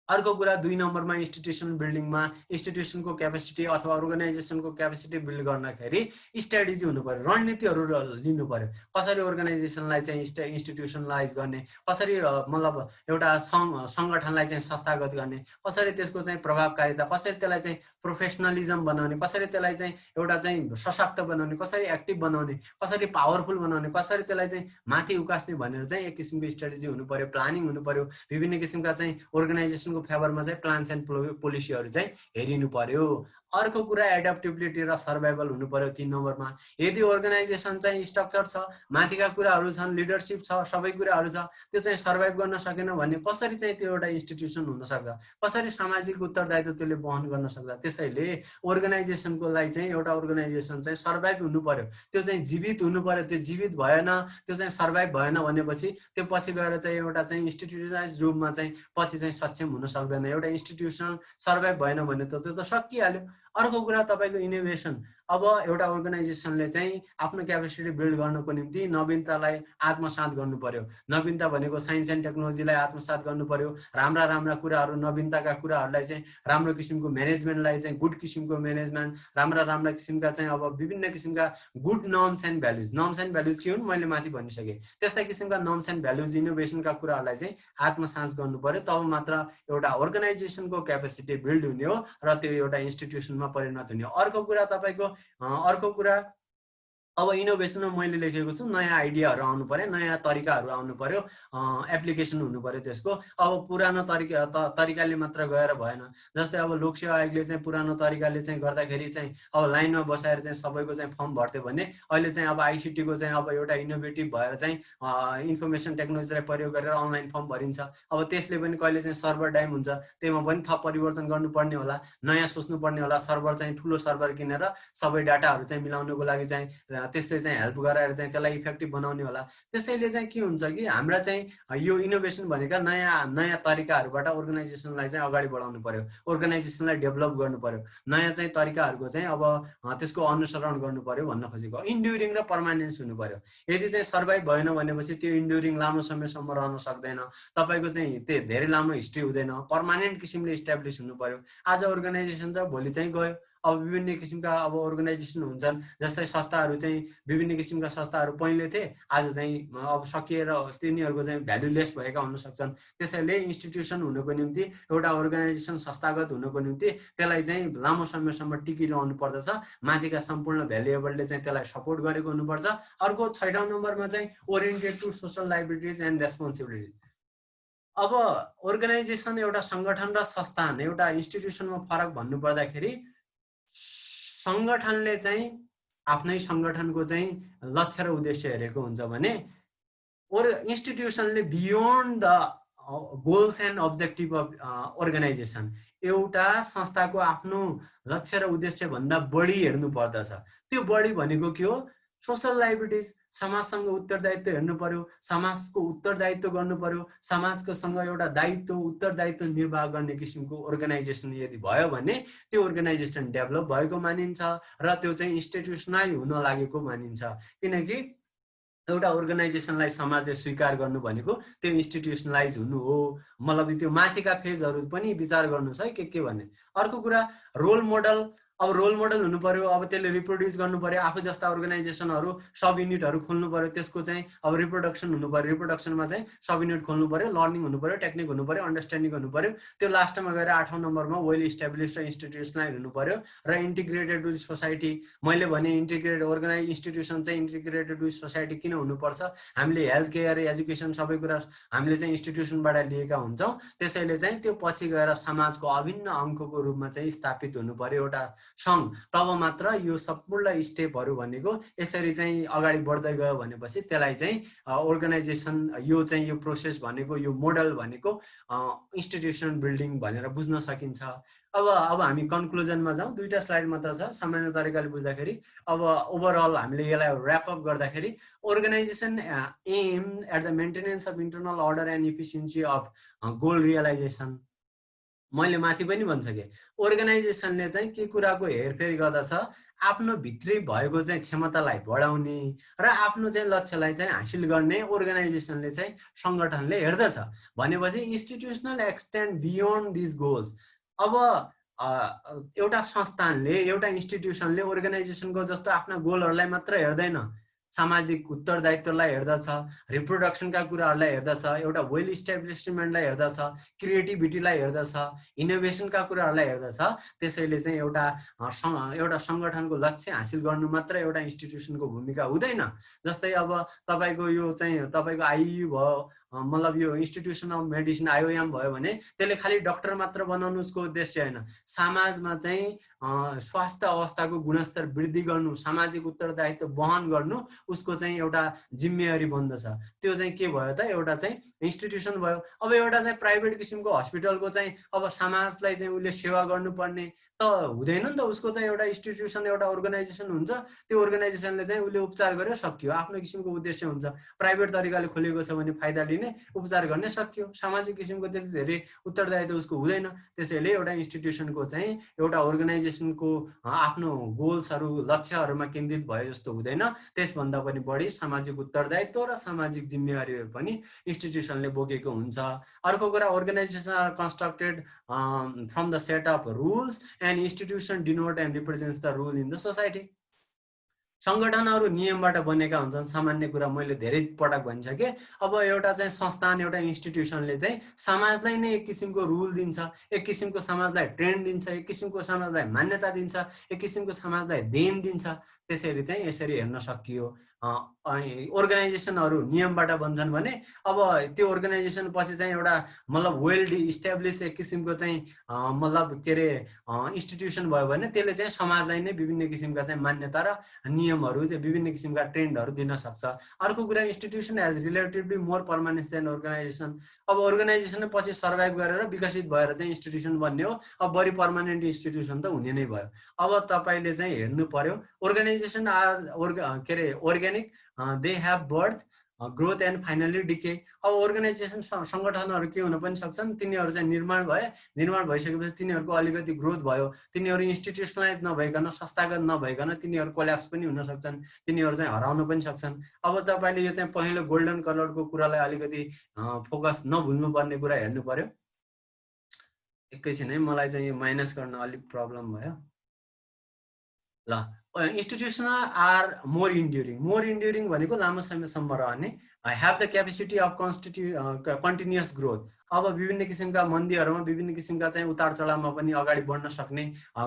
अर्को कुरा 2 नम्बरमा इन्स्टिट्युसन बिल्डिङमा इन्स्टिट्युसनको क्यापेसिटी अथवा अर्गनाइजेसनको क्यापेसिटी बिल्ड गर्दाखेरि स्ट्र्याटेजी हुनु पर्यो, रणनीतिहरू लिनु पर्यो। कसरी अर्गनाइजेसनलाई चाहिँ इन्स्टिट्युसनलाइज गर्ने, कसरी मतलब एउटा सङ्गठनलाई चाहिँ संस्थागत गर्ने, कसरी त्यसको चाहिँ प्रभावकारिता, कसरी त्यसलाई चाहिँ प्रोफेसनलिजम बनाउने, कसरी त्यसलाई चाहिँ एउटा चाहिँ सशक्त बनाउने, कसरी एक्टिभ बनाउने, कसरी पावरफुल बनाउने, कसरी त्यसलाई चाहिँ माथि उकास्ने भनेर चाहिँ एक किसिमको स्ट्र्याटेजी हुनु पर्यो, प्लानिङ हुनु पर्यो। विभिन्न किसिमका चाहिँ अर्गनाइजेसनको इनोभेसनको फेभरमा चाहिँ प्लान्स एन्ड पोलिसीहरू चाहिँ हेरिनु पर्यो। अर्को कुरा एडप्टेबिलिटी र सर्भाइभल हुनु पर्यो 3 नम्बरमा। यदि अर्गनाइजेसन चाहिँ स्ट्रक्चर छ, माथिका कुराहरू छन्, लिडरशिप छ, सबै कुराहरू छ, त्यो चाहिँ सर्भाइभ गर्न सकेन भने कसरी चाहिँ त्यो एउटा इन्स्टिट्युसन हुन सक्छ, कसरी सामाजिक उत्तरदायित्व त्यसले वहन गर्न सक्छ। त्यसैले अर्गनाइजेसनको लागि चाहिँ एउटा अर्गनाइजेसन चाहिँ सर्भाइभ हुनु पर्यो, त्यो चाहिँ जीवित हुनु पर्यो। त्यो जीवित भएन, त्यो चाहिँ सर्भाइभ भएन भनेपछि त्यो पछि गएर चाहिँ एउटा चाहिँ इन्स्टिट्युसनलाइज रूपमा चाहिँ पछि चाहिँ सक्षम हुन सक्दैन। एउटा इन्स्टिट्युसन सर्भाइभ भएन भने त त्यो त सकिहाल्यो। अर्को कुरा तपाईको इनोभेसन। अब एउटा अर्गनाइजेसनले चाहिँ आफ्नो क्यापेसिटी बिल्ड गर्नको निम्ति नवीनतालाई आत्मसात गर्नु पर्यो। नवीनता भनेको साइन्स एन्ड टेक्नोलोजीलाई आत्मसात गर्नु पर्यो। राम्रा राम्रा कुराहरू, नवीनताका कुराहरूलाई चाहिँ राम्रो किसिमको म्यानेजमेन्टलाई चाहिँ गुड किसिमको म्यानेजमेन्ट, राम्रा राम्रा किसिमका चाहिँ अब विभिन्न किसिमका good norms and values. Norms and values के हुन् मैले माथि भनिसकेँ। त्यस्तै किसिमका नर्म्स एन्ड भ्यालुज इनोभेसनका कुराहरूलाई चाहिँ आत्मसात गर्नु पर्यो। तब मात्र एउटा अर्गनाइजेसनको क्यापेसिटी बिल्ड हुने हो र त्यो एउटा इन्स्टिट्युसनमा परिणत हुने हो। अर्को कुरा अब इनोभेसनमा मैले लेखेको छु नयाँ आइडियाहरू आउनु पर्यो, नयाँ तरिकाहरू आउनु पर्यो, एप्लिकेसन हुनु पर्यो त्यसको। अब पुरानो तरिकाले मात्र गएर भएन। जस्तै अब लोकसेवा आयोगले चाहिँ पुरानो तरिकाले चाहिँ गर्दाखेरि चाहिँ अब लाइनमा बसाएर चाहिँ सबैको चाहिँ फर्म भर्थ्यो भने अहिले चाहिँ अब आइसिटीको चाहिँ अब एउटा इनोभेटिभ भएर चाहिँ इन्फर्मेसन टेक्नोलोजीलाई प्रयोग गरेर अनलाइन फर्म भरिन्छ। अब त्यसले पनि कहिले चाहिँ सर्भर डाइम हुन्छ, त्यसमा पनि थप परिवर्तन गर्नुपर्ने होला, नयाँ सोच्नुपर्ने होला। सर्भर चाहिँ ठुलो सर्भर किनेर सबै डाटाहरू चाहिँ मिलाउनको लागि चाहिँ त्यसले चाहिँ हेल्प गराएर चाहिँ त्यसलाई इफेक्टिभ बनाउने होला। त्यसैले चाहिँ के हुन्छ कि हाम्रा चाहिँ यो इनोभेसन भनेका नयाँ तरिकाहरूबाट अर्गनाइजेसनलाई चाहिँ अगाडि बढाउनु पर्यो, अर्गनाइजेसनलाई डेभलप गर्नु पर्यो, नयाँ चाहिँ तरिकाहरूको चाहिँ अब त्यसको अनुसरण गर्नु पर्यो भन्न खोजेको। इन्ड्युरिङ र पर्मानेन्स हुनु पर्यो। यदि चाहिँ सर्भाइभ भएन भनेपछि त्यो इन्ड्युरिङ लामो समयसम्म रहन सक्दैन, तपाईँको चाहिँ त्यो धेरै लामो हिस्ट्री हुँदैन, पर्मानेन्ट किसिमले इस्टाब्लिस हुनु पर्यो। आज अर्गनाइजेसन छ, भोलि चाहिँ गयो। अब विभिन्न किसिमका अब अर्गनाइजेसन हुन्छन्, जस्तै संस्थाहरू चाहिँ विभिन्न किसिमका संस्थाहरू पहिले थिए, आज चाहिँ अब सकिएर तिनीहरूको चाहिँ भ्यालुलेस भएका हुन सक्छन्। त्यसैले इन्स्टिट्युसन हुनको निम्ति, एउटा अर्गनाइजेसन संस्थागत हुनको निम्ति त्यसलाई चाहिँ लामो समयसम्म टिकिरहनु पर्दछ। माथिका सम्पूर्ण भ्यालुएबलले चाहिँ त्यसलाई सपोर्ट गरेको हुनुपर्छ। अर्को 6औं नम्बरमा चाहिँ oriented to social liabilities and responsibility. अब अर्गनाइजेसन, एउटा सङ्गठन र संस्थान, एउटा इन्स्टिट्युसनमा फरक भन्नुपर्दाखेरि सङ्गठनले चाहिँ आफ्नै सङ्गठनको चाहिँ लक्ष्य र उद्देश्य हेरेको हुन्छ भने इन्स्टिट्युसनले beyond the goals and objective of organization, एउटा संस्थाको आफ्नो लक्ष्य र उद्देश्य भन्दा बढी हेर्नु पर्दछ। त्यो बढी भनेको के हो? सोसल लाइबिलिटिज, समाजसँग उत्तरदायित्व हेर्नु पर्यो, समाजको उत्तरदायित्व गर्नु पर्यो। समाजकोसँग एउटा दायित्व उत्तरदायित्व निर्वाह गर्ने किसिमको अर्गनाइजेसन यदि भयो भने त्यो अर्गनाइजेसन डेभलप भएको मानिन्छ र त्यो चाहिँ इन्स्टिट्युसनलाइज हुन लागेको मानिन्छ। किनकि एउटा अर्गनाइजेसनलाई समाजले स्वीकार गर्नु भनेको त्यो इन्स्टिट्युसनलाइज हुनु हो। मतलब त्यो माथिका फेजहरू पनि विचार गर्नु छ के भने। अर्को कुरा रोल मोडल। अब रोल मोडल हुनु पर्यो, अब त्यसले रिप्रोड्युस गर्नु पर्यो। आफू जस्ता अर्गनाइजेसनहरू सब युनिटहरू खोल्नु पर्यो, त्यसको चाहिँ अब रिप्रोडक्सन हुनु पर्यो। रिप्रोडक्सनमा चाहिँ सब युनिट खोल्नु पर्यो, लर्निङ हुनु पर्यो, टेक्निक हुनु पर्यो, अन्डरस्ट्यान्डिङ हुनु पर्यो। त्यो लास्टमा गएर 8औं नम्बरमा वेल इस्टाब्लिस र इन्स्टिट्युसनलाइज हुनु पर्यो र इन्टिग्रेटेड विथ सोसाइटी। मैले भने इन्टिग्रेटेड इन्स्टिट्युसन चाहिँ इन्टिग्रेटेड विथ सोसाइटी किन हुनुपर्छ? हामीले हेल्थ केयर, एजुकेसन सबै कुरा हामीले चाहिँ इन्स्टिट्युसनबाट लिएका हुन्छौँ। त्यसैले चाहिँ त्यो पछि गएर समाजको अभिन्न अङ्गको रूपमा चाहिँ स्थापित हुनु पर्यो एउटा सङ्घ। तब मात्र यो सम्पूर्ण स्टेपहरू भनेको यसरी चाहिँ अगाडि बढ्दै गयो भनेपछि त्यसलाई चाहिँ अर्गनाइजेसन, यो चाहिँ यो प्रोसेस भनेको, यो मोडल भनेको इन्स्टिट्युसन बिल्डिङ भनेर बुझ्न सकिन्छ। अब हामी कन्क्लुजनमा जाउँ। 2टा स्लाइड मात्र छ सामान्य तरिकाले बुझ्दाखेरि। अब ओभरअल हामीले यसलाई ऱ्यापअप गर्दाखेरि organisation aim at the maintenance of internal order and efficiency of goal realisation. मैले माथि पनि भनिसकेँ, अर्गनाइजेसनले चाहिँ के कुराको हेरफेर गर्दछ? आफ्नो भित्री भएको चाहिँ क्षमतालाई बढाउने र आफ्नो चाहिँ लक्ष्यलाई चाहिँ हासिल गर्ने अर्गनाइजेसनले चाहिँ सङ्गठनले हेर्दछ भनेपछि institutional extend beyond this goals. अब एउटा संस्थानले, एउटा इन्स्टिट्युसनले अर्गनाइजेसनको जस्तो आफ्ना गोलहरूलाई मात्र हेर्दैन, सामाजिक उत्तरदायित्वलाई हेर्दछ, रिप्रोडक्सनका कुराहरूलाई हेर्दछ, एउटा वेल इस्टाब्लिसमेन्टलाई हेर्दछ, क्रिएटिभिटीलाई हेर्दछ, इनोभेसनका कुराहरूलाई हेर्दछ। त्यसैले चाहिँ एउटा सङ्गठनको लक्ष्य हासिल गर्नु मात्र एउटा इन्स्टिट्युसनको भूमिका हुँदैन। जस्तै अब तपाईँको यो चाहिँ तपाईँको आइयु भयो, मतलब यो इन्स्टिट्युसन अफ मेडिसिन आइओएम भयो भने त्यसले खालि डाक्टर मात्र बनाउनु उसको उद्देश्य होइन, समाजमा चाहिँ स्वास्थ्य अवस्थाको गुणस्तर वृद्धि गर्नु, सामाजिक उत्तरदायित्व वहन गर्नु उसको चाहिँ एउटा जिम्मेवारी बन्दछ। त्यो चाहिँ के भयो त, एउटा चाहिँ इन्स्टिट्युसन भयो। अब एउटा चाहिँ प्राइभेट किसिमको हस्पिटलको चाहिँ अब समाजलाई चाहिँ उसले सेवा गर्नुपर्ने त हुँदैन नि त, उसको त एउटा इन्स्टिट्युसन एउटा अर्गनाइजेसन हुन्छ, त्यो अर्गनाइजेसनले चाहिँ उसले उपचार गरेर सकियो, आफ्नो किसिमको उद्देश्य हुन्छ। प्राइभेट तरिकाले खोलेको छ भने फाइदा लिने, उपचार गर्ने, सकियो। सामाजिक किसिमको त्यति धेरै उत्तरदायित्व उसको हुँदैन। त्यसैले एउटा इन्स्टिट्युसनको चाहिँ एउटा अर्गनाइजेसनको आफ्नो गोल्सहरू लक्ष्यहरूमा केन्द्रित भयो जस्तो हुँदैन, त्यसभन्दा पनि बढी सामाजिक उत्तरदायित्व र सामाजिक जिम्मेवारीहरू पनि इन्स्टिट्युसनले बोकेको हुन्छ। अर्को कुरा, organisation are constructed from the set of rules and institution denote and represents the rule in the society. सङ्गठनहरू नियमबाट बनेका हुन्छन्। सामान्य कुरा मैले धेरै पटक भनिसकेँ। अब एउटा चाहिँ संस्थान, एउटा इन्स्टिट्युसनले चाहिँ समाजलाई नै एक किसिमको रुल दिन्छ, एक किसिमको समाजलाई ट्रेन्ड दिन्छ, एक किसिमको समाजलाई मान्यता दिन्छ, एक किसिमको समाजलाई देन दिन्छ। त्यसरी चाहिँ यसरी हेर्न सकियो। अर्गनाइजेसनहरू नियमबाट बन्छन् भने अब त्यो अर्गनाइजेसन पछि चाहिँ एउटा मतलब वेल इस्टाब्लिस एक किसिमको चाहिँ मतलब के अरे इन्स्टिट्युसन भयो भने त्यसले चाहिँ समाजलाई नै विभिन्न किसिमका चाहिँ मान्यता र नियमहरू, विभिन्न किसिमका ट्रेन्डहरू दिन सक्छ। अर्को कुरा, institution as relatively more permanence than organization. अब अर्गनाइजेसन पछी सर्भाइभ गरेर विकसित भएर चाहिँ इन्स्टिट्युसन बन्ने हो, अब बढी पर्मानेन्ट इन्स्टिट्युसन त हुने नै भयो। अब तपाईँले चाहिँ हेर्नु पर्यो, अर्गनाइजेसन आर के अरे organic, they have birth, growth and finally decay. अब अर्गनाइजेसन सङ्गठनहरू के हुन पनि सक्छन्, तिनीहरू चाहिँ निर्माण भइसकेपछि तिनीहरूको अलिकति ग्रोथ भयो, तिनीहरू इन्स्टिट्युसनलाइज नभइकन, संस्थागत नभइकन तिनीहरू कोल्याप्स पनि हुन सक्छन्, तिनीहरू चाहिँ हराउन पनि सक्छन्। अब तपाईँले यो चाहिँ पहिलो गोल्डन कलरको कुरालाई अलिकति फोकस नभुल्नुपर्ने कुरा हेर्नु पर्यो। एकैछिन है, मलाई चाहिँ यो माइनस गर्न अलिक प्रब्लम भयो। ल, इन्स्टिट्युसन आर मोर इन्ड्युरिङ भनेको लामो समयसम्म रहने, have the capacity of continuous growth. अब विभिन्न किसिमका मन्दीहरूमा विभिन्न किसिमका चाहिँ उतार चढावमा पनि अगाडि बढ्न सक्ने,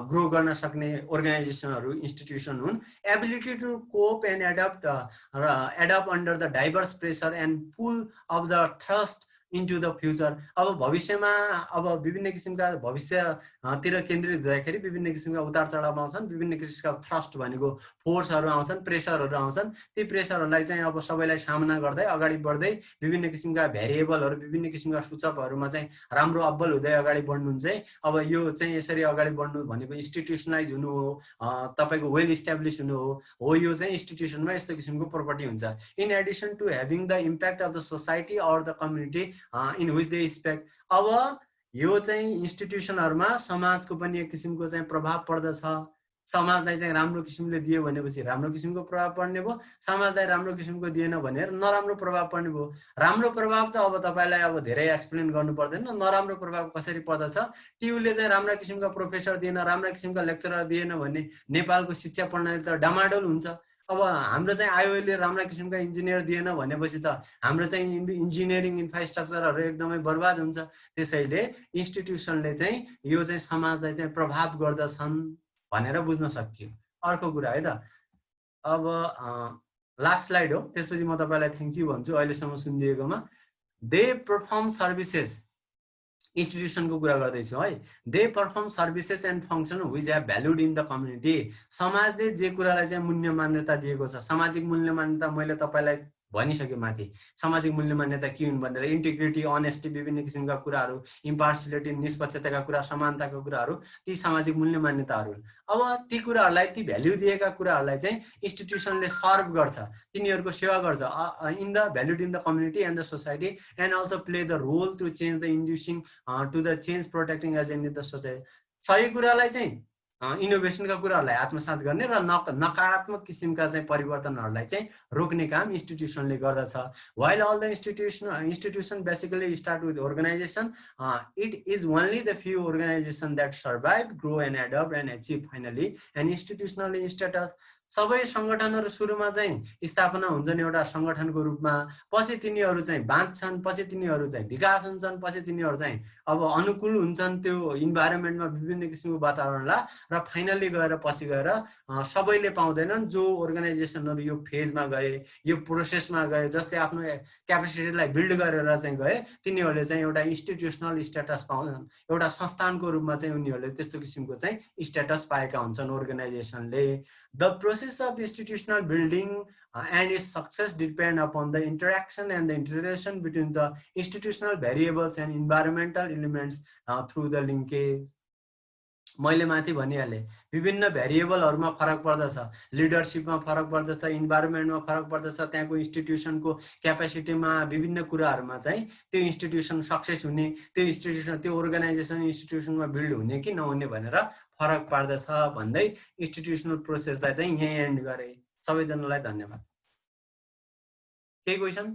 ग्रो गर्न सक्ने अर्गनाइजेसनहरू इन्स्टिट्युसन हुन्। Ability to cope and adapt under the diverse pressure and pull of the thrust into the future. अब भविष्यमा अब विभिन्न किसिमका भविष्यतिर केन्द्रित हुँदाखेरि विभिन्न किसिमका उतार चढाव आउँछन्, विभिन्न किसिमका थ्रस्ट भनेको फोर्सहरू आउँछन्, प्रेसरहरू आउँछन्। ती प्रेसरहरूलाई चाहिँ अब सबैलाई सामना गर्दै अगाडि बढ्दै विभिन्न किसिमका भेरिएबलहरू, विभिन्न किसिमका सूचकहरूमा चाहिँ राम्रो अब्बल हुँदै अगाडि बढ्नु चाहिँ अब यो चाहिँ यसरी अगाडि बढ्नु भनेको इन्स्टिट्युसनलाइज हुनु हो, तपाईँको वेल इस्टाब्लिस हुनु हो। यो चाहिँ इन्स्टिट्युसनमा यस्तो किसिमको प्रोपर्टी हुन्छ। In addition to having the impact of the society or the community in which they expect. अब यो चाहिँ इन्स्टिट्युसनहरूमा समाजको पनि एक किसिमको चाहिँ प्रभाव पर्दछ। समाजलाई चाहिँ राम्रो किसिमले दियो भनेपछि राम्रो किसिमको प्रभाव पर्ने भयो, समाजलाई राम्रो किसिमको दिएन भनेर नराम्रो प्रभाव पर्ने भयो। राम्रो प्रभाव त अब तपाईँलाई अब धेरै एक्सप्लेन गर्नु पर्दैन, नराम्रो प्रभाव कसरी पर्दछ। टियुले चाहिँ राम्रा किसिमका प्रोफेसर दिएन, राम्रा किसिमका लेक्चरर दिएन भने नेपालको शिक्षा प्रणाली त डामाडोल हुन्छ। अब हाम्रो चाहिँ आइओले राम्रा किसिमका इन्जिनियर दिएन भनेपछि त हाम्रो चाहिँ इन्जिनियरिङ इन्फ्रास्ट्रक्चरहरू एकदमै बर्बाद हुन्छ। त्यसैले इन्स्टिट्युसनले चाहिँ यो चाहिँ समाजलाई चाहिँ प्रभाव गर्दछन् भनेर बुझ्न सकियो। अर्को कुरा है त, अब लास्ट स्लाइड हो, त्यसपछि म तपाईँलाई थ्याङ्क यू भन्छु अहिलेसम्म सुनिदिएकोमा। दे पर्फर्म सर्भिसेस, इन्स्टिट्युसनको कुरा गर्दैछु है। They perform services and function which have valued in the community. समाजले जे कुरालाई चाहिँ मूल्य मान्यता दिएको छ, सामाजिक मूल्य मान्यता मैले तपाईँलाई भनिसकेँ माथि, सामाजिक मूल्य मान्यता के हुन् भनेर, इन्टिग्रिटी, अनेस्टी, विभिन्न किसिमका कुराहरू, इम्पार्सियलिटी, निष्पक्षताका कुरा, समानताका कुराहरू, ती सामाजिक मूल्य मान्यताहरू। अब ती कुराहरूलाई, ती भ्याल्यु दिएका कुराहरूलाई चाहिँ इन्स्टिट्युसनले सर्भ गर्छ, तिनीहरूको सेवा गर्छ in the valued in the community and the society and also play the role to change the inducing to the change protecting agent in the society. सही कुरालाई चाहिँ इनोभेसनका कुराहरूलाई आत्मसात गर्ने र नकारात्मक किसिमका चाहिँ परिवर्तनहरूलाई चाहिँ रोक्ने काम इन्स्टिट्युसनले गर्दछ। While all the institution basically start with organisation, it is only the few organisation that survive, grow and adapt and achieve finally an institutional status. सबै संगठनहरु सुरुमा चाहिँ स्थापना हुन्छन् एउटा संगठनको रूपमा, पछि तिनीहरु चाहिँ बाँच्छन्, पछि तिनीहरु चाहिँ विकास हुन्छन्, पछि तिनीहरु चाहिँ अब अनुकूल हुन्छन् त्यो इन्भाइरोमेन्टमा विभिन्न किसिमको वातावरणलाई, र फाइनली गएर पछि गएर सबैले पाउँदैनन्। जो अर्गनाइजेसनहरु यो फेजमा गए, यो प्रोसेसमा गए, जसले आफ्नो क्यापेसिटीलाई बिल्ड गरेर चाहिँ गए, तिनीहरूले चाहिँ एउटा इन्स्टिट्युसनल स्ट्याटस पाउँछन्, एउटा संस्थानको रूपमा चाहिँ उनीहरूले त्यस्तो किसिमको चाहिँ स्ट्याटस पाएका हुन्छन् अर्गनाइजेसनले। The process of institutional building and its success depend upon the interaction and the integration between the institutional variables and environmental elements through the linkage. मैले माथि भनिहालेँ, विभिन्न भेरिएबलहरुमा फरक पर्दछ, लिडरशिपमा फरक पर्दछ, इन्भाइरोमेन्टमा फरक पर्दछ, त्यहाँको इन्स्टिट्युसनको क्यापेसिटीमा, विभिन्न कुराहरुमा चाहिँ त्यो इन्स्टिट्युसन सक्सेस हुने, त्यो इन्स्टिट्युसन, त्यो अर्गनाइजेसन इन्स्टिट्युसनमा बिल्ड हुने कि नहुने भनेर फरक पार्दछ भन्दै इन्स्टिट्युसनल प्रोसेसलाई चाहिँ यही एन्ड गरे। सबैजनालाई धन्यवाद। केही क्वेशन?